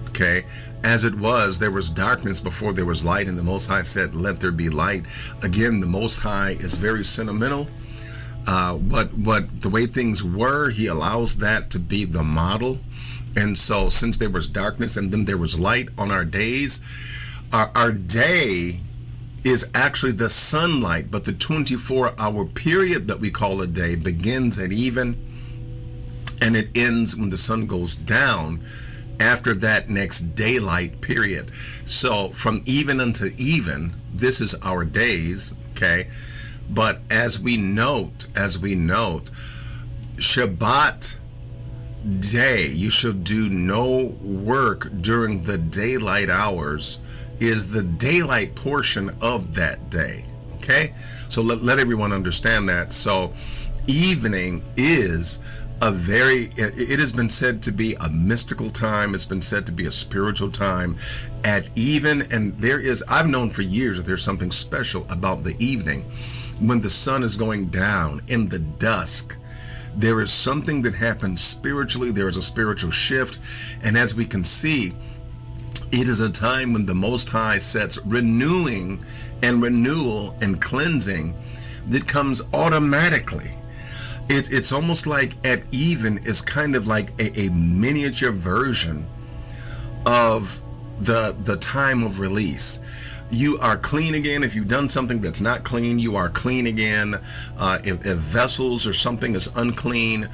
Okay. As it was, there was darkness before there was light, and the Most High said, let there be light. Again, the Most High is very sentimental. What the way things were, He allows that to be the model. And so since there was darkness and then there was light on our days, our day is actually the sunlight, but the 24-hour period that we call a day begins at even, and it ends when the sun goes down after that next daylight period. So from even unto even, this is our days, okay? But as we note, Shabbat day, you shall do no work during the daylight hours, is the daylight portion of that day. Okay? So let everyone understand that. So evening is it has been said to be a mystical time. It's been said to be a spiritual time at even. And I've known for years that there's something special about the evening. When the sun is going down in the dusk, there is something that happens spiritually. There is a spiritual shift. And as we can see, it is a time when the Most High sets renewing and renewal and cleansing that comes automatically. It's almost like at even is kind of like a miniature version of the time of release. You are clean again. If you've done something that's not clean, you are clean again. If vessels or something is unclean,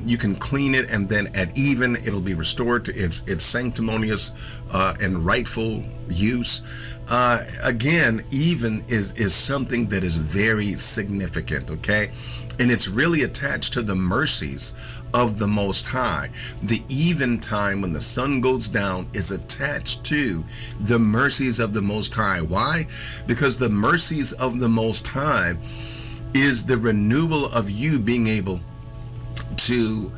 you can clean it, and then at even it'll be restored to its sanctimonious and rightful use. Again, even is something that is very significant, okay? And it's really attached to the mercies of the Most High. The even time when the sun goes down is attached to the mercies of the Most High. Why? Because the mercies of the Most High is the renewal of you being able to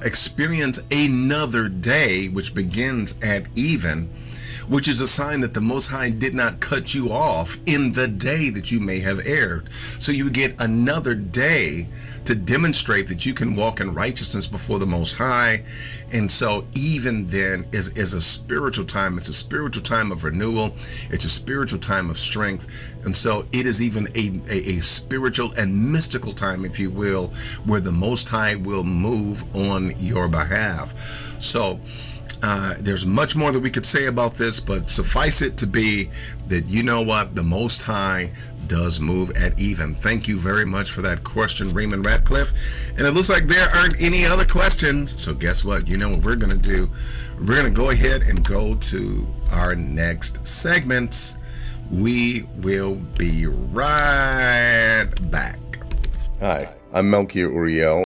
experience another day, which begins at even. which is a sign that the Most High did not cut you off in the day that you may have erred. So you get another day to demonstrate that you can walk in righteousness before the Most High. And so even then is a spiritual time. It's a spiritual time of renewal. It's a spiritual time of strength. And so it is even a spiritual and mystical time, if you will, where the Most High will move on your behalf. So there's much more that we could say about this, but suffice it to be that, you know what, the Most High does move at even. Thank you very much for that question, Raymond Ratcliffe. And it looks like there aren't any other questions. So guess what? You know what we're going to do? We're going to go ahead and go to our next segments. We will be right back. Hi, I'm Melky Uriel.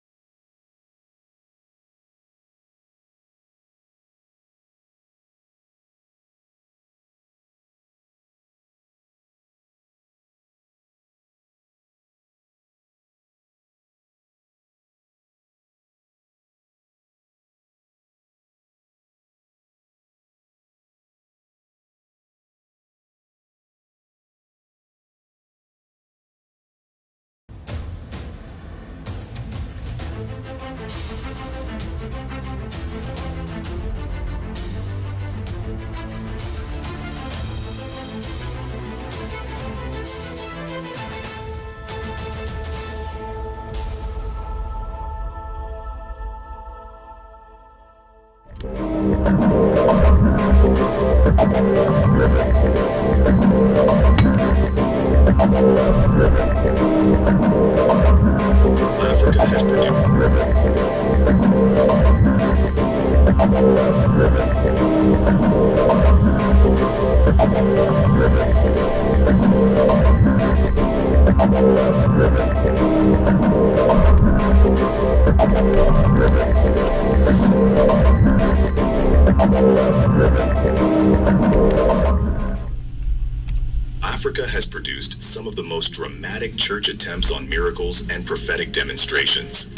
Africa has Africa has produced some of the most dramatic church attempts on miracles and prophetic demonstrations.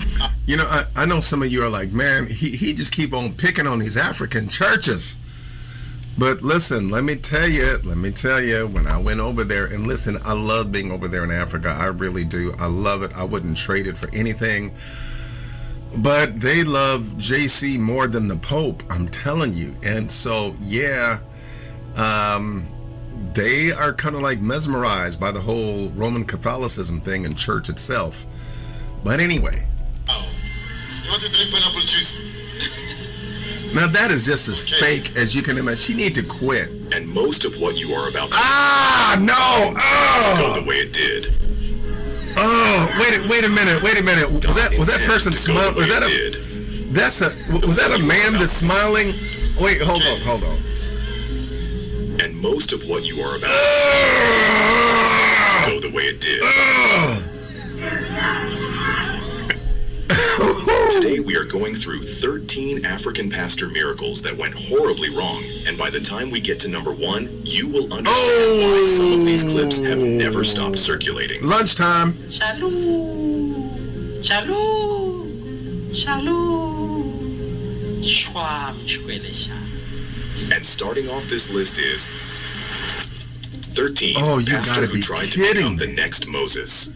You know, I know some of you are like, man, he just keep on picking on these African churches. But listen, let me tell you, when I went over there, and listen, I love being over there in Africa. I really do. I love it. I wouldn't trade it for anything. But they love JC more than the Pope, I'm telling you. And so, yeah, they are kind of like mesmerized by the whole Roman Catholicism thing and church itself. But anyway. Oh, you want to drink pineapple juice? Now that is just as fake as you can imagine. She need to quit. And most of what you are about to to go the way it did. Oh, wait a minute. Was that person smiling? Was that a man that's smiling? Wait, hold on. And most of what you are about to go the way it did. Today we are going through 13 African pastor miracles that went horribly wrong, and by the time we get to number 1, you will understand why some of these clips have never stopped circulating. Lunchtime. Shalom. And starting off this list is 13. Oh, you pastor gotta who be tried kidding to become me. the next Moses.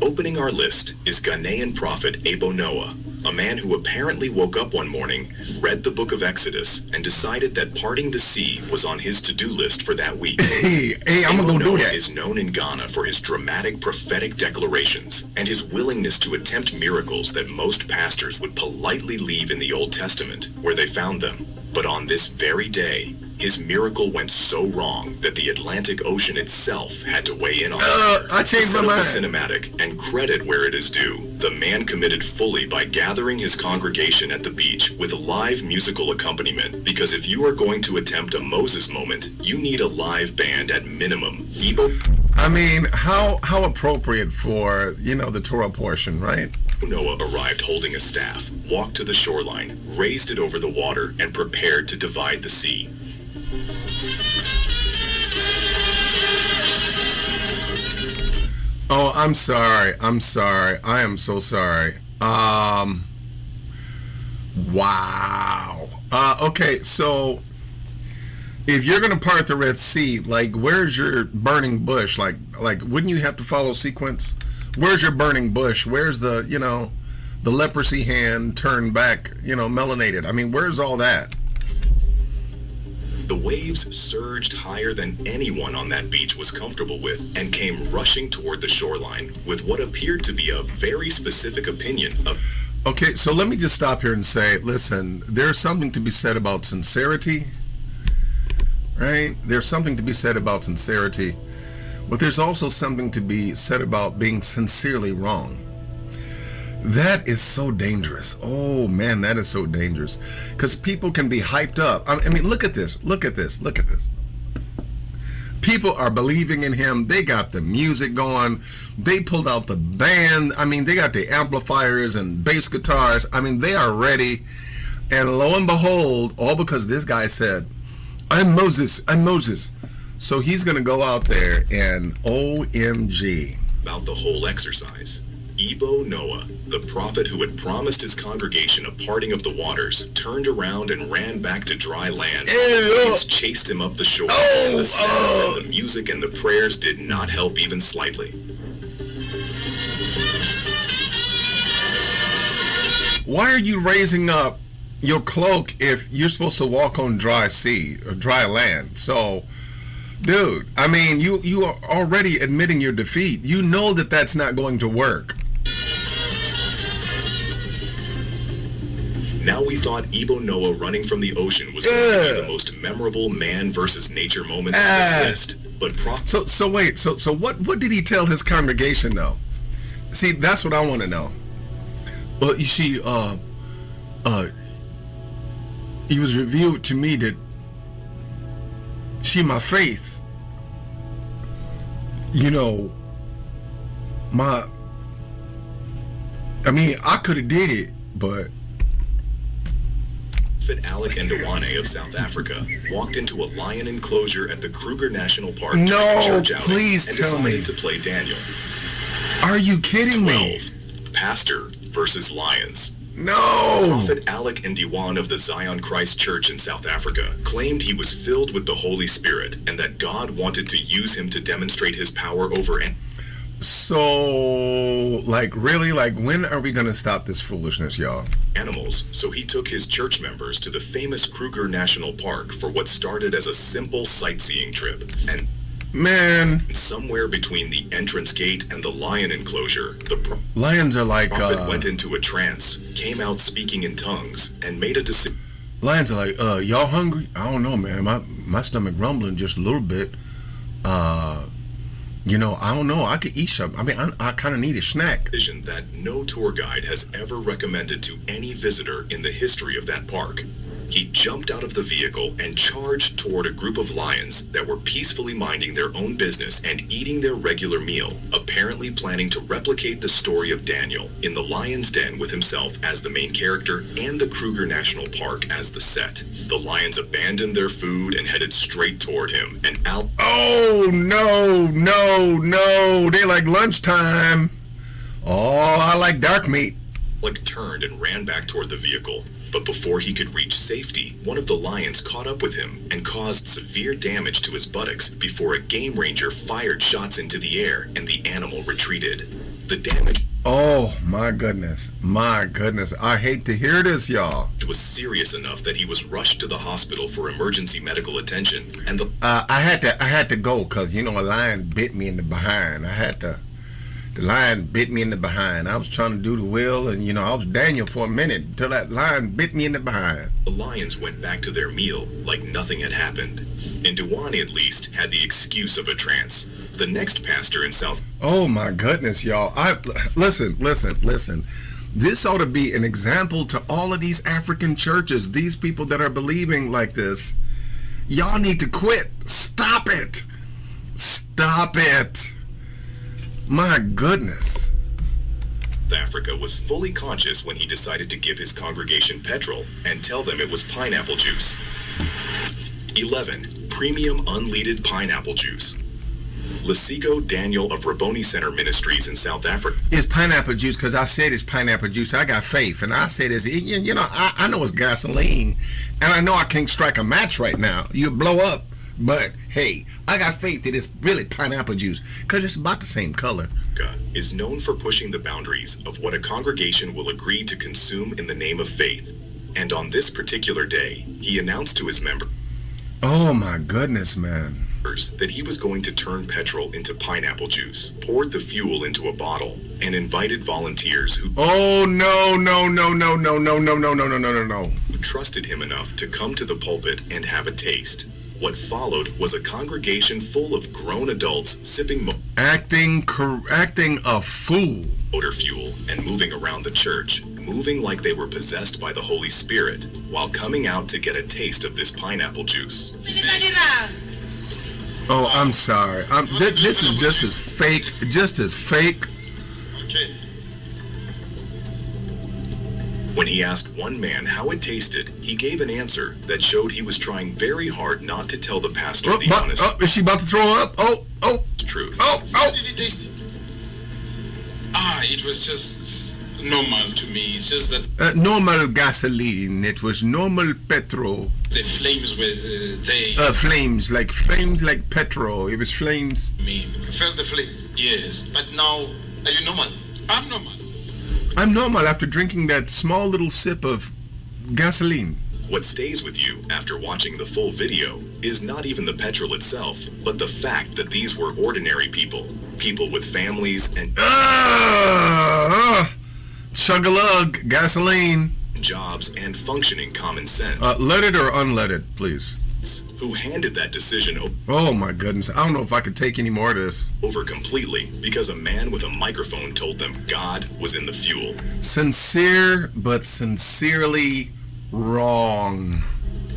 Opening our list is Ghanaian prophet Ebo Noah, a man who apparently woke up one morning, read the book of Exodus, and decided that parting the sea was on his to-do list for that week. Hey, I'm gonna go do Noah that. is known in Ghana for his dramatic prophetic declarations and his willingness to attempt miracles that most pastors would politely leave in the Old Testament, where they found them. But on this very day, his miracle went so wrong that the Atlantic Ocean itself had to weigh in on it. I changed my Instead of mind. the cinematic and credit where it is due, the man committed fully by gathering his congregation at the beach with live musical accompaniment, because if you are going to attempt a Moses moment, you need a live band at minimum. I mean, how appropriate for, the Torah portion, right? Noah arrived holding a staff, walked to the shoreline, raised it over the water, and prepared to divide the sea. Oh, I'm sorry. I am so sorry. Wow. Okay, so if you're gonna part the Red Sea, like, where's your burning bush? Like, wouldn't you have to follow sequence? Where's your burning bush? Where's the, the leprosy hand turned back, melanated? I mean, where's all that? The waves surged higher than anyone on that beach was comfortable with and came rushing toward the shoreline with what appeared to be a very specific opinion of... Okay, so let me just stop here and say, listen, there's something to be said about sincerity, right? There's something to be said about sincerity, but there's also something to be said about being sincerely wrong. That is so dangerous. Oh man, that is so dangerous. Because people can be hyped up. I mean, look at this. Look at this. Look at this. People are believing in him. They got the music going. They pulled out the band. I mean, they got the amplifiers and bass guitars. I mean, they are ready. And lo and behold, all because this guy said, I'm Moses. I'm Moses. So he's going to go out there and OMG. About the whole exercise. Ebo Noah, the prophet who had promised his congregation a parting of the waters, turned around and ran back to dry land. Waves chased him up the shore, and the sound and the music and the prayers did not help even slightly. Why are you raising up your cloak if you're supposed to walk on dry sea or dry land? So, dude, I mean, you are already admitting your defeat. You know that that's not going to work. Now we thought Ebo Noah running from the ocean was going to be the most memorable man versus nature moment on this list. But so wait, so what did he tell his congregation though? See, that's what I want to know. Well, you see, it was revealed to me that my faith, I could have did it, but Alec and Dewane of South Africa walked into a lion enclosure at the Kruger National Park please and tell me. decided to play Daniel. Are you kidding 12. me? Pastor versus lions. No! Prophet Alec and Dewane of the Zion Christ Church in South Africa claimed he was filled with the Holy Spirit and that God wanted to use him to demonstrate his power over So, really? When are we going to stop this foolishness, y'all? Animals, so he took his church members to the famous Kruger National Park for what started as a simple sightseeing trip. And somewhere between the entrance gate and the lion enclosure, the lions are like prophet went into a trance, came out speaking in tongues, and made a decision. Lions are like, y'all hungry? I don't know, man. My stomach rumbling just a little bit. I don't know. I could eat something. I mean, I kind of need a snack. That no tour guide has ever recommended to any visitor in the history of that park. He jumped out of the vehicle and charged toward a group of lions that were peacefully minding their own business and eating their regular meal, apparently planning to replicate the story of Daniel in the lion's den with himself as the main character and the Kruger National Park as the set. The lions abandoned their food and headed straight toward him, and Al... Oh, no. They like lunchtime. Oh, I like dark meat. Alec turned and ran back toward the vehicle. But before he could reach safety, one of the lions caught up with him and caused severe damage to his buttocks before a game ranger fired shots into the air and the animal retreated. The damage... Oh, my goodness. I hate to hear this, y'all. ...was serious enough that he was rushed to the hospital for emergency medical attention, and the... I had to go because, a lion bit me in the behind. The lion bit me in the behind. I was trying to do the will, and I was Daniel for a minute until that lion bit me in the behind. The lions went back to their meal like nothing had happened. And Dewane, at least, had the excuse of a trance. The next pastor in South... Oh my goodness, y'all. Listen. This ought to be an example to all of these African churches, these people that are believing like this. Y'all need to quit. Stop it. My goodness. Africa was fully conscious when he decided to give his congregation petrol and tell them it was pineapple juice. 11. Premium unleaded pineapple juice. Lesigo Daniel of Rabboni Center Ministries in South Africa. It's pineapple juice because I said it's pineapple juice. I got faith, and I say this. You know, I know it's gasoline, and I know I can't strike a match right now. You blow up, but hey, I got faith that it's really pineapple juice because it's about the same color. Is known for pushing the boundaries of what a congregation will agree to consume in the name of faith. And on this particular day, he announced to his members, oh my goodness, man, that he was going to turn petrol into pineapple juice, poured the fuel into a bottle, and invited volunteers who who trusted him enough to come to the pulpit and have a taste. What followed was a congregation full of grown adults sipping acting a fool motor fuel and moving around the church, moving like they were possessed by the Holy Spirit, while coming out to get a taste of this pineapple juice. Oh, I'm sorry. This is just as fake. Okay. When he asked one man how it tasted, he gave an answer that showed he was trying very hard not to tell the pastor the honest is she about to throw up? truth. How did it taste? It was just normal to me. It's just that Normal gasoline. It was normal petrol. the flames were Flames like petrol. It was flames. Felt the flame. Yes, But now, are you normal? I'm normal. I'm normal after drinking that small little sip of gasoline. What stays with you after watching the full video is not even the petrol itself, but the fact that these were ordinary people with families and Chug-a-lug, gasoline. jobs and functioning common sense, Leaded or unleaded, please. who handed that decision Oh my goodness, I don't know if I could take any more of this. over completely because a man with a microphone told them God was in the fuel. Sincere, but sincerely wrong.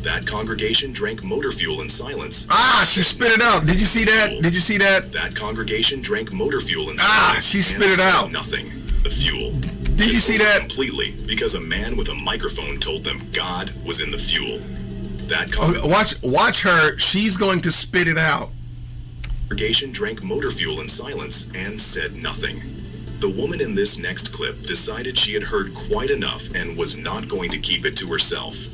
That congregation drank motor fuel in silence. She spit it out. Did you see that? That congregation drank motor fuel in Ah, silence. she spit and it said out. Nothing. The fuel. Did you see that? Completely because a man with a microphone told them God was in the fuel. That Watch her. She's going to spit it out. congregation drank motor fuel in silence and said nothing. The woman in this next clip decided she had heard quite enough and was not going to keep it to herself.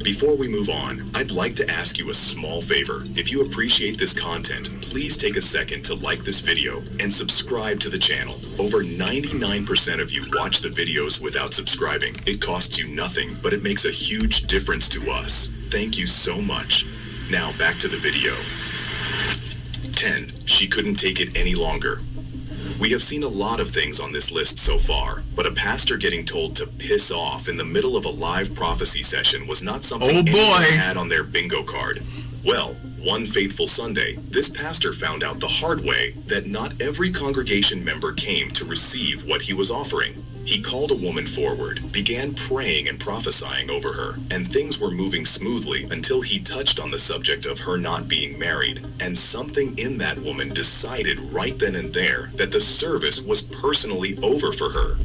Before we move on, I'd like to ask you a small favor. If you appreciate this content, please take a second to like this video and subscribe to the channel. Over 99% of you watch the videos without subscribing. It costs you nothing, but it makes a huge difference to us. Thank you so much. Now back to the video. 10. She couldn't take it any longer. We have seen a lot of things on this list so far, but a pastor getting told to piss off in the middle of a live prophecy session was not something anyone had on their bingo card. Well, one faithful Sunday, this pastor found out the hard way that not every congregation member came to receive what he was offering. He called a woman forward, began praying and prophesying over her, and things were moving smoothly until he touched on the subject of her not being married. And something in that woman decided right then and there that the service was personally over for her.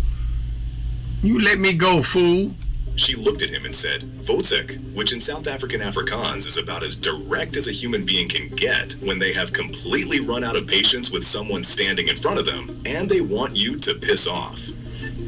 You let me go, fool. She looked at him and said, Votsek, which in South African Afrikaans is about as direct as a human being can get when they have completely run out of patience with someone standing in front of them, and they want you to piss off.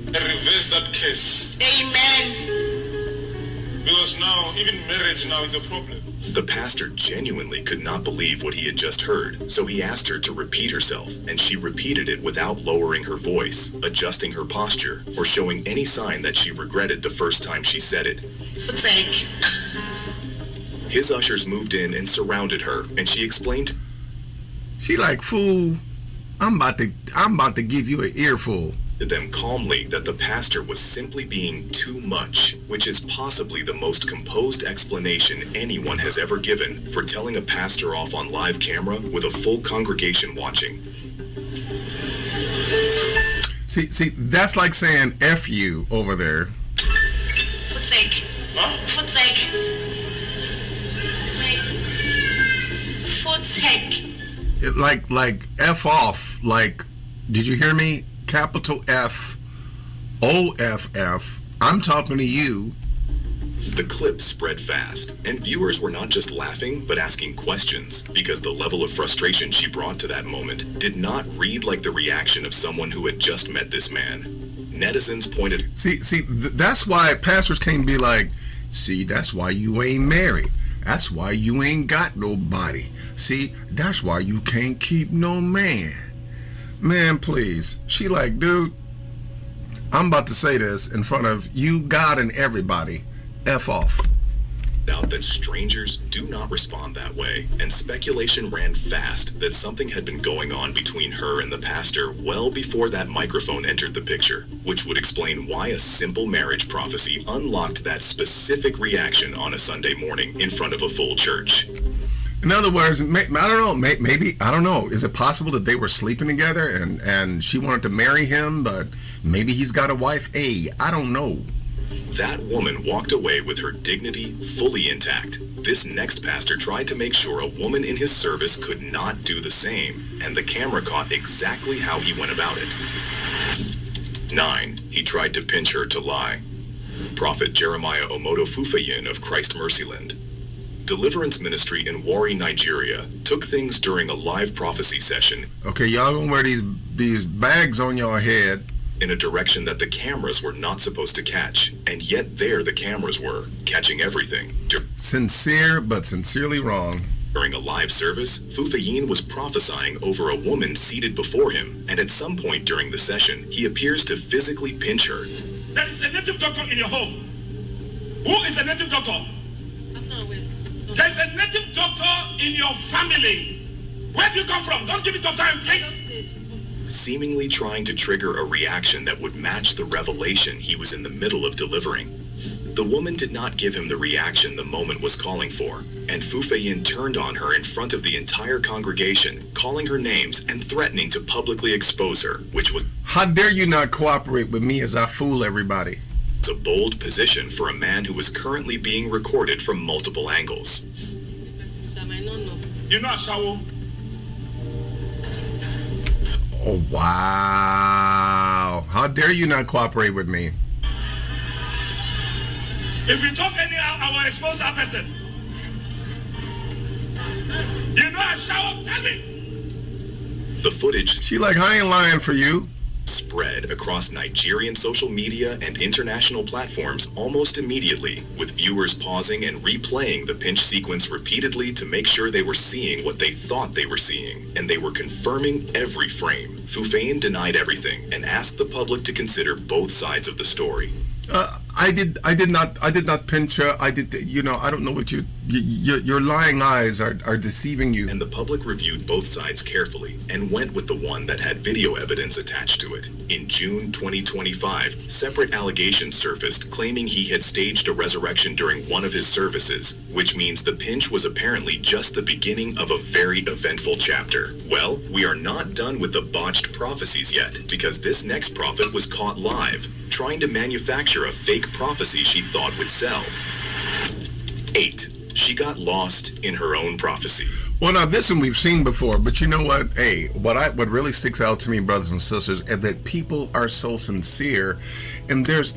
Reverse that case. Amen. Because now, even marriage now is a problem. The pastor genuinely could not believe what he had just heard, so he asked her to repeat herself, and she repeated it without lowering her voice, adjusting her posture, or showing any sign that she regretted the first time she said it. Votsek. His ushers moved in and surrounded her, and she explained She like, fool, I'm about to give you an earful. to them calmly that the pastor was simply being too much, which is possibly the most composed explanation anyone has ever given for telling a pastor off on live camera with a full congregation watching. See, that's like saying F you over there. Votsek. Votsek. Votsek. Like F off. Like, did you hear me? Capital F, OFF. I'm talking to you. The clip spread fast, and viewers were not just laughing, but asking questions, because the level of frustration she brought to that moment did not read like the reaction of someone who had just met this man. Netizens pointed... That's why pastors can't be like, see, that's why you ain't married. That's why you ain't got nobody. See, that's why you can't keep no man. Man, please. She like, dude, I'm about to say this in front of you, God, and everybody. F off. Out that strangers do not respond that way, and speculation ran fast that something had been going on between her and the pastor well before that microphone entered the picture, which would explain why a simple marriage prophecy unlocked that specific reaction on a Sunday morning in front of a full church. In other words, I don't know, maybe, I don't know, is it possible that they were sleeping together and she wanted to marry him, but maybe he's got a wife? Hey, I don't know. That woman walked away with her dignity fully intact. This next pastor tried to make sure a woman in his service could not do the same, and the camera caught exactly how he went about it. 9. He tried to pinch her to lie. Prophet Jeremiah Omoto Fufayin of Christ Mercyland. Deliverance Ministry in Warri, Nigeria, took things during a live prophecy session. Okay, y'all gonna wear these bags on your head in a direction that the cameras were not supposed to catch, and yet there the cameras were, catching everything. Sincere, but sincerely wrong. During a live service, Fufayin was prophesying over a woman seated before him, and at some point during the session, he appears to physically pinch her. There is a native doctor in your home. Who is a native doctor? There's a native doctor in your family. Where do you come from? Don't give me tough time, please. Seemingly trying to trigger a reaction that would match the revelation he was in the middle of delivering. The woman did not give him the reaction the moment was calling for, and Fufayin turned on her in front of the entire congregation, calling her names and threatening to publicly expose her, which was... How dare you not cooperate with me as I fool everybody? It's a bold position for a man who is currently being recorded from multiple angles. You know Ashawo? Oh, wow. How dare you not cooperate with me? If you talk anyhow, I will expose that person. You know Ashawo? Tell me. The footage... She like, I ain't lying for you. Spread across Nigerian social media and international platforms almost immediately, with viewers pausing and replaying the pinch sequence repeatedly to make sure they were seeing what they thought they were seeing, and they were confirming every frame. Fufayin denied everything and asked the public to consider both sides of the story. I did not pinch her. I don't know what your lying eyes are deceiving you. And the public reviewed both sides carefully and went with the one that had video evidence attached to it. In June 2025, separate allegations surfaced claiming he had staged a resurrection during one of his services, which means the pinch was apparently just the beginning of a very eventful chapter. Well, we are not done with the botched prophecies yet, because this next prophet was caught live, trying to manufacture a fake prophecy she thought would sell. 8. She got lost in her own prophecy. Well, now this one we've seen before, but you know what? Hey, what really sticks out to me, brothers and sisters, is that people are so sincere, and there's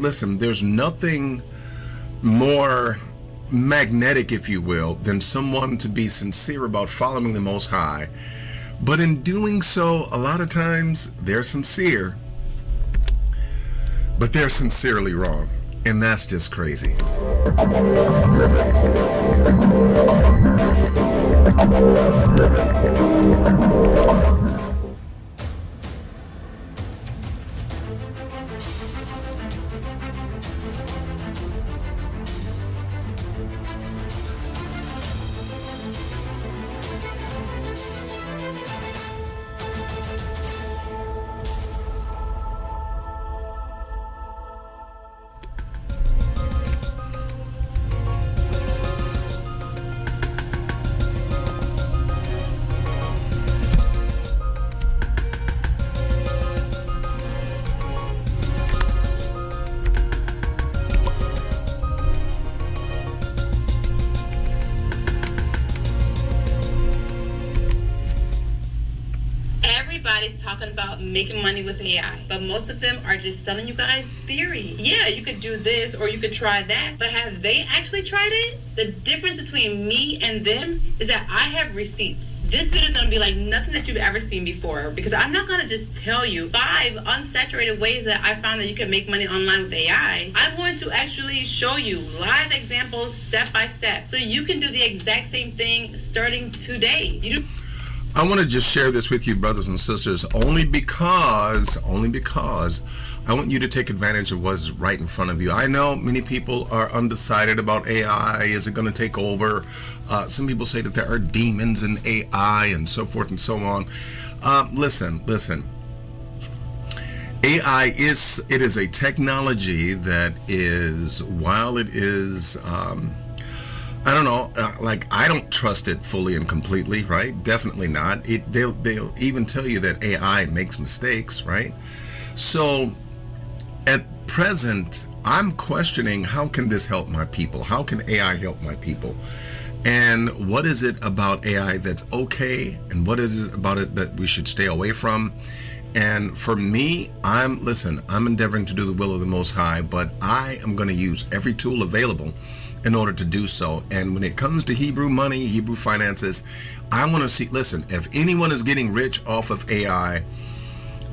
nothing more magnetic, if you will, than someone to be sincere about following the Most High. But in doing so, a lot of times they're sincere, but they're sincerely wrong. And that's just crazy. talking about making money with AI, but most of them are just selling you guys theory. Yeah, you could do this or you could try that, but have they actually tried it? The difference between me and them is that I have receipts. This video is going to be like nothing that you've ever seen before, because I'm not going to just tell you 5 unsaturated ways that I found that you can make money online with AI. I'm going to actually show you live examples step by step so you can do the exact same thing starting today. I want to just share this with you, brothers and sisters, only because I want you to take advantage of what's right in front of you. I know many people are undecided about AI. Is it going to take over? Some people say that there are demons in AI and so forth and so on. Listen. AI is a technology that is, while it is, I don't know, I don't trust it fully and completely, right? Definitely not. They'll even tell you that AI makes mistakes, right? So at present, I'm questioning, how can this help my people? How can AI help my people? And what is it about AI that's okay? And what is it about it that we should stay away from? And for me, I'm endeavoring to do the will of the Most High, but I am going to use every tool available in order to do so. And when it comes to Hebrew money, Hebrew finances, I want to see, listen, if anyone is getting rich off of AI,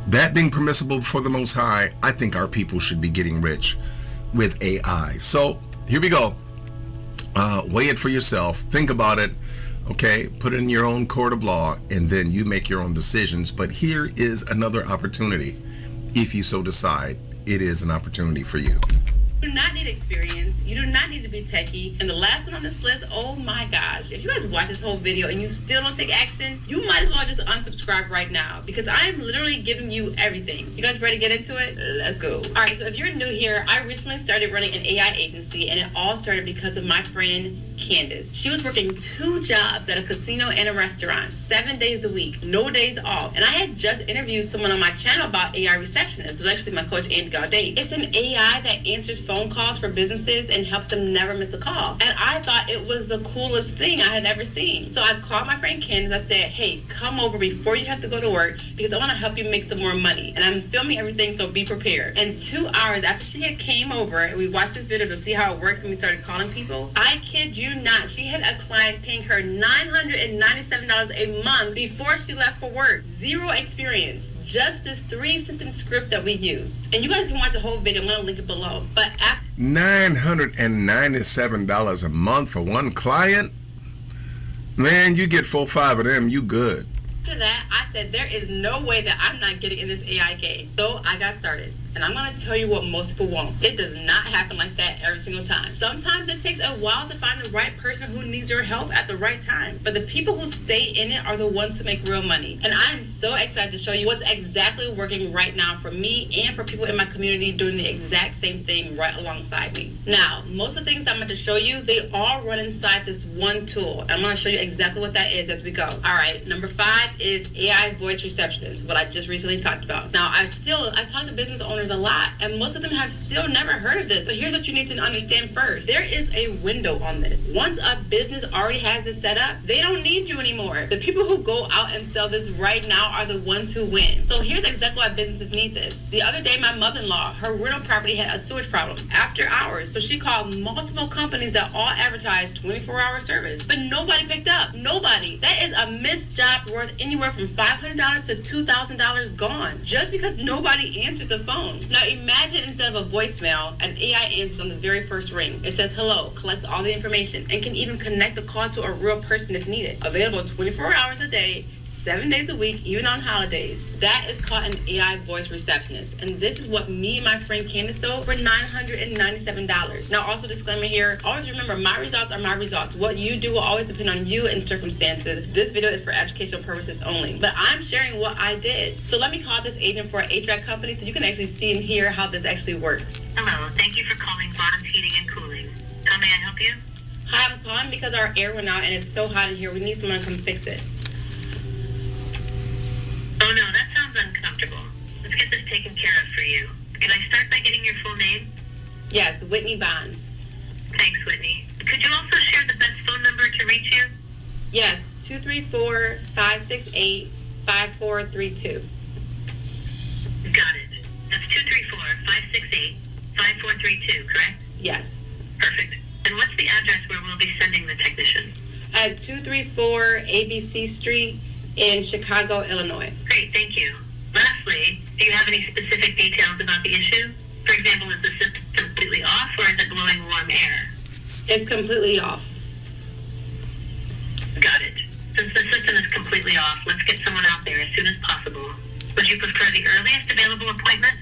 that being permissible for the Most High, I think our people should be getting rich with AI. So here we go. Weigh it for yourself. Think about it. Okay, put it in your own court of law, and then you make your own decisions. But here is another opportunity. If you so decide, it is an opportunity for you. You do not need experience. You do not need to be techie. And the last one on this list, oh my gosh. If you guys watch this whole video and you still don't take action, you might as well just unsubscribe right now, because I'm literally giving you everything. You guys ready to get into it? Let's go. All right, so if you're new here, I recently started running an AI agency, and it all started because of my friend Candace. She was working 2 jobs at a casino and a restaurant, 7 days a week, no days off. And I had just interviewed someone on my channel about AI receptionists. It was actually my coach, Andy Gaudet. It's an AI that answers phone calls for businesses and helps them never miss a call. And I thought it was the coolest thing I had ever seen. So I called my friend Candace. I said, hey, come over before you have to go to work, because I want to help you make some more money. And I'm filming everything, so be prepared. And 2 hours after she had came over and we watched this video to see how it works and we started calling people, I kid you not, she had a client paying her $997 a month before she left for work. 0 experience. Just this 3-sentence script that we used. And you guys can watch the whole video. I'm going to link it below. But after $997 a month for one client? Man, you get 4 or 5 of them, you good. After that, I said, there is no way that I'm not getting in this AI game. So I got started. And I'm going to tell you what most people won't. It does not happen like that every single time. Sometimes it takes a while to find the right person who needs your help at the right time. But the people who stay in it are the ones who make real money. And I am so excited to show you what's exactly working right now for me and for people in my community doing the exact same thing right alongside me. Now, most of the things that I'm going to show you, they all run inside this one tool. I'm going to show you exactly what that is as we go. All right, number 5 is AI voice receptionist, what I just recently talked about. Now, I talk to business owners a lot, and most of them have still never heard of this. So here's what you need to understand first. There is a window on this. Once a business already has this set up, they don't need you anymore. The people who go out and sell this right now are the ones who win. So here's exactly why businesses need this. The other day, my mother-in-law, her rental property had a sewage problem after hours. So she called multiple companies that all advertised 24-hour service, but nobody picked up. Nobody. That is a missed job worth anywhere from $500 to $2,000 gone, just because nobody answered the phone. Now imagine, instead of a voicemail, an AI answers on the very first ring. It says hello, collects all the information, and can even connect the call to a real person if needed. Available 24 hours a day, 7 days a week, even on holidays. That is called an AI voice receptionist. And this is what me and my friend Candace sold for $997. Now, also disclaimer here, always remember, my results are my results. What you do will always depend on you and circumstances. This video is for educational purposes only, but I'm sharing what I did. So let me call this agent for an HVAC company so you can actually see and hear how this actually works. Hello, thank you for calling Bottoms Heating and Cooling. How may I help you? Hi, I'm calling because our air went out and it's so hot in here. We need someone to come fix it. Oh no, that sounds uncomfortable. Let's get this taken care of for you. Can I start by getting your full name? Yes, Whitney Bonds. Thanks, Whitney. Could you also share the best phone number to reach you? Yes, 234-568-5432. Got it. That's 234-568-5432, correct? Yes. Perfect. And what's the address where we'll be sending the technician? At 234 ABC Street in Chicago, Illinois. Great, thank you. Lastly, do you have any specific details about the issue? For example, is the system completely off or is it blowing warm air? It's completely off. Got it. Since the system is completely off, let's get someone out there as soon as possible. Would you prefer the earliest available appointment?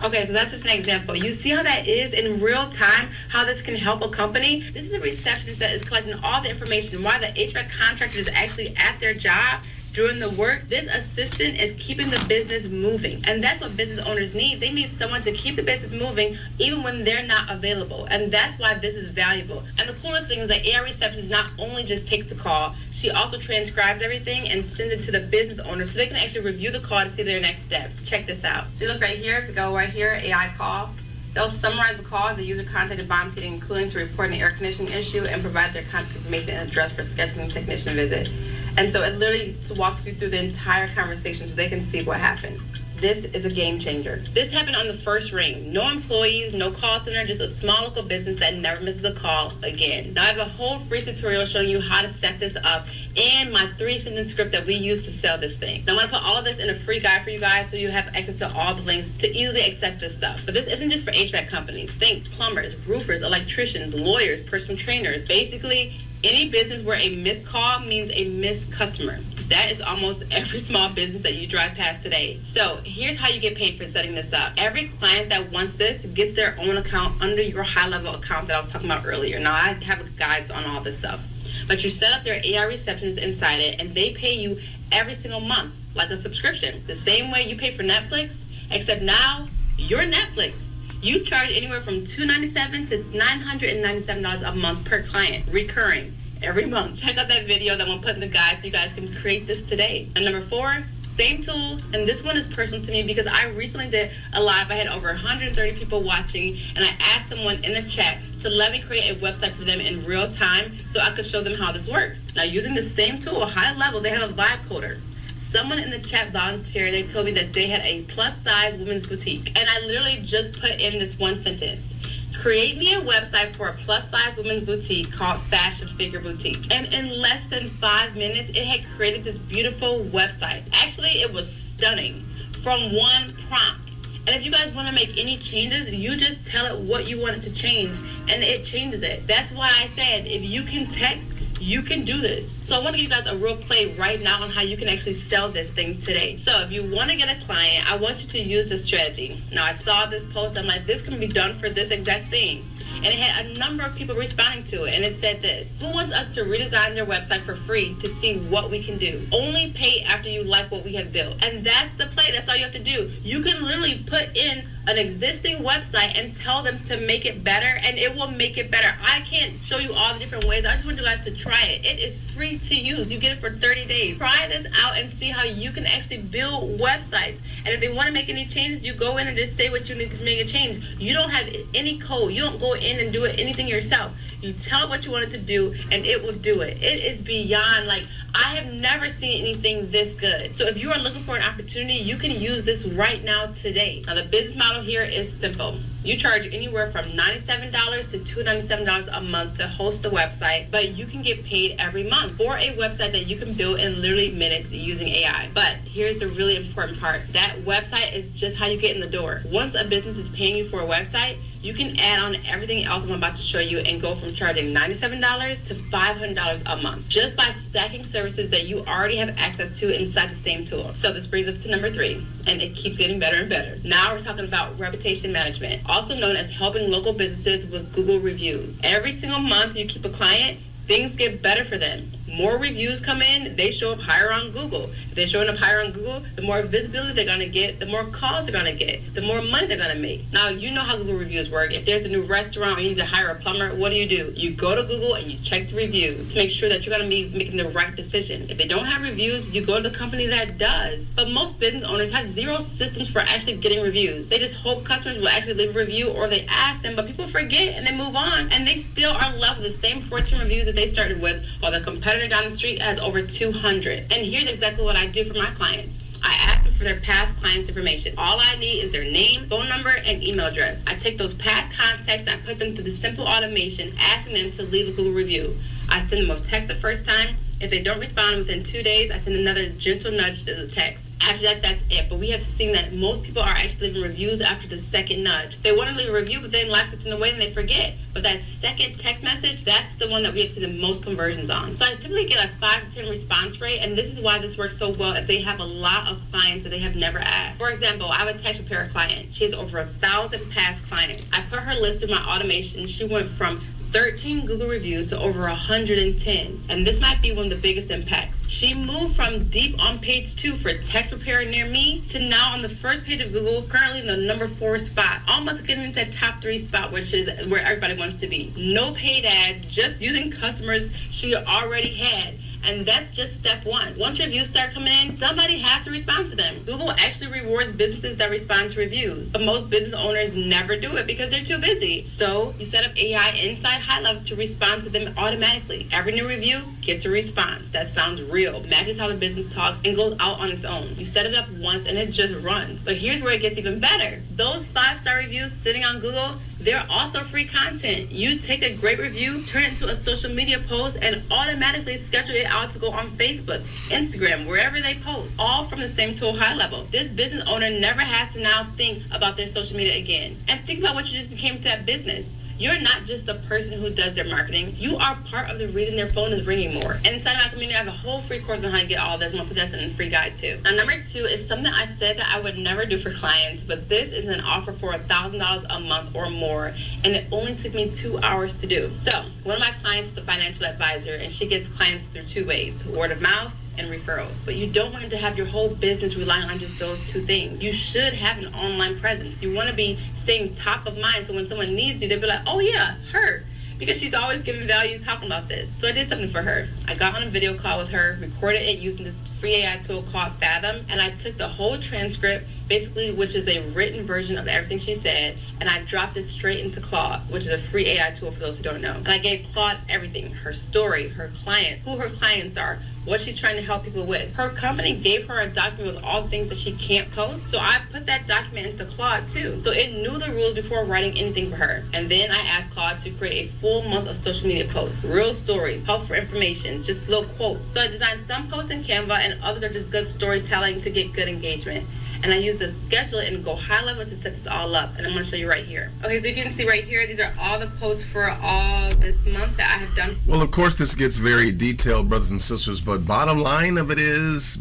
Okay, so that's just an example. You see how that is in real time, how this can help a company? This is a receptionist that is collecting all the information while the HVAC contractor is actually at their job doing the work. This assistant is keeping the business moving. And that's what business owners need. They need someone to keep the business moving even when they're not available. And that's why this is valuable. And the coolest thing is that AI receptionist not only just takes the call, she also transcribes everything and sends it to the business owners so they can actually review the call to see their next steps. Check this out. So you look right here, if you go right here, AI call. They'll summarize the call. The user contacted Bond's Heating and Cooling to report an air conditioning issue and provide their contact information and address for scheduling a technician visit. And so it literally walks you through the entire conversation so they can see what happened. This is a game changer. This happened on the first ring. No employees, no call center, just a small local business that never misses a call again. Now I have a whole free tutorial showing you how to set this up and my 3-sentence script that we use to sell this thing. Now I'm going to put all of this in a free guide for you guys so you have access to all the links to easily access this stuff. But this isn't just for HVAC companies. Think plumbers, roofers, electricians, lawyers, personal trainers. Basically, any business where a missed call means a missed customer. That is almost every small business that you drive past today. So here's how you get paid for setting this up. Every client that wants this gets their own account under your high-level account that I was talking about earlier. Now I have guides on all this stuff. But you set up their AI receptionist inside it and they pay you every single month like a subscription. The same way you pay for Netflix, except now you're Netflix. You charge anywhere from $297 to $997 a month per client, recurring, every month. Check out that video that I'm going to put in the guide so you guys can create this today. And number 4, same tool, and this one is personal to me because I recently did a live. I had over 130 people watching, and I asked someone in the chat to let me create a website for them in real time so I could show them how this works. Now, using the same tool, high level, they have a vibe coder. Someone in the chat volunteered. They told me that they had a plus-size women's boutique. And I literally just put in this one sentence. Create me a website for a plus-size women's boutique called Fashion Figure Boutique. And in less than 5 minutes, it had created this beautiful website. Actually, it was stunning from one prompt. And if you guys want to make any changes, you just tell it what you want it to change, and it changes it. That's why I said, if you can text, you can do this. So I want to give you guys a real play right now on how you can actually sell this thing today. So if you want to get a client, I want you to use this strategy. Now I saw this post, I'm like, this can be done for this exact thing. And it had a number of people responding to it. And it said this: who wants us to redesign their website for free to see what we can do? Only pay after you like what we have built. And that's the play. That's all you have to do. You can literally put in an existing website and tell them to make it better, and it will make it better. I can't show you all the different ways. I just want you guys to try it. It is free to use. You get it for 30 days. Try this out and see how you can actually build websites. And if they want to make any changes, you go in and just say what you need to make a change. You don't have any code. You don't go in and do anything yourself. You tell it what you want it to do, and it will do it. It is beyond, like, I have never seen anything this good. So if you are looking for an opportunity, you can use this right now today. Now, the business model here is simple. You charge anywhere from $97 to $297 a month to host the website, but you can get paid every month for a website that you can build in literally minutes using AI. But here's the really important part. That website is just how you get in the door. Once a business is paying you for a website, you can add on everything else I'm about to show you and go from charging $97 to $500 a month just by stacking services that you already have access to inside the same tool. So this brings us to number 3, and it keeps getting better and better. Now we're talking about reputation management, also known as helping local businesses with Google reviews. Every single month you keep a client, things get better for them. More reviews come in, they show up higher on Google. If they're showing up higher on Google, the more visibility they're going to get, the more calls they're going to get, the more money they're going to make. Now, you know how Google reviews work. If there's a new restaurant or you need to hire a plumber, what do? You go to Google and you check the reviews to make sure that you're going to be making the right decision. If they don't have reviews, you go to the company that does. But most business owners have zero systems for actually getting reviews. They just hope customers will actually leave a review, or they ask them, but people forget and they move on, and they still are left with the same 14 reviews that they started with, while the competitor down the street has over 200. And here's exactly what I do for my clients. I ask them for their past clients' information. All I need is their name, phone number, and email address. I take those past contacts and I put them through the simple automation, asking them to leave a Google review. I send them a text the first time. If they don't respond within 2 days, I send another gentle nudge to the text. After that, that's it. But we have seen that most people are actually leaving reviews after the second nudge. They want to leave a review, but then life gets in the way and they forget. But that second text message, that's the one that we have seen the most conversions on. So I typically get a 5 to 10 response rate, and this is why this works so well if they have a lot of clients that they have never asked. For example, I have a text repair client. She has over 1,000 past clients. I put her list through my automation. She went from 13 Google reviews to over 110. And this might be one of the biggest impacts. She moved from deep on page 2 for text repair near me to now on the first page of Google, currently in the number 4 spot. Almost getting into that top 3 spot, which is where everybody wants to be. No paid ads, just using customers she already had. And that's just step 1. Once reviews start coming in, somebody has to respond to them. Google actually rewards businesses that respond to reviews, but most business owners never do it because they're too busy. So you set up AI inside High Level to respond to them automatically. Every new review gets a response. That sounds real. Matches how the business talks and goes out on its own. You set it up once and it just runs. But here's where it gets even better. Those 5-star reviews sitting on Google, they're also free content. You take a great review, turn it into a social media post, and automatically schedule it out to go on Facebook, Instagram, wherever they post, all from the same tool, High Level. This business owner never has to now think about their social media again. And think about what you just became to that business. You're not just the person who does their marketing. You are part of the reason their phone is ringing more. And inside my community, I have a whole free course on how to get all this. I'm going to put that in a free guide too. Now, number 2 is something I said that I would never do for clients, but this is an offer for $1,000 a month or more, and it only took me 2 hours to do. So, one of my clients is a financial advisor, and she gets clients through 2 ways, word of mouth and referrals. But you don't want to have your whole business relying on just those 2 things. You should have an online presence. You want to be staying top of mind, so when someone needs you, they'll be like, oh yeah, her. Because she's always giving value talking about this. So I did something for her. I got on a video call with her, recorded it using this free AI tool called Fathom, and I took the whole transcript, basically, which is a written version of everything she said, and I dropped it straight into Claude, which is a free AI tool for those who don't know. And I gave Claude everything, her story, her client, who her clients are, what she's trying to help people with. Her company gave her a document with all the things that she can't post, so I put that document into Claude too. So it knew the rules before writing anything for her. And then I asked Claude to create a full month of social media posts, real stories, helpful information, just little quotes. So I designed some posts in Canva and others are just good storytelling to get good engagement. And I use the schedule it and go High Level to set this all up. And I'm going to show you right here. Okay, so you can see right here, these are all the posts for all this month that I have done. Well, of course, this gets very detailed, brothers and sisters, but bottom line is,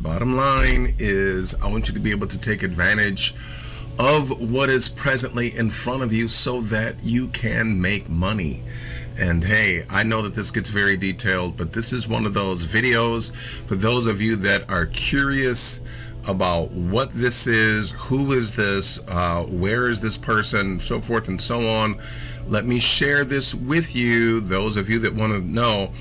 I want you to be able to take advantage of what is presently in front of you so that you can make money. And hey, I know that this gets very detailed, but this is one of those videos for those of you that are curious about what this is, who is this, where is this person, so forth and so on. Let me share this with you, those of you that want to know.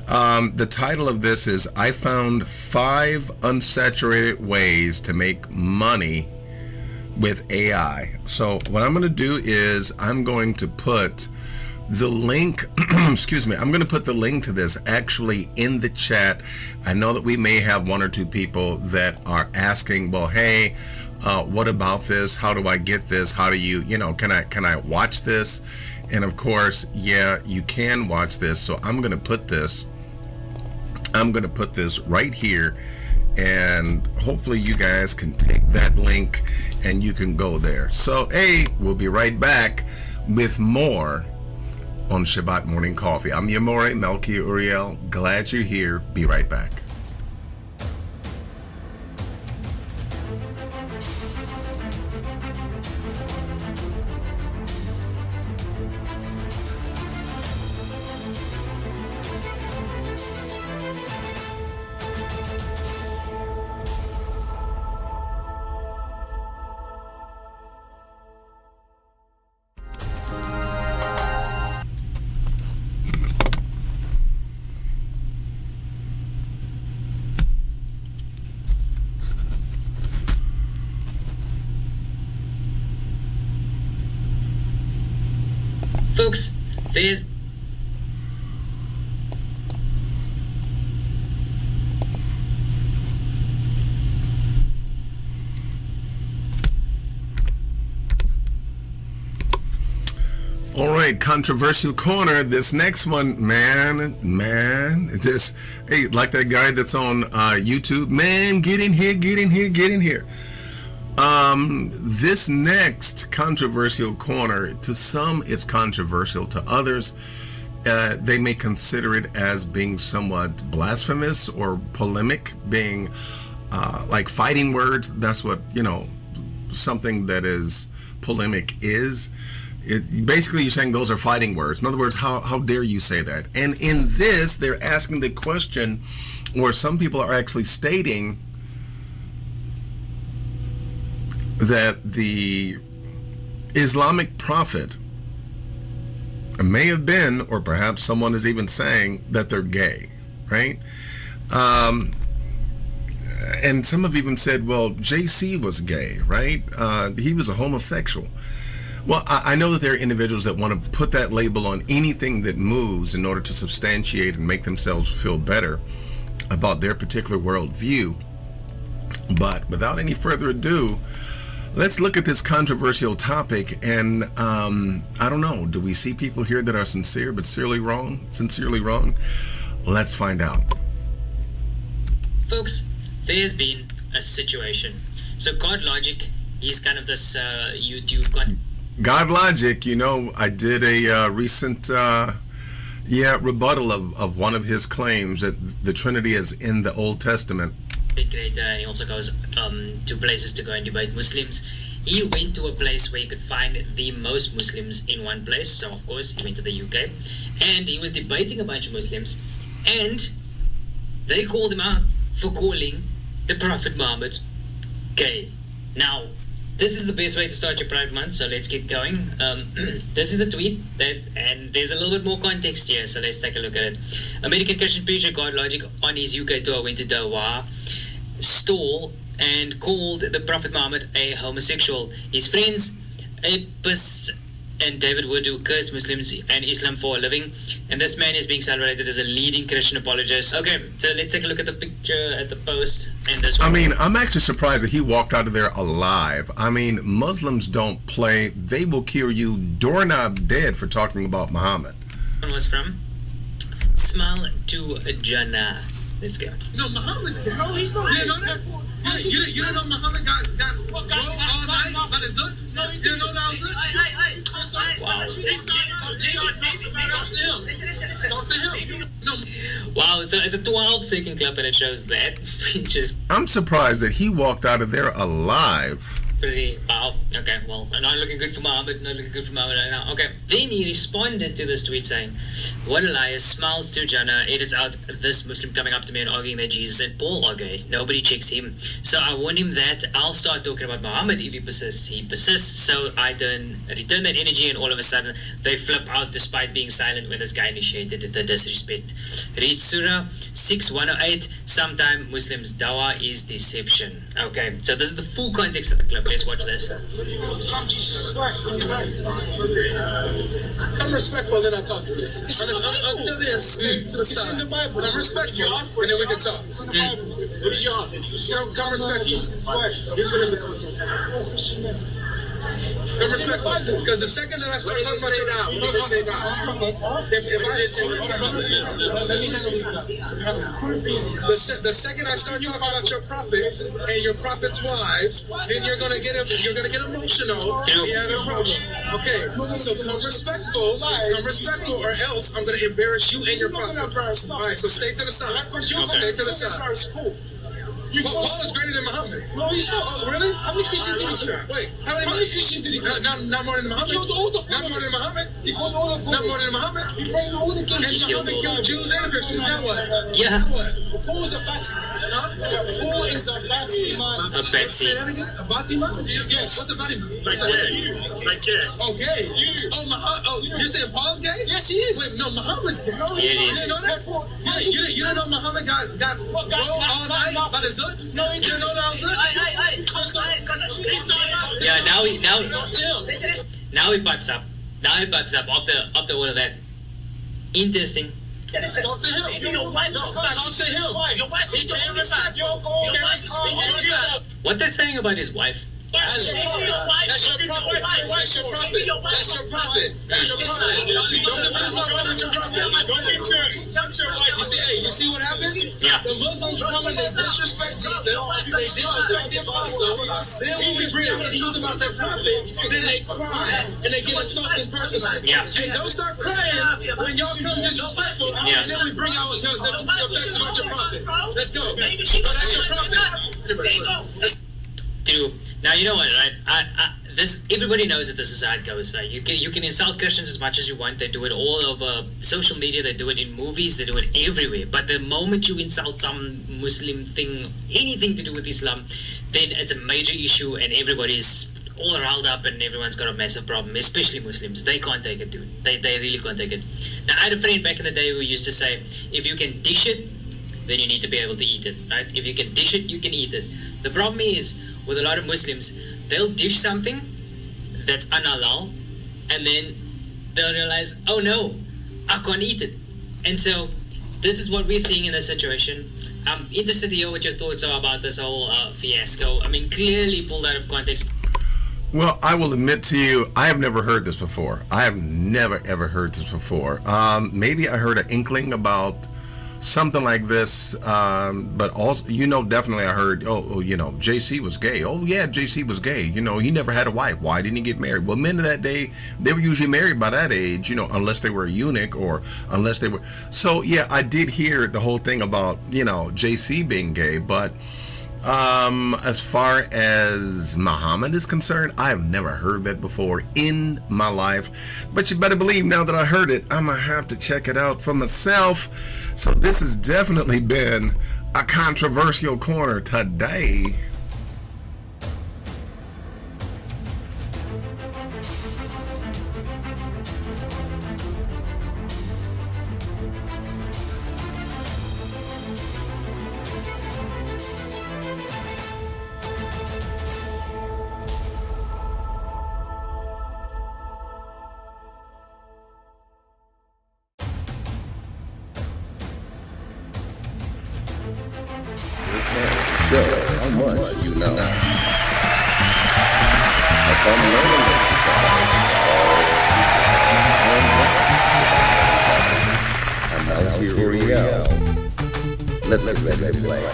The title of this is, I found 5 unsaturated ways to make money with AI. So what I'm going to do is I'm going to put the link, excuse me, I'm going to put the link to this actually in the chat. I know that we may have 1 or 2 people that are asking, well, hey, what about this? How do I get this? How do you, can I watch this? And of course, yeah, you can watch this. So I'm going to put this right here, and hopefully you guys can take that link and you can go there. So, hey, we'll be right back with more on Shabbat Morning Coffee. I'm your More, Melky Uriel. Glad you're here. Be right back. Folks, there's All right, controversial corner. This next one, man, this, hey, like that guy that's on YouTube, man, get in here. This next controversial corner, to some it's controversial, to others they may consider it as being somewhat blasphemous or polemic, being like fighting words. That's what, something that is polemic is. Basically, you're saying those are fighting words. In other words, how dare you say that? And in this, they're asking the question, or some people are actually stating that the Islamic prophet may have been, or perhaps someone is even saying that they're gay, right? And some have even said, well, JC was gay, right? He was a homosexual. Well, I know that there are individuals that want to put that label on anything that moves in order to substantiate and make themselves feel better about their particular worldview. But without any further ado, let's look at this controversial topic. And I don't know, do we see people here that are sincere but sincerely wrong? Let's find out. Folks, there's been a situation. So God Logic, he's kind of this YouTube content. God Logic, I did a recent rebuttal of one of his claims that the Trinity is in the Old Testament. Creator. He also goes to places to go and debate Muslims. He went to a place where you could find the most Muslims in one place. So of course he went to the UK, and he was debating a bunch of Muslims, and they called him out for calling the Prophet Muhammad gay. Now, this is the best way to start your Pride Month, so let's get going. This is the tweet, and there's a little bit more context here, so let's take a look at it. American Christian preacher God Logic on his UK tour went to Doha stall and called the Prophet Muhammad a homosexual. His friends, Apis and David Wood, who curse Muslims and Islam for a living, and this man is being celebrated as a leading Christian apologist. Okay, so let's take a look at the picture, at the post, and this one. I mean, I'm actually surprised that he walked out of there alive. I mean, Muslims don't play. They will kill you doorknob dead for talking about Muhammad. One was from Smile to Jannah. Let's go. No, Muhammad's gay. No, he's not. You know that? You don't know Muhammad got rolled all night by the Zoot? You don't know that was it? Talk to him. No. Wow, so it's a 12-second clip and it shows that. I'm surprised that he walked out of there alive. Pretty, wow, okay, well, not looking good for Muhammad right now. Okay, then he responded to this tweet saying, "What a liar, Smiles to Jannah edits out this Muslim coming up to me and arguing that Jesus and Paul are gay. Nobody checks him. So I warned him that I'll start talking about Muhammad if he persists. He persists, so I return that energy, and all of a sudden they flip out despite being silent when this guy initiated the disrespect. Read Surah 6:108, sometime Muslims' dawah is deception." Okay, so this is the full context of the clip. Let's watch this. Come respectful, then I'll talk to you. Until then, stick to the side. Come respectful, and then we can talk. What did you ask? Come respectful. Come respectful, because the second that I start talking about your the second I start talking about your prophets and your prophets' wives, then you're gonna get emotional. You have a problem. Okay, so come respectful, or else I'm gonna embarrass you and your prophet. All right, so stay to the side. Stay to the side. Paul is greater than Muhammad. No, he's not. Oh, really? How many Christians did he kill? Wait, how many Christians did he kill? Not more than Muhammad. He killed all the Not more than Muhammad. He killed all the Not more than Muhammad. He brought all the killed. And Muhammad killed Jews and Christians. Now what? Yeah. Now what? Paul is a Bati. Paul is a Bati man. A Bati. Say that again? A Bati man? Yes. What's a Bati man? Like gay. Oh, gay. Oh, Muhammad. Oh, you're saying Paul's gay? Yes, he is. Wait, no, Muhammad's gay. No, he's not. You know that? You don't know Muhammad got rolled all night by the Zoot? No, he didn't know that was it. Yeah, now he pipes up. After all of that. Interesting. Talk to him. Talk to him. What they're saying about his wife That's your prophet. That's your prophet. That's your prophet. That's your prophet. That's your prophet. Don't confuse my wife with your prophet. You see what happens? Yeah. The Muslims come and they disrespect Jesus. They disrespect the apostle. Then when we bring out the truth about their prophet, then they cry and they get insulted personally. Yeah. Hey, don't start crying when y'all come disrespectful. Yeah. And then we bring out the facts about your prophet. Let's go. So that's your prophet. Dude, now you know what, right? This everybody knows that this is how it goes, right? You can insult Christians as much as you want. They do it all over social media. They do it in movies. They do it everywhere. But the moment you insult some Muslim thing, anything to do with Islam, then it's a major issue, and everybody's all riled up, and everyone's got a massive problem. Especially Muslims, they can't take it, dude. They really can't take it. Now, I had a friend back in the day who used to say, if you can dish it, then you need to be able to eat it, right? If you can dish it, you can eat it. The problem is, with a lot of Muslims, they'll dish something that's unhalal, and then they'll realize, oh no, I can't eat it. And so this is what we're seeing in this situation. I'm interested to hear what your thoughts are about this whole fiasco. I mean, clearly pulled out of context. Well, I will admit to you, I have never heard this before. I have never, ever heard this before. Maybe I heard an inkling about something like this, but also, definitely I heard, JC was gay. Oh yeah, JC was gay. He never had a wife. Why didn't he get married? Well, men of that day, they were usually married by that age, unless they were a eunuch or unless they were. So yeah, I did hear the whole thing about, JC being gay, but as far as Muhammad is concerned, I have never heard that before in my life. But you better believe now that I heard it, I'm gonna have to check it out for myself. So this has definitely been a controversial corner today. How much you know? If I'm learning I'm out here, Uriel. Let's let it play.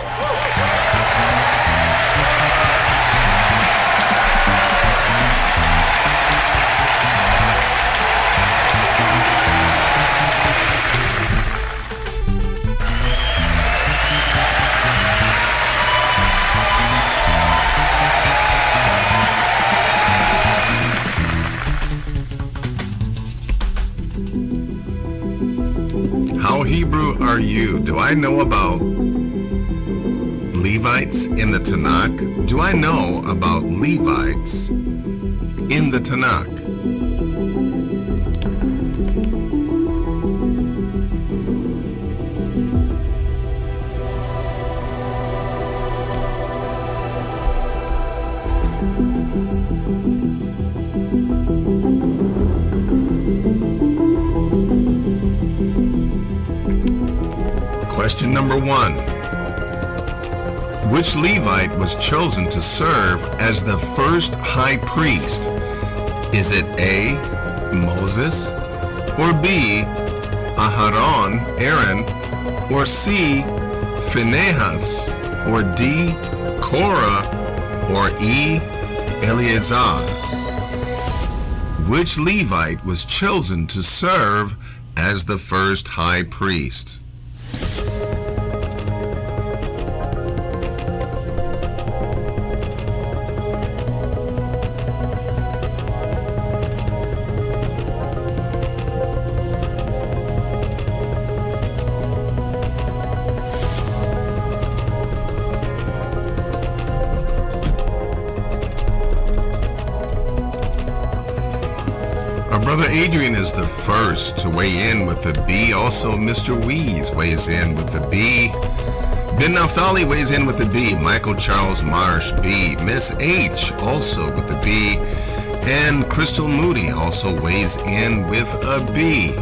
How Hebrew are you? Do I know about Levites in the Tanakh? Do I know about Levites in the Tanakh? Question number 1. Which Levite was chosen to serve as the first high priest? Is it A, Moses, or B, Aharon, Aaron, or C, Phinehas, or D, Korah, or E, Eleazar? Which Levite was chosen to serve as the first high priest? Our brother Adrian is the first to weigh in with the B. Also, Mr. Weeze weighs in with the B. Ben Naftali weighs in with the B. Michael Charles Marsh, B. Miss H also with the B. And Crystal Moody also weighs in with a B.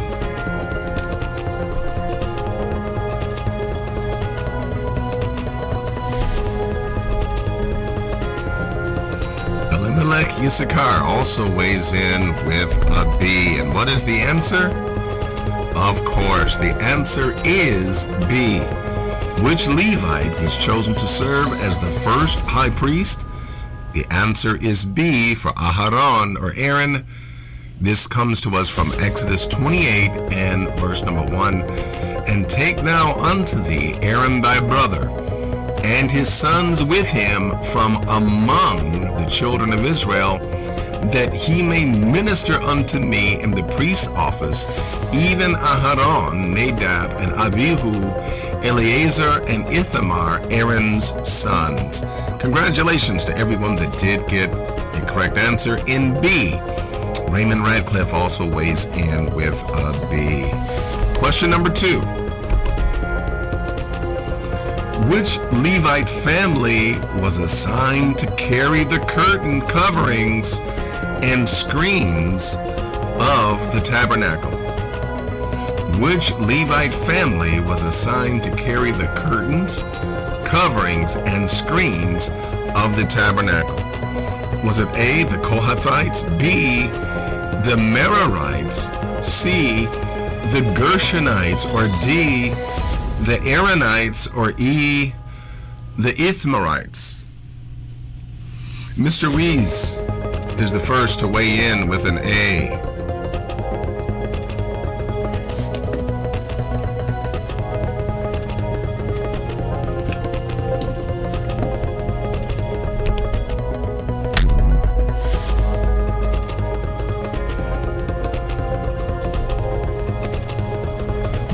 Issachar also weighs in with a B. And what is the answer? Of course, the answer is B. Which Levite was chosen to serve as the first high priest? The answer is B for Aharon or Aaron. This comes to us from Exodus 28 and verse number 1. And take now unto thee Aaron thy brother, and his sons with him from among the children of Israel, that he may minister unto me in the priest's office, even Aharon, Nadab, and Abihu, Eleazar, and Ithamar, Aaron's sons. Congratulations to everyone that did get a correct answer in B. Raymond Radcliffe also weighs in with a B. Question number 2. Which Levite family was assigned to carry the curtain coverings and screens of the tabernacle? Which Levite family was assigned to carry the curtains, coverings, and screens of the tabernacle? Was it A, the Kohathites, B, the Merarites, C, the Gershonites, or D, the Aaronites, or E, the Ithmarites? Mr. Rees is the first to weigh in with an A.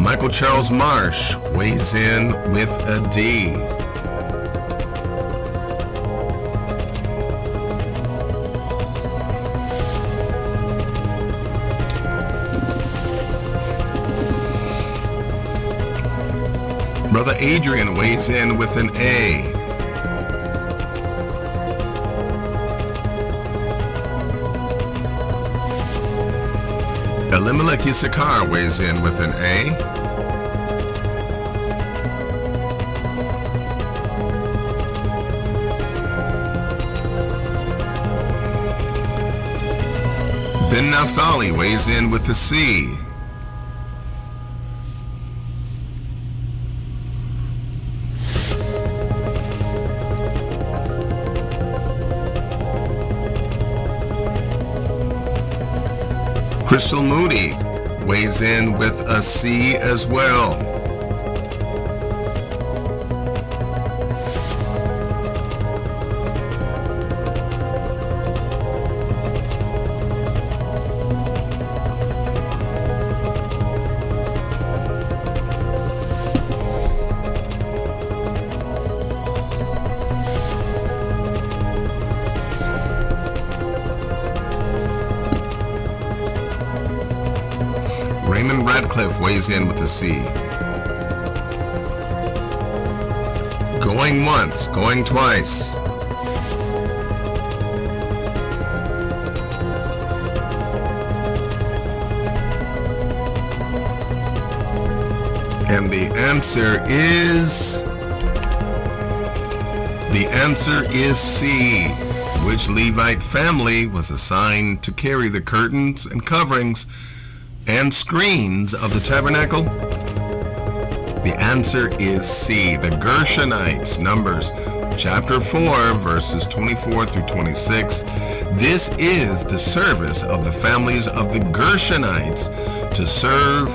Michael Charles Marsh weighs in with a D. Brother Adrian weighs in with an A. Elimelech Issachar weighs in with an A. Ben Naphtali weighs in with the C. Crystal Moody weighs in with a C as well. Raymond Radcliffe weighs in with a C. Going once, going twice. And the answer is C. Which Levite family was assigned to carry the curtains and coverings and screens of the tabernacle? The answer is C, the Gershonites. Numbers chapter 4, verses 24 through 26. This is the service of the families of the Gershonites to serve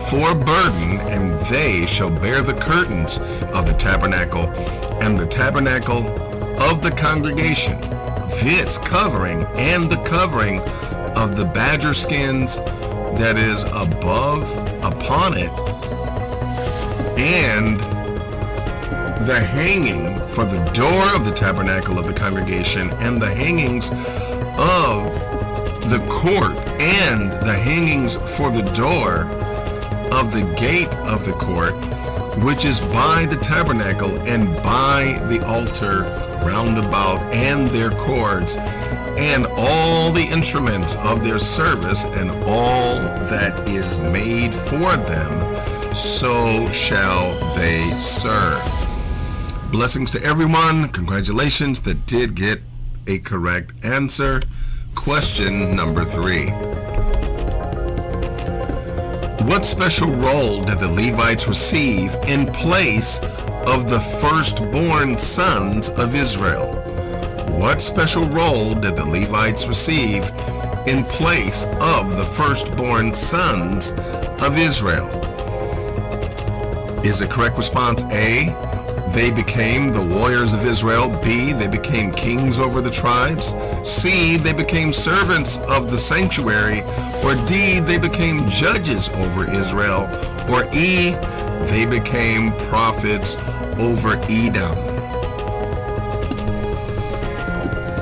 for burden, and they shall bear the curtains of the tabernacle and the tabernacle of the congregation. This covering and the covering of the badger skins that is upon it, and the hanging for the door of the tabernacle of the congregation, and the hangings of the court, and the hangings for the door of the gate of the court, which is by the tabernacle and by the altar round about, and their cords, and all the instruments of their service, and all that is made for them, so shall they serve. Blessings to everyone. Congratulations that did get a correct answer. Question number 3. What special role did the Levites receive in place of the firstborn sons of Israel? What special role did the Levites receive in place of the firstborn sons of Israel? Is the correct response A, they became the warriors of Israel? B, they became kings over the tribes? C, they became servants of the sanctuary? Or D, they became judges over Israel? Or E, they became prophets over Edom?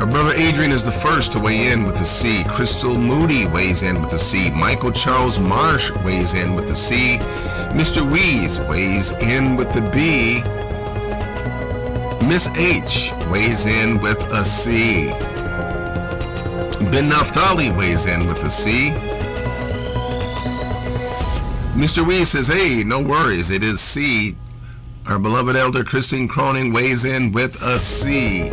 Our brother Adrian is the first to weigh in with the C. Crystal Moody weighs in with the C. Michael Charles Marsh weighs in with the C. Mr. Wees weighs in with the B. Miss H weighs in with a C. Ben Naphtali weighs in with the C. Mr. Wees says, hey, no worries, it is C. Our beloved elder Christine Cronin weighs in with a C.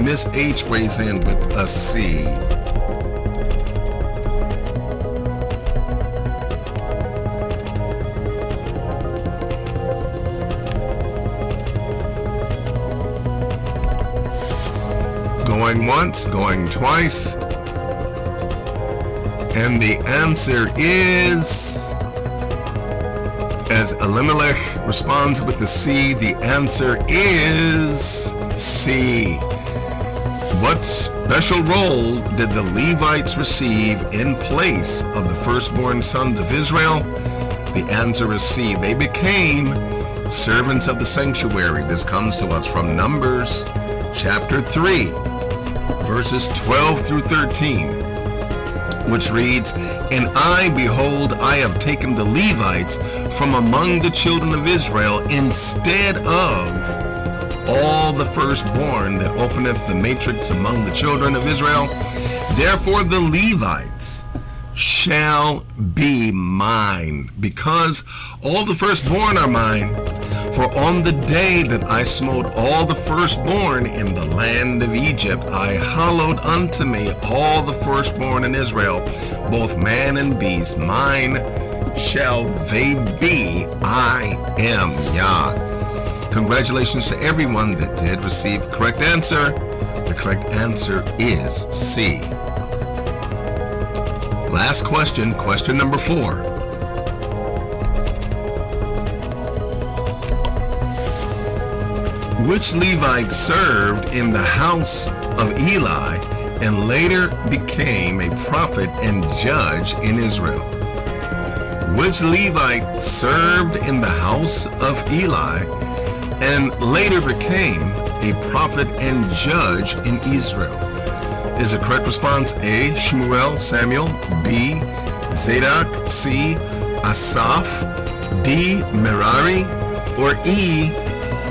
Miss H weighs in with a C. Going once, going twice. And the answer is, as Elimelech responds with the C, the answer is C. What special role did the Levites receive in place of the firstborn sons of Israel? The answer is C. They became servants of the sanctuary. This comes to us from Numbers chapter 3, verses 12 through 13, which reads, And I, behold, I have taken the Levites from among the children of Israel instead of all the firstborn that openeth the matrix among the children of Israel. Therefore the Levites shall be mine, because all the firstborn are mine. For on the day that I smote all the firstborn in the land of Egypt, I hallowed unto me all the firstborn in Israel, both man and beast. Mine shall they be. I am Yah. Congratulations to everyone that did receive the correct answer. The correct answer is C. Last question, question number 4. Which Levite served in the house of Eli and later became a prophet and judge in Israel? Which Levite served in the house of Eli and later became a prophet and judge in Israel? Is the correct response A, Shmuel, Samuel, B, Zadok, C, Asaph, D, Merari, or E,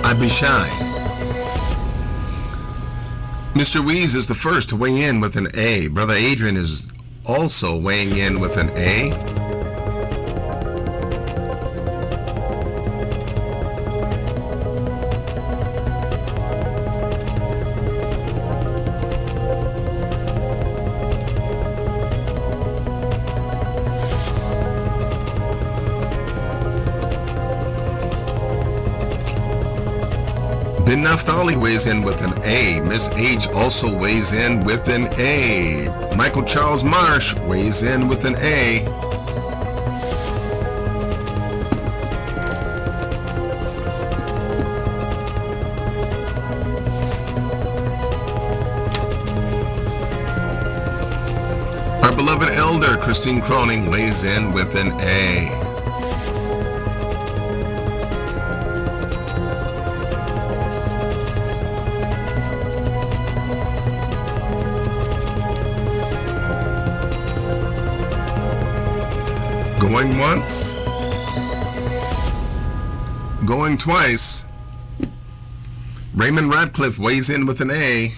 Abishai? Mr. Wees is the first to weigh in with an A. Brother Adrian is also weighing in with an A. Ben Naphtali weighs in with an A. Miss H also weighs in with an A. Michael Charles Marsh weighs in with an A. Our beloved elder Christine Cronin weighs in with an A. Going once, going twice. Raymond Radcliffe weighs in with an A.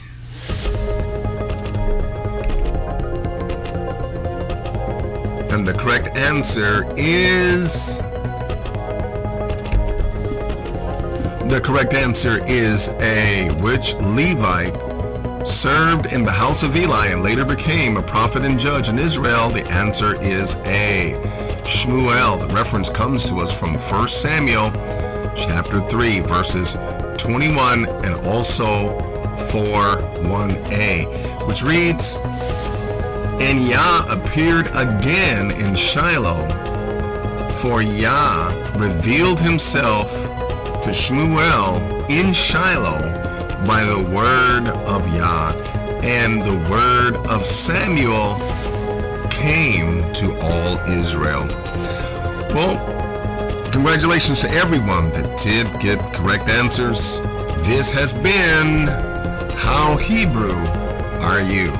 And the correct answer is... The correct answer is A. Which Levite served in the house of Eli and later became a prophet and judge in Israel? The answer is A. Shmuel. The reference comes to us from 1 Samuel chapter 3 verses 21 and also 4:1a, which reads, "And Yah appeared again in Shiloh, for Yah revealed himself to Shmuel in Shiloh by the word of Yah, and the word of Samuel came to all Israel." Well, congratulations to everyone that did get correct answers. This has been How Hebrew Are You?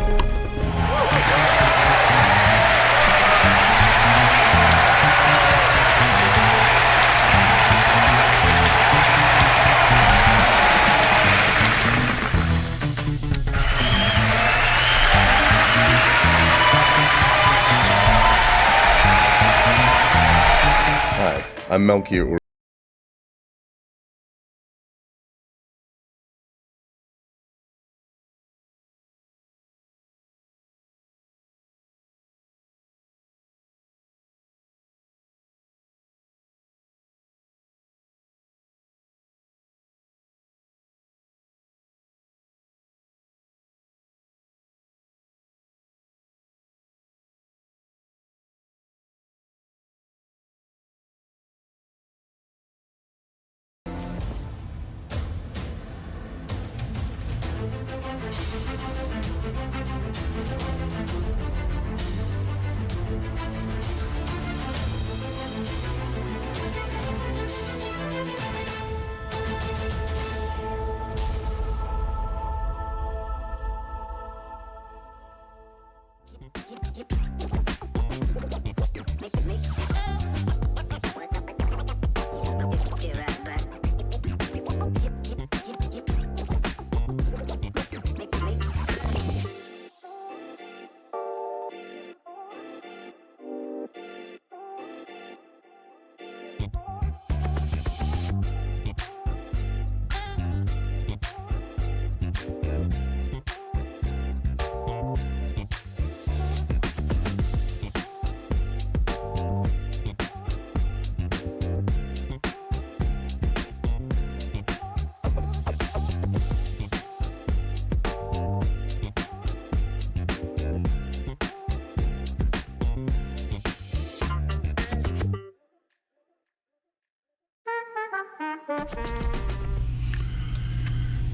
Hi, I'm Melchior.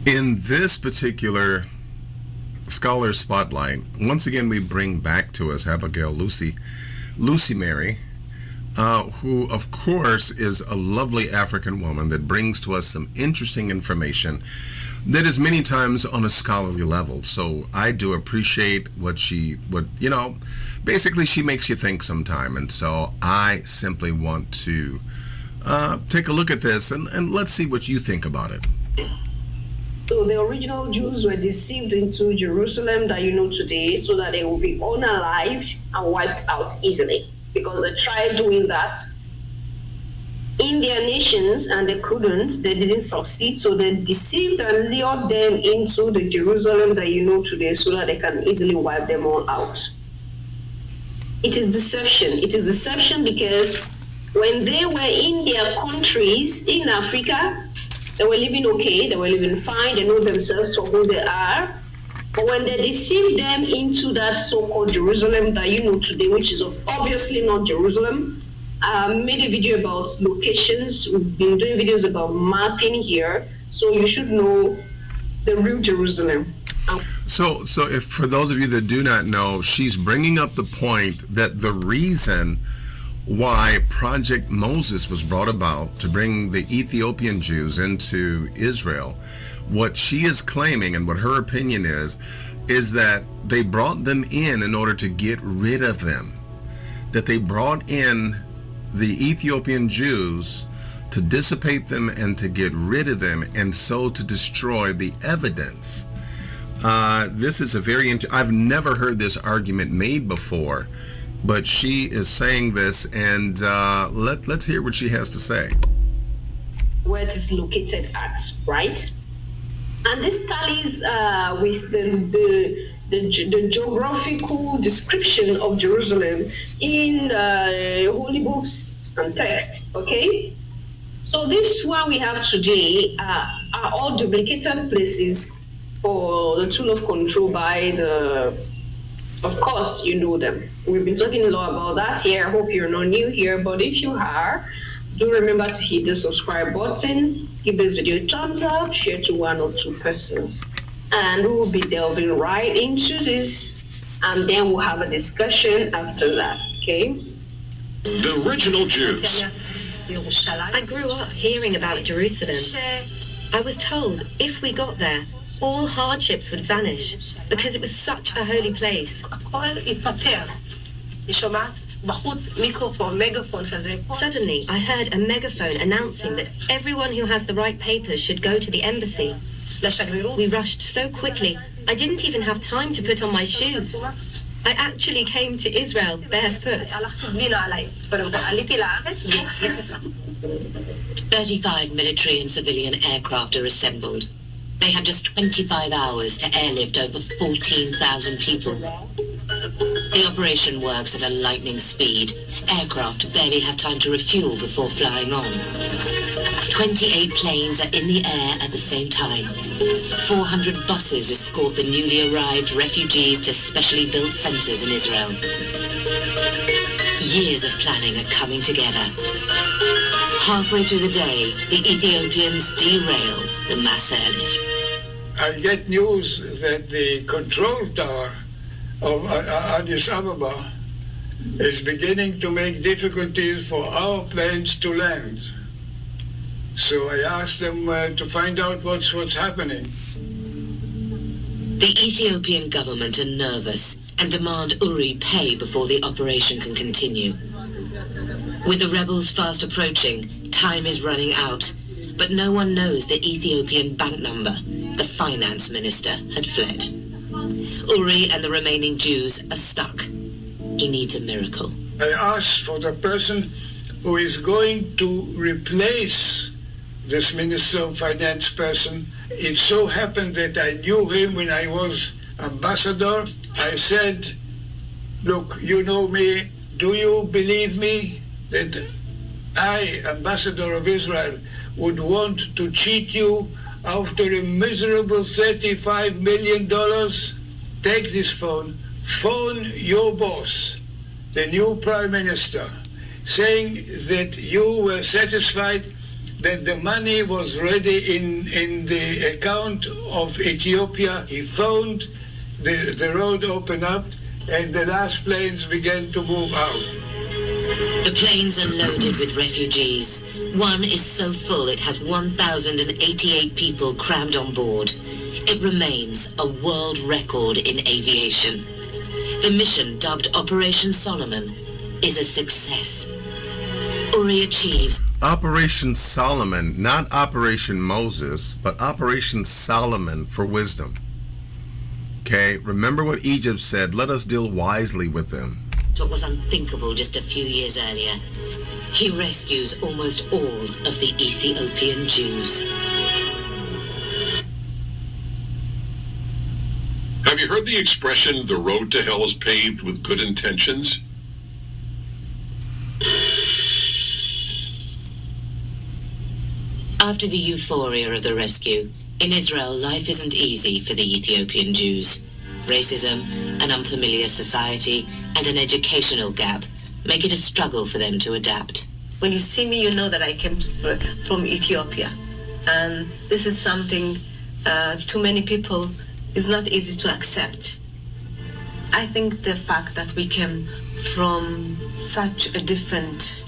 In this particular Scholar Spotlight, once again we bring back to us Abigail Lucy Mary, who of course is a lovely African woman that brings to us some interesting information that is many times on a scholarly level. So I do appreciate basically she makes you think sometime. And so I simply want to take a look at this and let's see what you think about it. So the original Jews were deceived into Jerusalem that you know today so that they will be unalived and wiped out easily, because they tried doing that in their nations and they couldn't, they didn't succeed. So they deceived and lured them into the Jerusalem that you know today so that they can easily wipe them all out. It is deception. It is deception because when they were in their countries in Africa, they were living okay, they were living fine, they know themselves for who they are. But when they deceived them into that so-called Jerusalem that you know today, which is obviously not Jerusalem, I made a video about locations. We've been doing videos about mapping here, so you should know the real Jerusalem. So if for those of you that do not know, she's bringing up the point that the reason why Project Moses was brought about to bring the Ethiopian Jews into Israel, what she is claiming and what her opinion is that they brought them in order to get rid of them, that they brought in the Ethiopian Jews to dissipate them and to get rid of them, and so to destroy the evidence. This is a very I've never heard this argument made before, but she is saying this, and let's hear what she has to say. Where it is located at, right? And this tallies with the geographical description of Jerusalem in holy books and text, okay? So this one we have today are all duplicated places for the tool of control by of course, you know them. We've been talking a lot about that here. I hope you're not new here, but if you are, do remember to hit the subscribe button, give this video a thumbs up, share to 1 or 2 persons. And we'll be delving right into this, and then we'll have a discussion after that, okay? The original Jews. I grew up hearing about Jerusalem. I was told if we got there, all hardships would vanish because it was such a holy place. Suddenly, I heard a megaphone announcing that everyone who has the right papers should go to the embassy. We rushed so quickly, I didn't even have time to put on my shoes. I actually came to Israel barefoot. 35 military and civilian aircraft are assembled. They had just 25 hours to airlift over 14,000 people. The operation works at a lightning speed. Aircraft barely have time to refuel before flying on. 28 planes are in the air at the same time. 400 buses escort the newly arrived refugees to specially built centers in Israel. Years of planning are coming together. Halfway through the day, the Ethiopians derail the mass airlift. I get news that the control tower of Addis Ababa is beginning to make difficulties for our planes to land. So I asked them to find out what's happening. The Ethiopian government are nervous and demand Uri pay before the operation can continue. With the rebels fast approaching, time is running out, but no one knows the Ethiopian bank number. The finance minister had fled. Uri and the remaining Jews are stuck. He needs a miracle. I asked for the person who is going to replace this Minister of Finance person. It so happened that I knew him when I was ambassador. I said, look, you know me. Do you believe me that I, ambassador of Israel, would want to cheat you after a miserable $35 million? Take this phone your boss, the new prime minister, saying that you were satisfied that the money was ready in the account of Ethiopia. He phoned, the road opened up, and the last planes began to move out. The planes are loaded with refugees. One is so full it has 1,088 people crammed on board. It remains a world record in aviation. The mission, dubbed Operation Solomon, is a success. Uri achieves Operation Solomon, not Operation Moses, but Operation Solomon for wisdom. Okay, remember what Egypt said, let us deal wisely with them. what was unthinkable just a few years earlier. He rescues almost all of the Ethiopian Jews. Have you heard the expression, the road to hell is paved with good intentions? After the euphoria of the rescue, in Israel, life isn't easy for the Ethiopian Jews. Racism, an unfamiliar society, and an educational gap make it a struggle for them to adapt. When you see me, you know that I came from Ethiopia. And this is something to many people is not easy to accept. I think the fact that we came from such a different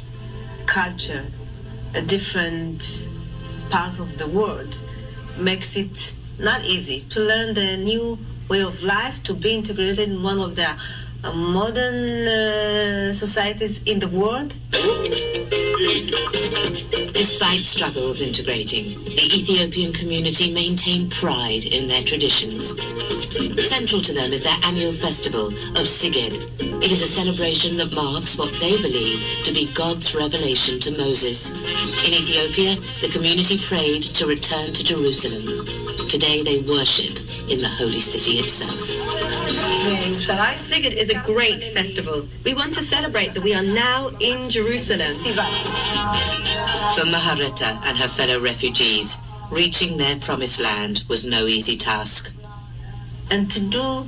culture, a different part of the world, makes it not easy to learn the new way of life, to be integrated in one of the modern societies in the world. Despite struggles integrating, the Ethiopian community maintain pride in their traditions. Central to them is their annual festival of Siged. It is a celebration that marks what they believe to be God's revelation to Moses. In Ethiopia, the community prayed to return to Jerusalem. Today they worship in the holy city itself. Sigurd is a great festival. We want to celebrate that we are now in Jerusalem. For Mahareta and her fellow refugees, reaching their promised land was no easy task. And to do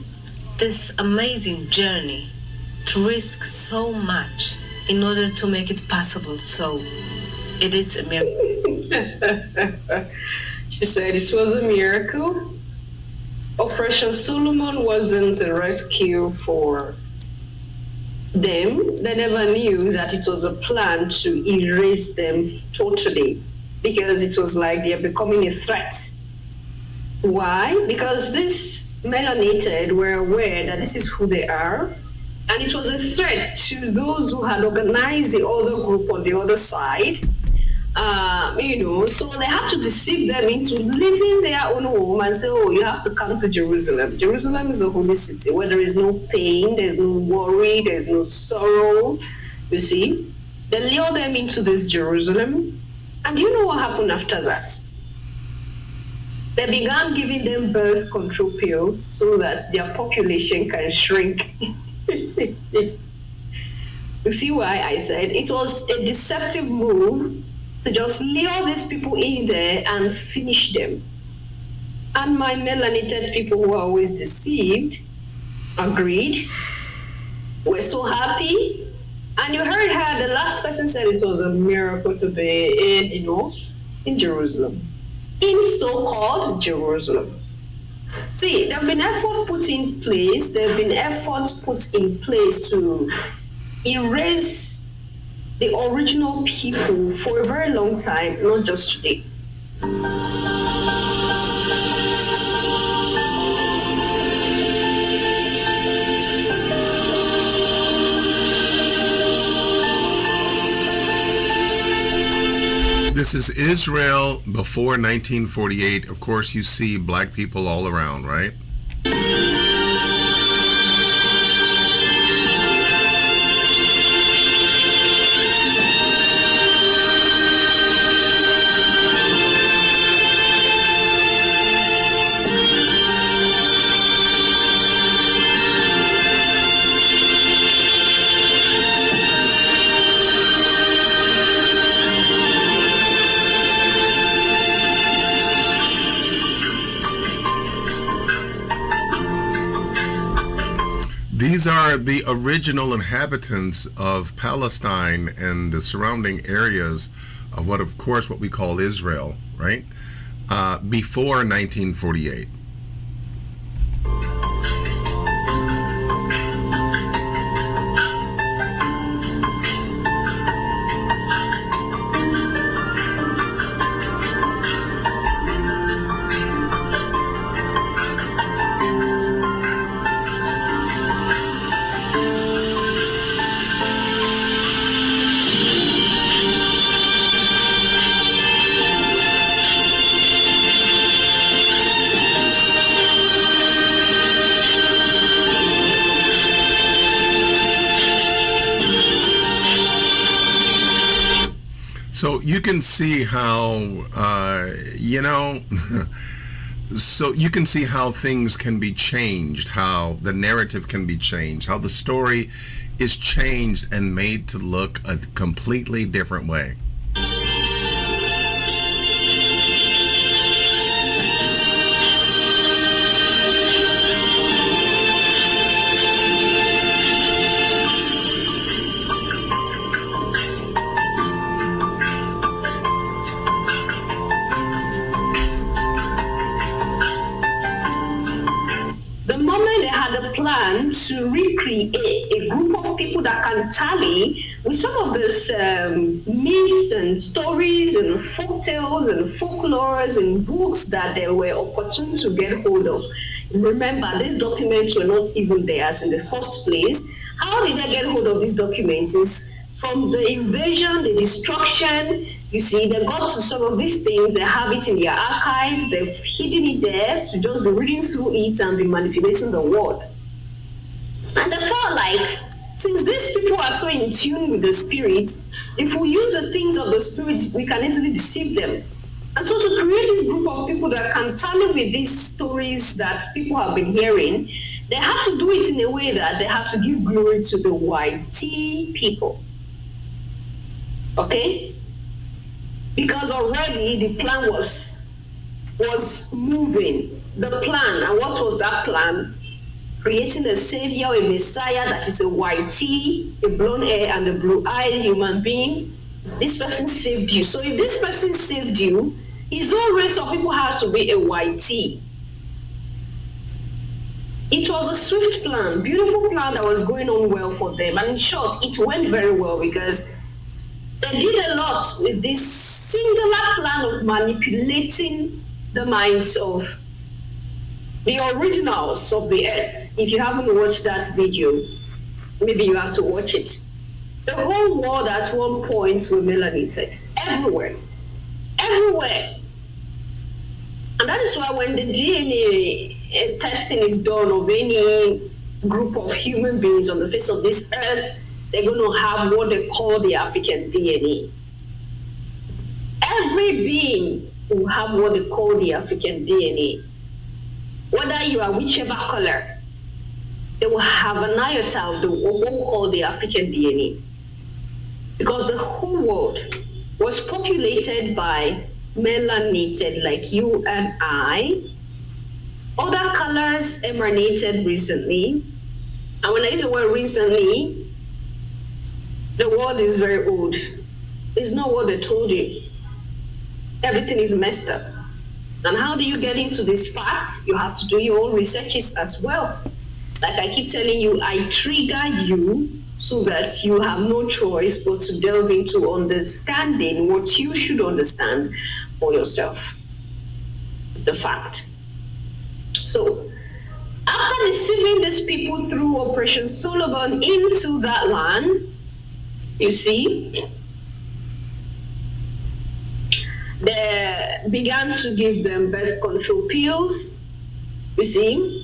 this amazing journey, to risk so much in order to make it possible, so it is a miracle. She said it was a miracle. Operation Solomon wasn't a rescue for them. They never knew that it was a plan to erase them totally, because it was like they're becoming a threat. Why? Because these melanated were aware that this is who they are, and it was a threat to those who had organized the other group on the other side. So they had to deceive them into leaving their own home and say, oh, you have to come to Jerusalem. Jerusalem is a holy city where there is no pain, there's no worry, there's no sorrow. You see? They lure them into this Jerusalem. And you know what happened after that? They began giving them birth control pills so that their population can shrink. You see why I said it was a deceptive move to just lure these people in there and finish them. And my melanated people who are always deceived agreed. We're so happy. And you heard her, the last person said it was a miracle to be in Jerusalem. In so-called Jerusalem. See, there have been efforts put in place to erase the original people for a very long time, not just today. This is Israel before 1948. Of course, you see black people all around, right? These are the original inhabitants of Palestine and the surrounding areas of what we call Israel, right? Before 1948. So you can see how, so you can see how things can be changed, how the narrative can be changed, how the story is changed and made to look a completely different way. To recreate a group of people that can tally with some of these myths and stories and folk tales and folklores and books that they were opportune to get hold of. Remember, these documents were not even theirs in the first place. How did they get hold of these documents? Is from the invasion, the destruction. You see, they got to some of these things, they have it in their archives, they've hidden it there to just be reading through it and be manipulating the world. And they felt like, since these people are so in tune with the spirit, if we use the things of the spirit, we can easily deceive them. And so to create this group of people that can tally with these stories that people have been hearing, they have to do it in a way that they have to give glory to the YT people. Okay? Because already the plan was moving. The plan, and what was that plan? Creating a savior, a messiah that is a YT, a blonde hair and a blue-eyed human being. This person saved you. So if this person saved you, his own race of people has to be a YT. It was a swift plan, beautiful plan that was going on well for them. And in short, it went very well because they did a lot with this singular plan of manipulating the minds of the originals of the earth. If you haven't watched that video, maybe you have to watch it. The whole world at one point were melanated. Everywhere. Everywhere. And that is why when the DNA testing is done of any group of human beings on the face of this earth, they're going to have what they call the African DNA. Every being will have what they call the African DNA. Whether you are whichever color, they will have an iota of what we call the African DNA. Because the whole world was populated by melanated like you and I. Other colors emanated recently. And when I use the word recently, the world is very old. It's not what they told you. Everything is messed up. And how do you get into this fact? You have to do your own researches as well. Like I keep telling you, I trigger you so that you have no choice but to delve into understanding what you should understand for yourself. It's a fact. So, after deceiving these people through Operation Solomon into that land, you see, they began to give them birth control pills, you see.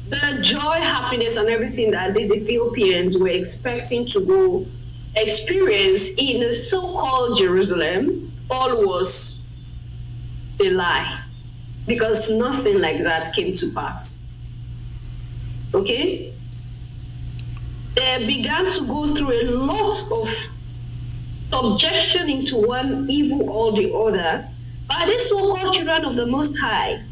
The joy, happiness, and everything that these Ethiopians were expecting to go experience in the so-called Jerusalem, all was a lie, because nothing like that came to pass. Okay? They began to go through a lot of subjection into one evil or the other by these so-called children of the Most High.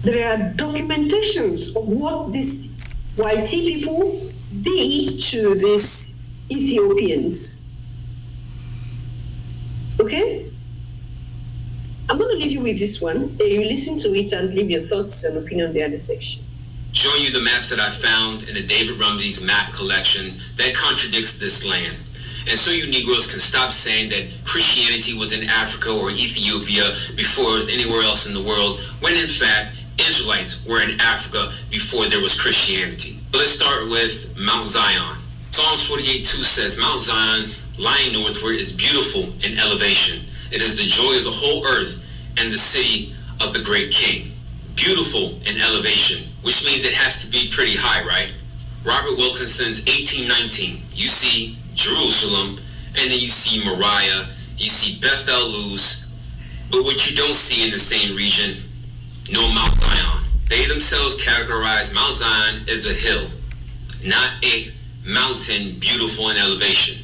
There are documentations of what these YT people did to these Ethiopians. Okay? I'm going to leave you with this one. You listen to it and leave your thoughts and opinion in the other section. Showing you the maps that I found in the David Rumsey's map collection that contradicts this land. And so you Negroes can stop saying that Christianity was in Africa or Ethiopia before it was anywhere else in the world, when in fact, Israelites were in Africa before there was Christianity. But let's start with Mount Zion. Psalms 48:2 says, Mount Zion, lying northward, is beautiful in elevation. It is the joy of the whole earth and the city of the great king. Beautiful in elevation, which means it has to be pretty high, right? Robert Wilkinson's 1819, you see Jerusalem, and then you see Moriah, you see Beth El Luz, but what you don't see in the same region, no Mount Zion. They themselves categorize Mount Zion as a hill, not a mountain beautiful in elevation.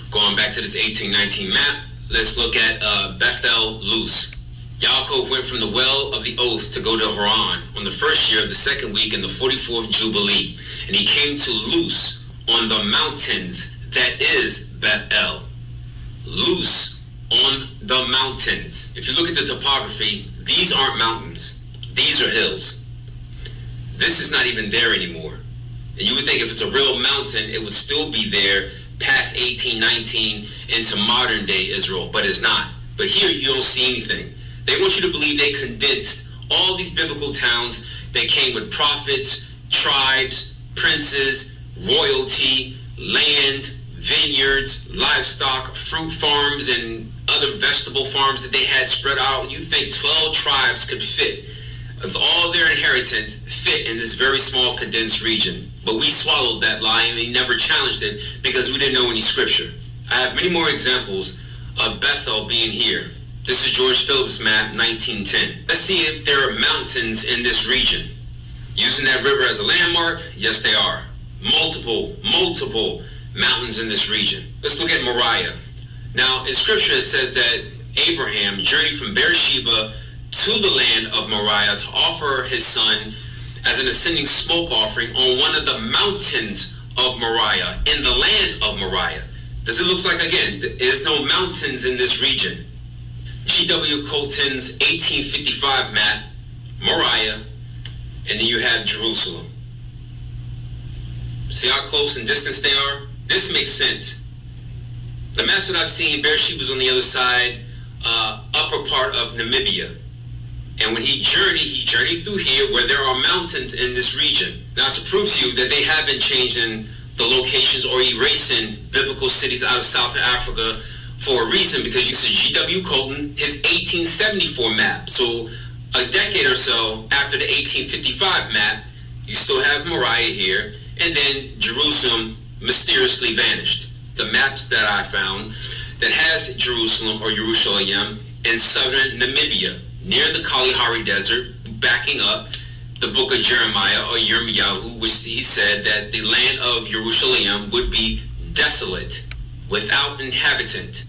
Going back to this 1819 map, let's look at Beth El Luz. Yaakov went from the well of the oath to go to Haran on the first year of the second week in the 44th Jubilee, and he came to Luz on the mountains, that is Beth El. Luz on the mountains. If you look at the topography, these aren't mountains. These are hills. This is not even there anymore. And you would think if it's a real mountain, it would still be there past 1819 into modern day Israel, but it's not. But here you don't see anything. They want you to believe they condensed all these biblical towns that came with prophets, tribes, princes, royalty, land, vineyards, livestock, fruit farms, and other vegetable farms that they had spread out. You think 12 tribes could fit, with all their inheritance, fit in this very small condensed region. But we swallowed that lie and we never challenged it because we didn't know any scripture. I have many more examples of Bethel being here. This is George Phillips' map, 1910. Let's see if there are mountains in this region. Using that river as a landmark, yes they are. Multiple mountains in this region. Let's look at Moriah. Now, in scripture it says that Abraham journeyed from Beersheba to the land of Moriah to offer his son as an ascending smoke offering on one of the mountains of Moriah, in the land of Moriah. Does it look like, again, there's no mountains in this region? G.W. Colton's 1855 map, Moriah, and then you have Jerusalem. See how close and distant they are? This makes sense. The maps that I've seen, Beersheba's on the other side, upper part of Namibia. And when he journeyed through here where there are mountains in this region. Now, to prove to you that they have been changing the locations or erasing biblical cities out of South Africa for a reason, because you see G.W. Colton, his 1874 map. So a decade or so after the 1855 map, you still have Moriah here, and then Jerusalem mysteriously vanished. The maps that I found that has Jerusalem or Yerushalayim in southern Namibia, near the Kalahari Desert, backing up the book of Jeremiah or Yirmiyahu, which he said that the land of Yerushalayim would be desolate, without inhabitant.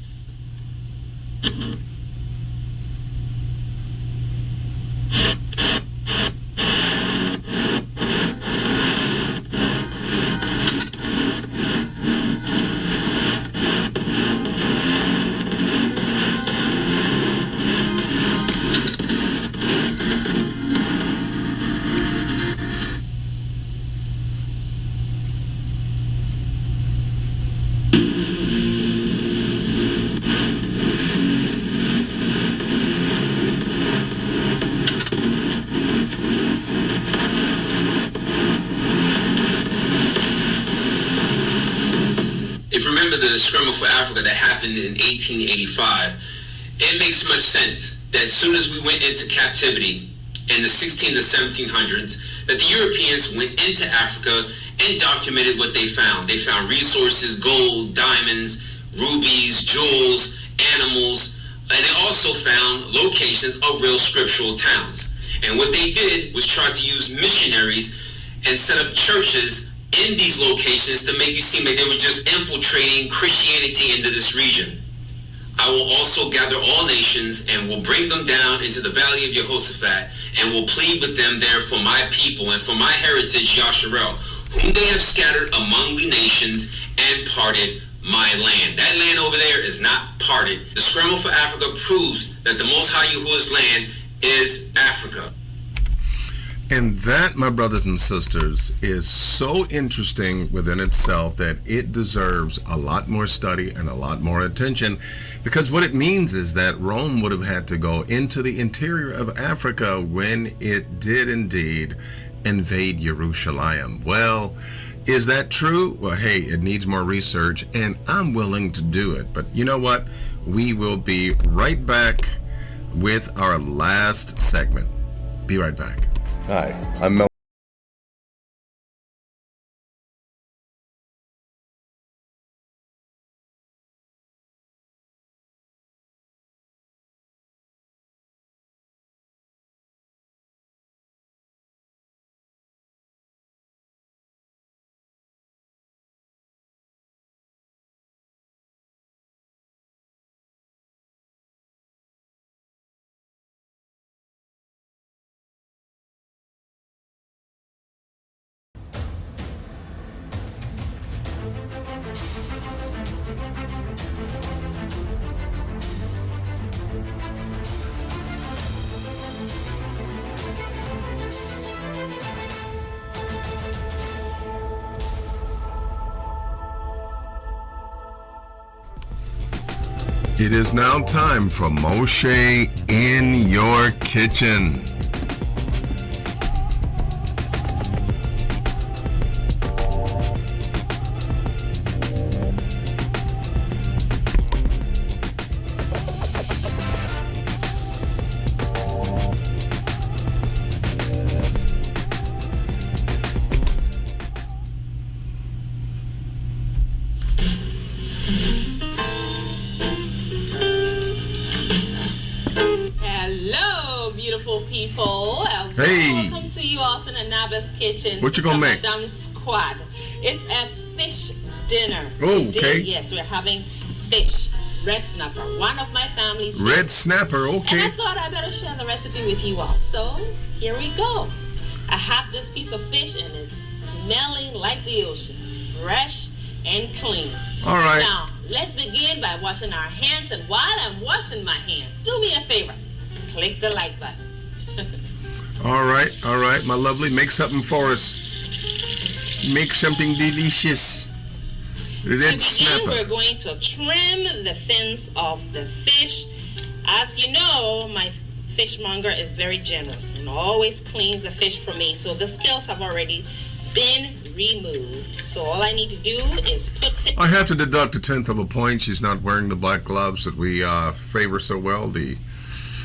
The scramble for Africa that happened in 1885, it makes much sense that as soon as we went into captivity in the 16 to 1700s, that the Europeans went into Africa and documented what they found. They found resources, gold, diamonds, rubies, jewels, animals, and they also found locations of real scriptural towns. And what they did was try to use missionaries and set up churches in these locations to make you seem like they were just infiltrating Christianity into this region. I will also gather all nations and will bring them down into the valley of Jehoshaphat and will plead with them there for my people and for my heritage, Yasharel, whom they have scattered among the nations and parted my land. That land over there is not parted. The scramble for Africa proves that the Most High Yahuwah's land is Africa. And that, my brothers and sisters, is so interesting within itself that it deserves a lot more study and a lot more attention, because what it means is that Rome would have had to go into the interior of Africa when it did indeed invade Jerusalem. Well, is that true? Well, hey, it needs more research, and I'm willing to do it. But you know what? We will be right back with our last segment. Be right back. Hi, I'm Mel. It is now time for Moshe in your kitchen. beautiful people. Hey. Welcome to you all to the Nabas Kitchen. What you gonna make? Madame Squad. It's a fish dinner. Oh, Today, okay. yes, we're having fish. Red snapper. One of my family's Red favorites. snapper, And okay. I thought I better share the recipe with you all. So, here we go. I have this piece of fish and it's smelling like the ocean. Fresh and clean. All right. Now, let's begin by washing our hands. And while I'm washing my hands, do me a favor. Click the like button. All right, my lovely. Make something for us. Make something delicious. Red To begin, snapper. we're going to trim the fins of the fish. As you know, my fishmonger is very generous and always cleans the fish for me. So the scales have already been removed. So all I need to do is put I have to deduct a tenth of a point. She's not wearing the black gloves that we favor so well. The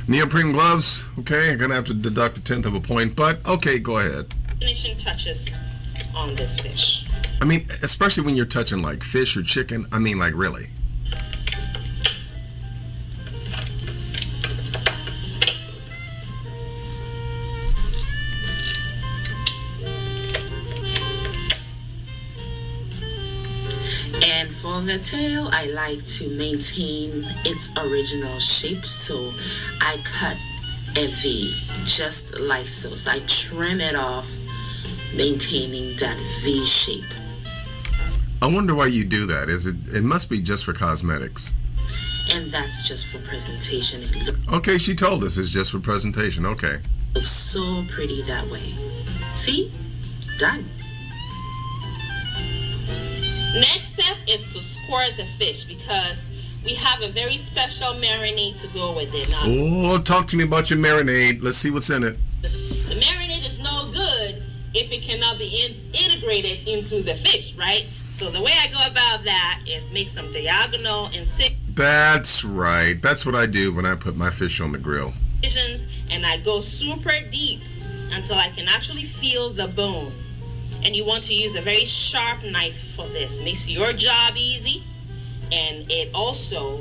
neoprene gloves. Okay, I'm gonna have to deduct a tenth of a point. But okay, go ahead. finishing touches on this fish. I mean, especially when you're touching like fish or chicken. I mean, like really. And for the tail, I like to maintain its original shape, so I cut a V, just like so. So I trim it off, maintaining that V shape. I wonder why you do that. Is it? It must be just for cosmetics. And that's just for presentation. It Okay, she told us it's just for presentation. Okay. looks so pretty that way. See? Done. Next step is to squirt the fish because we have a very special marinade to go with it. Now, Oh, talk to me about your marinade. Let's see what's in it. the marinade is no good if it cannot be integrated into the fish, right? So the way I go about that is make some diagonal That's right. That's what I do when I put my fish on the grill. incisions, and I go super deep until I can actually feel the bone. And you want to use a very sharp knife for this. Makes your job easy, and it also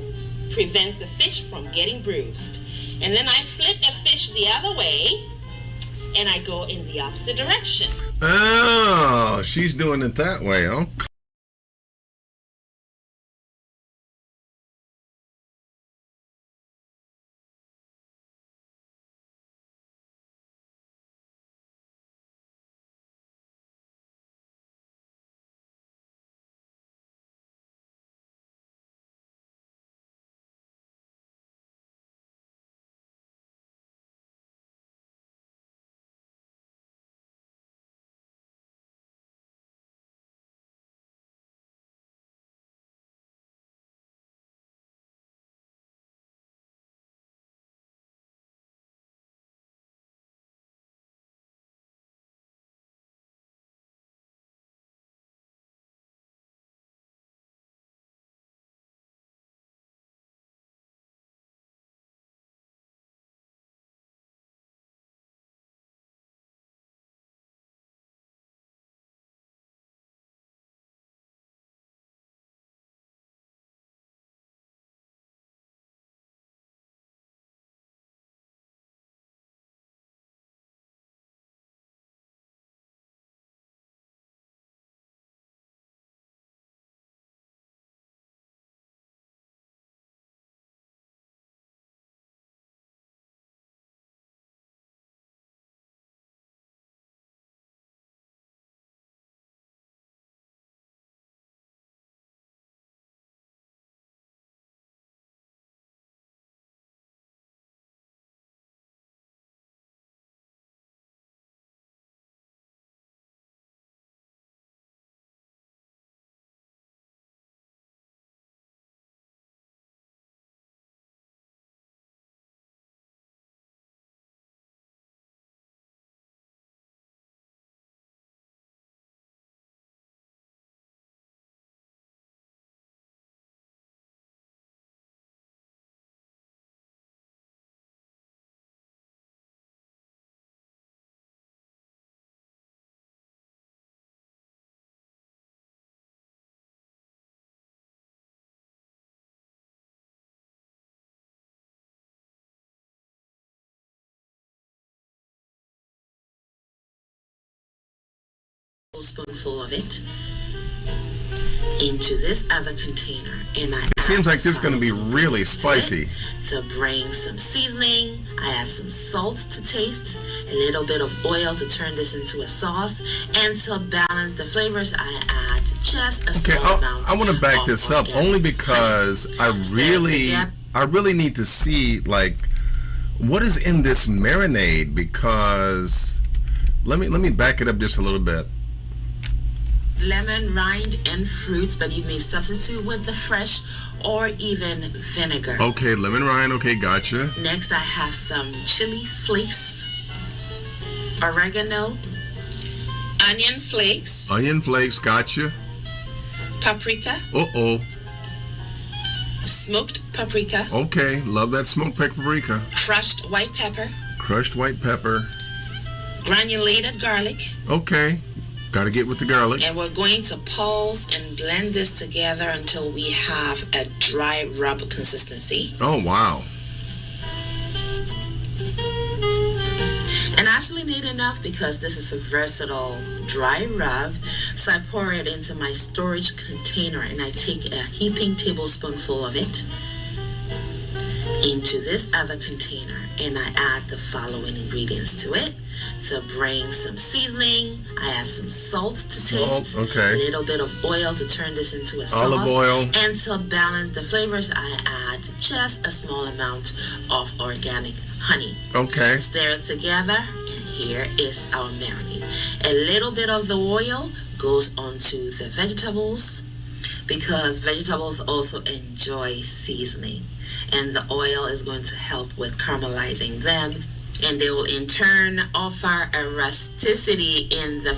prevents the fish from getting bruised. And then I flip the fish the other way, and I go in the opposite direction. Oh, she's doing it that way. Okay. tablespoonful of it into this other container, and It seems like this is going to be really spicy. to bring some seasoning. I add some salt to taste, a little bit of oil to turn this into a sauce, and to balance the flavors, I add just a small amount. I want to back of this up organic only because I really need to see like what is in this marinade, because let me back it up just a little bit. lemon rind and fruits, but you may substitute with the fresh or even vinegar. Okay, lemon rind. Okay, gotcha. Next, I have some chili flakes, oregano, onion flakes, Onion flakes. Gotcha. paprika, smoked paprika, Okay, love that smoked paprika. crushed white pepper, Crushed white pepper. granulated garlic, Okay, got to get with the garlic. and we're going to pulse and blend this together until we have a dry rub consistency. Oh, wow. And I actually need enough because this is a versatile dry rub. So I pour it into my storage container, and I take a heaping tablespoonful of it into this other container, and I add the following ingredients to it. To bring some seasoning, I add some salt to taste, okay. a little bit of oil to turn this into a sauce, Olive oil. and to balance the flavors, I add just a small amount of organic honey. Okay. Stir it together, and here is our marinade. A little bit of the oil goes onto the vegetables because vegetables also enjoy seasoning, and the oil is going to help with caramelizing them, and they will in turn offer a rusticity in the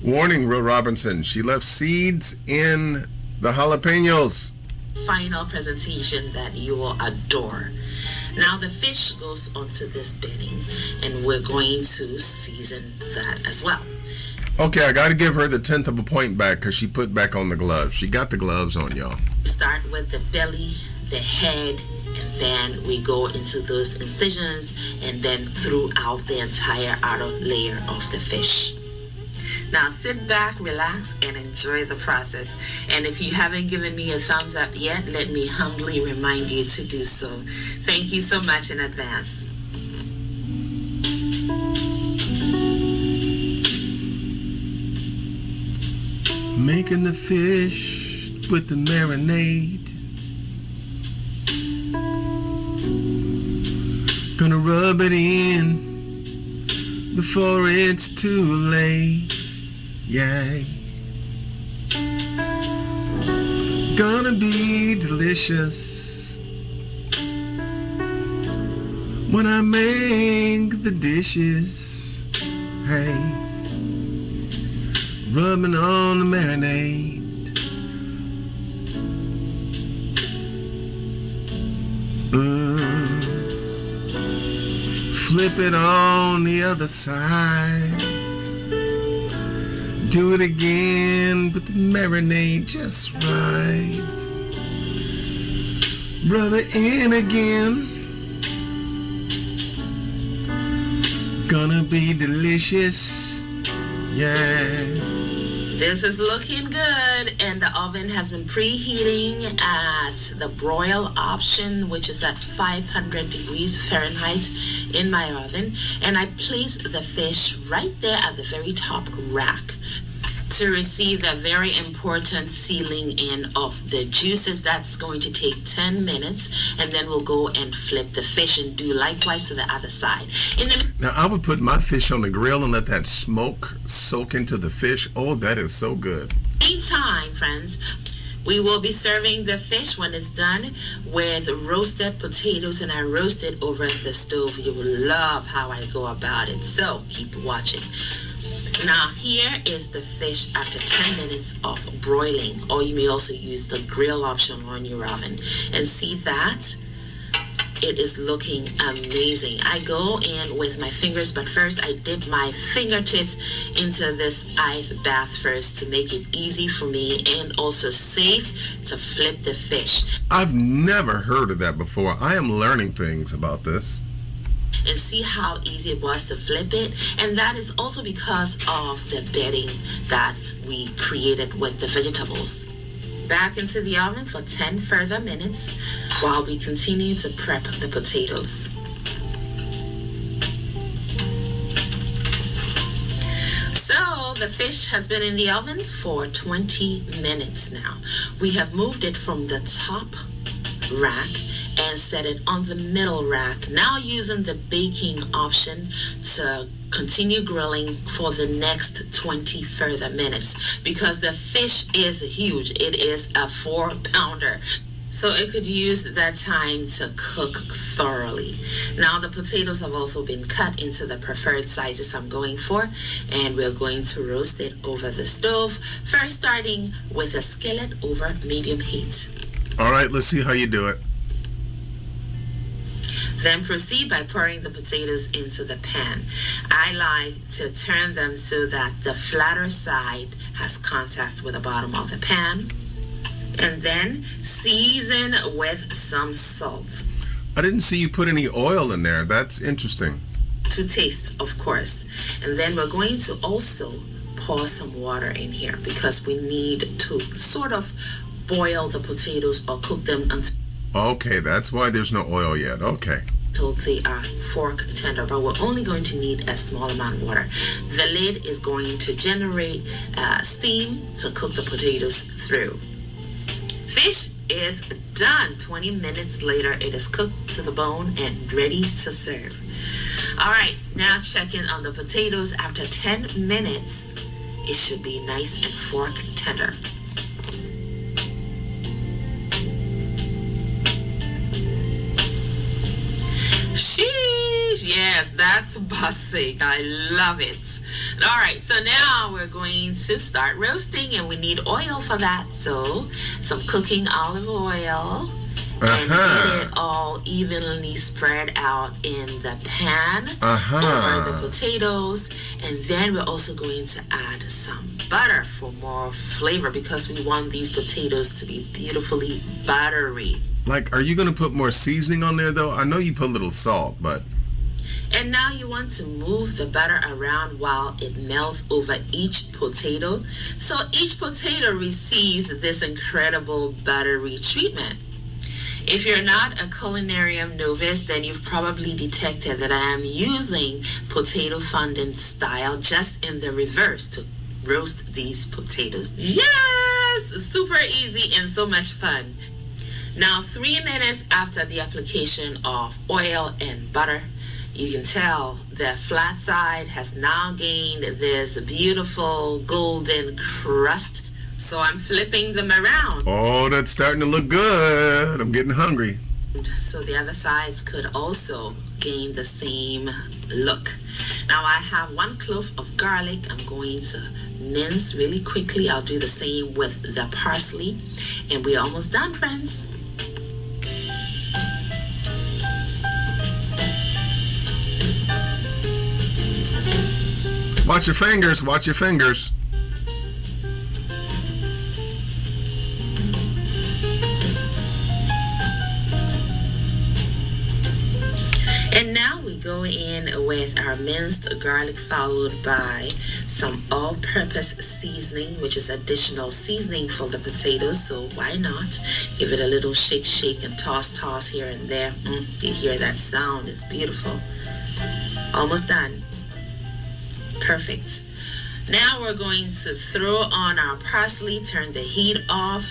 Warning, Will Robinson. She left seeds in the jalapenos. final presentation that you will adore. Now the fish goes onto this bedding, and we're going to season that as well. Okay, I got to give her the 10th of a point back because she put back on the gloves. She got the gloves on, y'all. Start with the belly, the head, and then we go into those incisions and then throughout the entire outer layer of the fish. Now sit back, relax, and enjoy the process. And if you haven't given me a thumbs up yet, let me humbly remind you to do so. Thank you so much in advance. Making the fish with the marinade. Gonna rub it in before it's too late. Yeah. Gonna be delicious when I make the dishes. Hey, rubbing on the marinade. Flip it on the other side. Do it again, put the marinade just right. Rub it in again. Gonna be delicious, yeah. This is looking good, and the oven has been preheating at the broil option, which is at 500 degrees Fahrenheit in my oven. And I place the fish right there at the very top rack to receive the very important sealing in of the juices. That's going to take 10 minutes, and then we'll go and flip the fish and do likewise to the other side. Now I would put my fish on the grill and let that smoke soak into the fish. Oh, that is so good. Meantime, friends, we will be serving the fish when it's done with roasted potatoes, and I roast it over the stove. You will love how I go about it, so keep watching. Now here is the fish after 10 minutes of broiling, or you may also use the grill option on your oven. And see that? It is looking amazing. I go in with my fingers, but first I dip my fingertips into this ice bath first to make it easy for me and also safe to flip the fish. I've never heard of that before. I am learning things about this. and see how easy it was to flip it. And that is also because of the bedding that we created with the vegetables. Back into the oven for 10 further minutes while we continue to prep the potatoes. So the fish has been in the oven for 20 minutes now. We have moved it from the top rack and set it on the middle rack. Now using the baking option to continue grilling for the next 20 further minutes because the fish is huge. It is a 4-pounder. So it could use that time to cook thoroughly. Now the potatoes have also been cut into the preferred sizes I'm going for, and we're going to roast it over the stove, first starting with a skillet over medium heat. All right, let's see how you do it. Then proceed by pouring the potatoes into the pan. I like to turn them so that the flatter side has contact with the bottom of the pan. And then season with some salt. I didn't see you put any oil in there. That's interesting. To taste, of course. And then we're going to also pour some water in here because we need to sort of boil the potatoes or cook them until... Okay, that's why there's no oil yet. Okay. Until they are fork tender, but we're only going to need a small amount of water. The lid is going to generate steam to cook the potatoes through. Fish is done. 20 minutes later, it is cooked to the bone and ready to serve. All right, now checking on the potatoes. After 10 minutes, it should be nice and fork tender. Sheesh, yes, that's busing. I love it. All right, so now we're going to start roasting, and we need oil for that. So some cooking olive oil, and get it all evenly spread out in the pan over the potatoes. And then we're also going to add some butter for more flavor because we want these potatoes to be beautifully buttery. Like, are you going to put more seasoning on there, though? I know you put a little salt, but... And now you want to move the butter around while it melts over each potato. So each potato receives this incredible buttery treatment. If you're not a culinarium novice, then you've probably detected that I am using potato fondant style just in the reverse to roast these potatoes. Yes! Super easy and so much fun. Now, 3 minutes after the application of oil and butter, you can tell the flat side has now gained this beautiful golden crust. So I'm flipping them around. Oh, that's starting to look good. I'm getting hungry. So the other sides could also gain the same look. Now I have 1 clove of garlic. I'm going to mince really quickly. I'll do the same with the parsley. And we're almost done, friends. Watch your fingers, watch your fingers. And now we go in with our minced garlic followed by some all-purpose seasoning, which is additional seasoning for the potatoes. So why not give it a little shake and toss here and there. You hear that sound? It's beautiful. Almost done. Perfect. Now we're going to throw on our parsley, turn the heat off.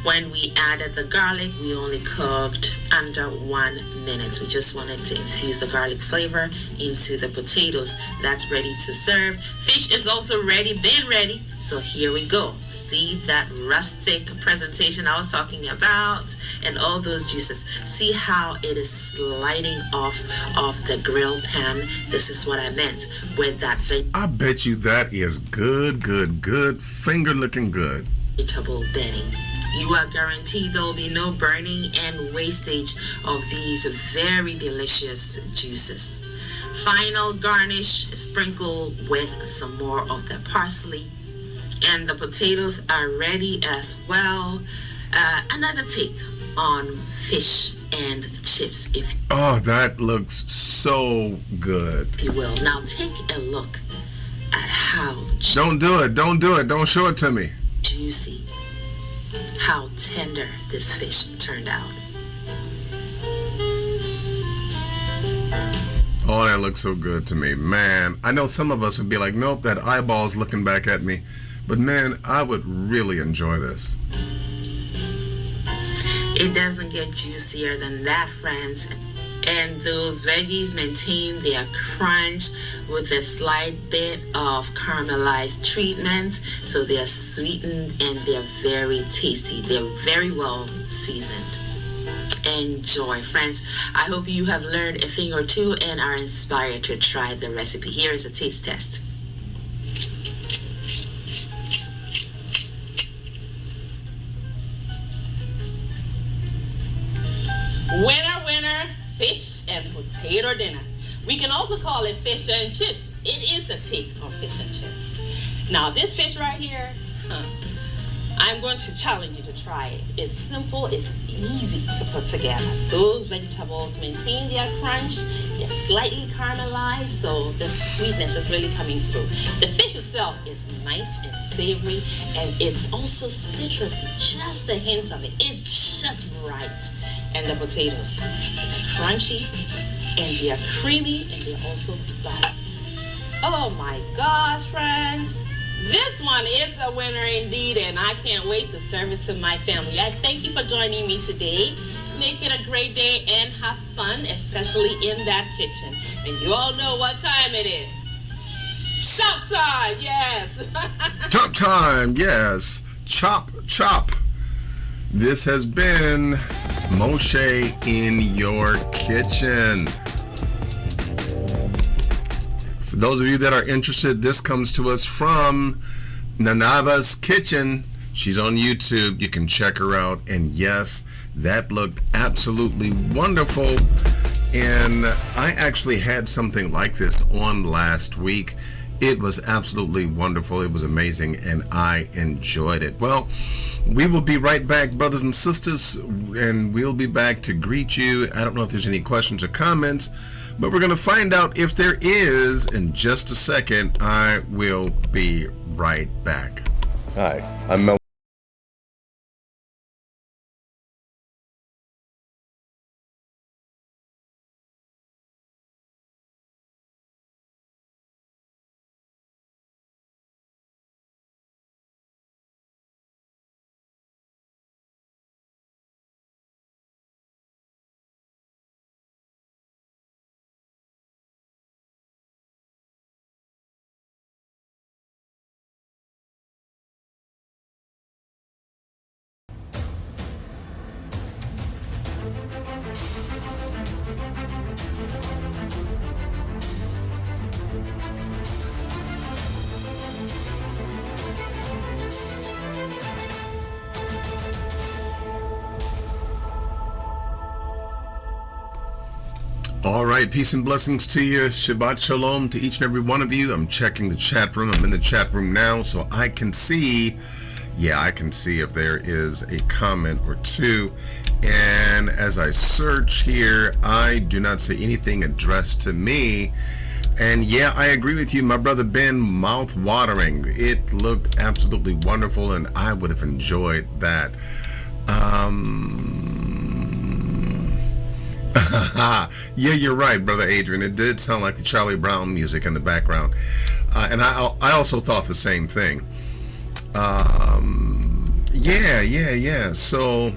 When we added the garlic, we only cooked under 1 minute. We just wanted to infuse the garlic flavor into the potatoes. That's ready to serve. Fish is also ready, been ready. So here we go. See that rustic presentation I was talking about and all those juices. See how it is sliding off of the grill pan. This is what I meant with that I bet you that is good. Finger looking good. Vegetable bedding. You are guaranteed there will be no burning and wastage of these very delicious juices. Final garnish, sprinkle with some more of the parsley. And the potatoes are ready as well. Another take on fish and chips, if Oh, that looks so good. you will. Now take a look at how Don't do it. Don't do it. Don't show it to me. juicy, how tender this fish turned out. Oh, that looks so good to me. Man, I know some of us would be like, nope, that eyeball's looking back at me. But man, I would really enjoy this. It doesn't get juicier than that, friends. And those veggies maintain their crunch with a slight bit of caramelized treatment. So they're sweetened and they're very tasty. They're very well seasoned. Enjoy, friends. I hope you have learned a thing or two and are inspired to try the recipe. Here is a taste test. Winner, winner, fish and potato dinner. We can also call it fish and chips. It is a take on fish and chips. Now, this fish right here, I'm going to challenge you to try it. It's simple, it's easy to put together. Those vegetables maintain their crunch, they're slightly caramelized, so the sweetness is really coming through. The fish itself is nice and savory, and it's also citrusy, just a hint of it. It's just right. And the potatoes, crunchy, and they're creamy, and they're also buttery. Oh my gosh, friends. This one is a winner indeed, and I can't wait to serve it to my family. I thank you for joining me today. Make it a great day and have fun, especially in that kitchen. And you all know what time it is. Shop time, yes. Chop time, yes. Chop, chop. This has been Moshe in your kitchen. For those of you that are interested, this comes to us from Nanava's Kitchen. She's on YouTube. You can check her out. And yes, that looked absolutely wonderful. And I actually had something like this on last week. It was absolutely wonderful. It was amazing, and I enjoyed it. Well, we will be right back, brothers and sisters, and we'll be back to greet you. I don't know if there's any questions or comments, but we're going to find out if there is in just a second. I will be right back. Hi, I'm Mel. All right, peace and blessings to you. Shabbat shalom to each and every one of you. I'm checking the chat room. I'm in the chat room now, so I can see, I can see if there is a comment or two. And as I search here, I do not see anything addressed to me. And yeah, I agree with you, my brother Ben, mouth-watering. It looked absolutely wonderful, and I would have enjoyed that. Yeah, you're right, brother Adrian. It did sound like the Charlie Brown music in the background, and I also thought the same thing. Yeah. So,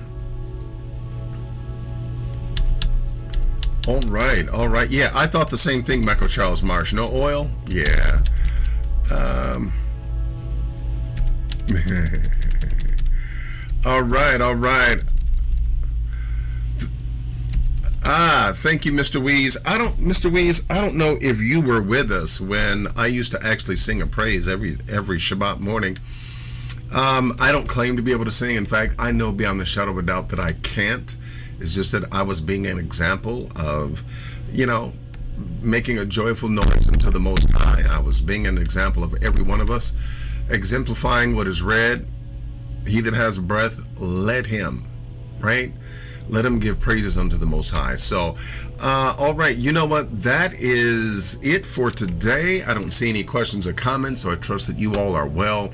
all right. Yeah, I thought the same thing. Michael Charles Marsh. No oil. Yeah. All right. Thank you, Mr. Weeze. Mr. Weeze, I don't know if you were with us when I used to actually sing a praise every Shabbat morning. I don't claim to be able to sing. In fact, I know beyond the shadow of a doubt that I can't. It's just that I was being an example of, making a joyful noise unto the Most High. I was being an example of every one of us, exemplifying what is read. He that has breath, let him, right? Let him give praises unto the Most High. So, all right, you know what? That is it for today. I don't see any questions or comments, so I trust that you all are well.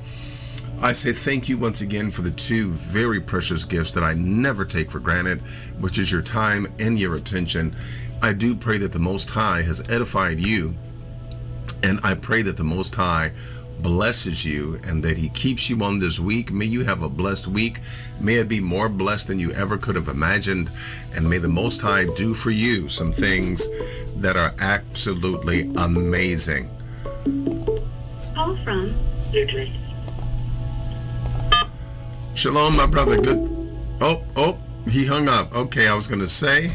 I say thank you once again for the two very precious gifts that I never take for granted, which is your time and your attention. I do pray that the Most High has edified you, and I pray that the Most High blesses you and that he keeps you on this week. May you have a blessed week. May it be more blessed than you ever could have imagined, and may the Most High do for you some things that are absolutely amazing. Call from Deirdre. Shalom, my brother. Good. Oh, he hung up. Okay, I was going to say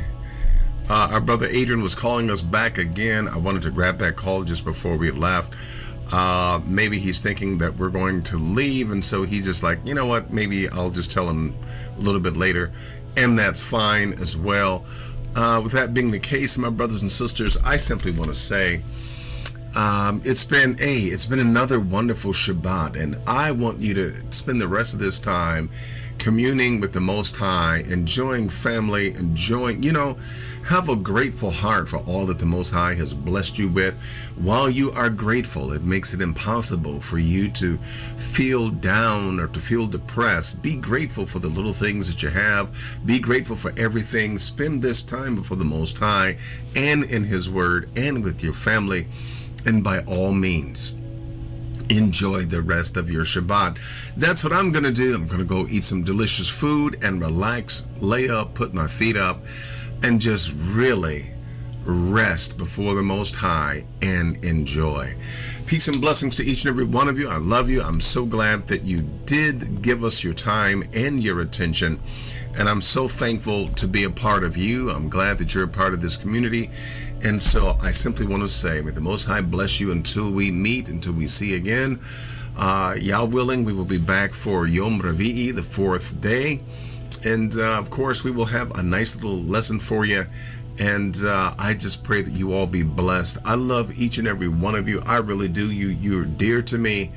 our brother Adrian was calling us back again. I wanted to grab that call just before we left. Maybe he's thinking that we're going to leave, and so he's just like, you know what, maybe I'll just tell him a little bit later, and that's fine as well. With that being the case, my brothers and sisters, I simply want to say it's been another wonderful Shabbat, and I want you to spend the rest of this time communing with the Most High, enjoying family, have a grateful heart for all that the Most High has blessed you with. While you are grateful, it makes it impossible for you to feel down or to feel depressed. Be grateful for the little things that you have. Be grateful for everything. Spend this time before the Most High and in His Word and with your family. And by all means, enjoy the rest of your Shabbat. That's what I'm going to do. I'm going to go eat some delicious food and relax, lay up, put my feet up, and just really rest before the Most High and enjoy. Peace and blessings to each and every one of you. I love you. I'm so glad that you did give us your time and your attention, and I'm so thankful to be a part of you. I'm glad that you're a part of this community, and so I simply want to say, may the Most High bless you until we meet, until we see again. Yah willing, we will be back for Yom Revi'i, the fourth day. And of course, we will have a nice little lesson for you. And I just pray that you all be blessed. I love each and every one of you. I really do. You're dear to me.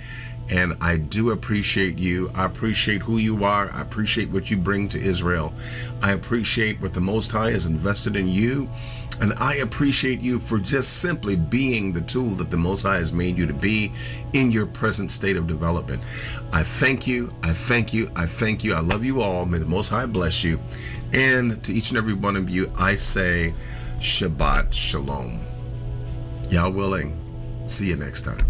And I do appreciate you. I appreciate who you are. I appreciate what you bring to Israel. I appreciate what the Most High has invested in you. And I appreciate you for just simply being the tool that the Most High has made you to be in your present state of development. I thank you. I thank you. I thank you. I love you all. May the Most High bless you. And to each and every one of you, I say Shabbat Shalom. Yah willing. See you next time.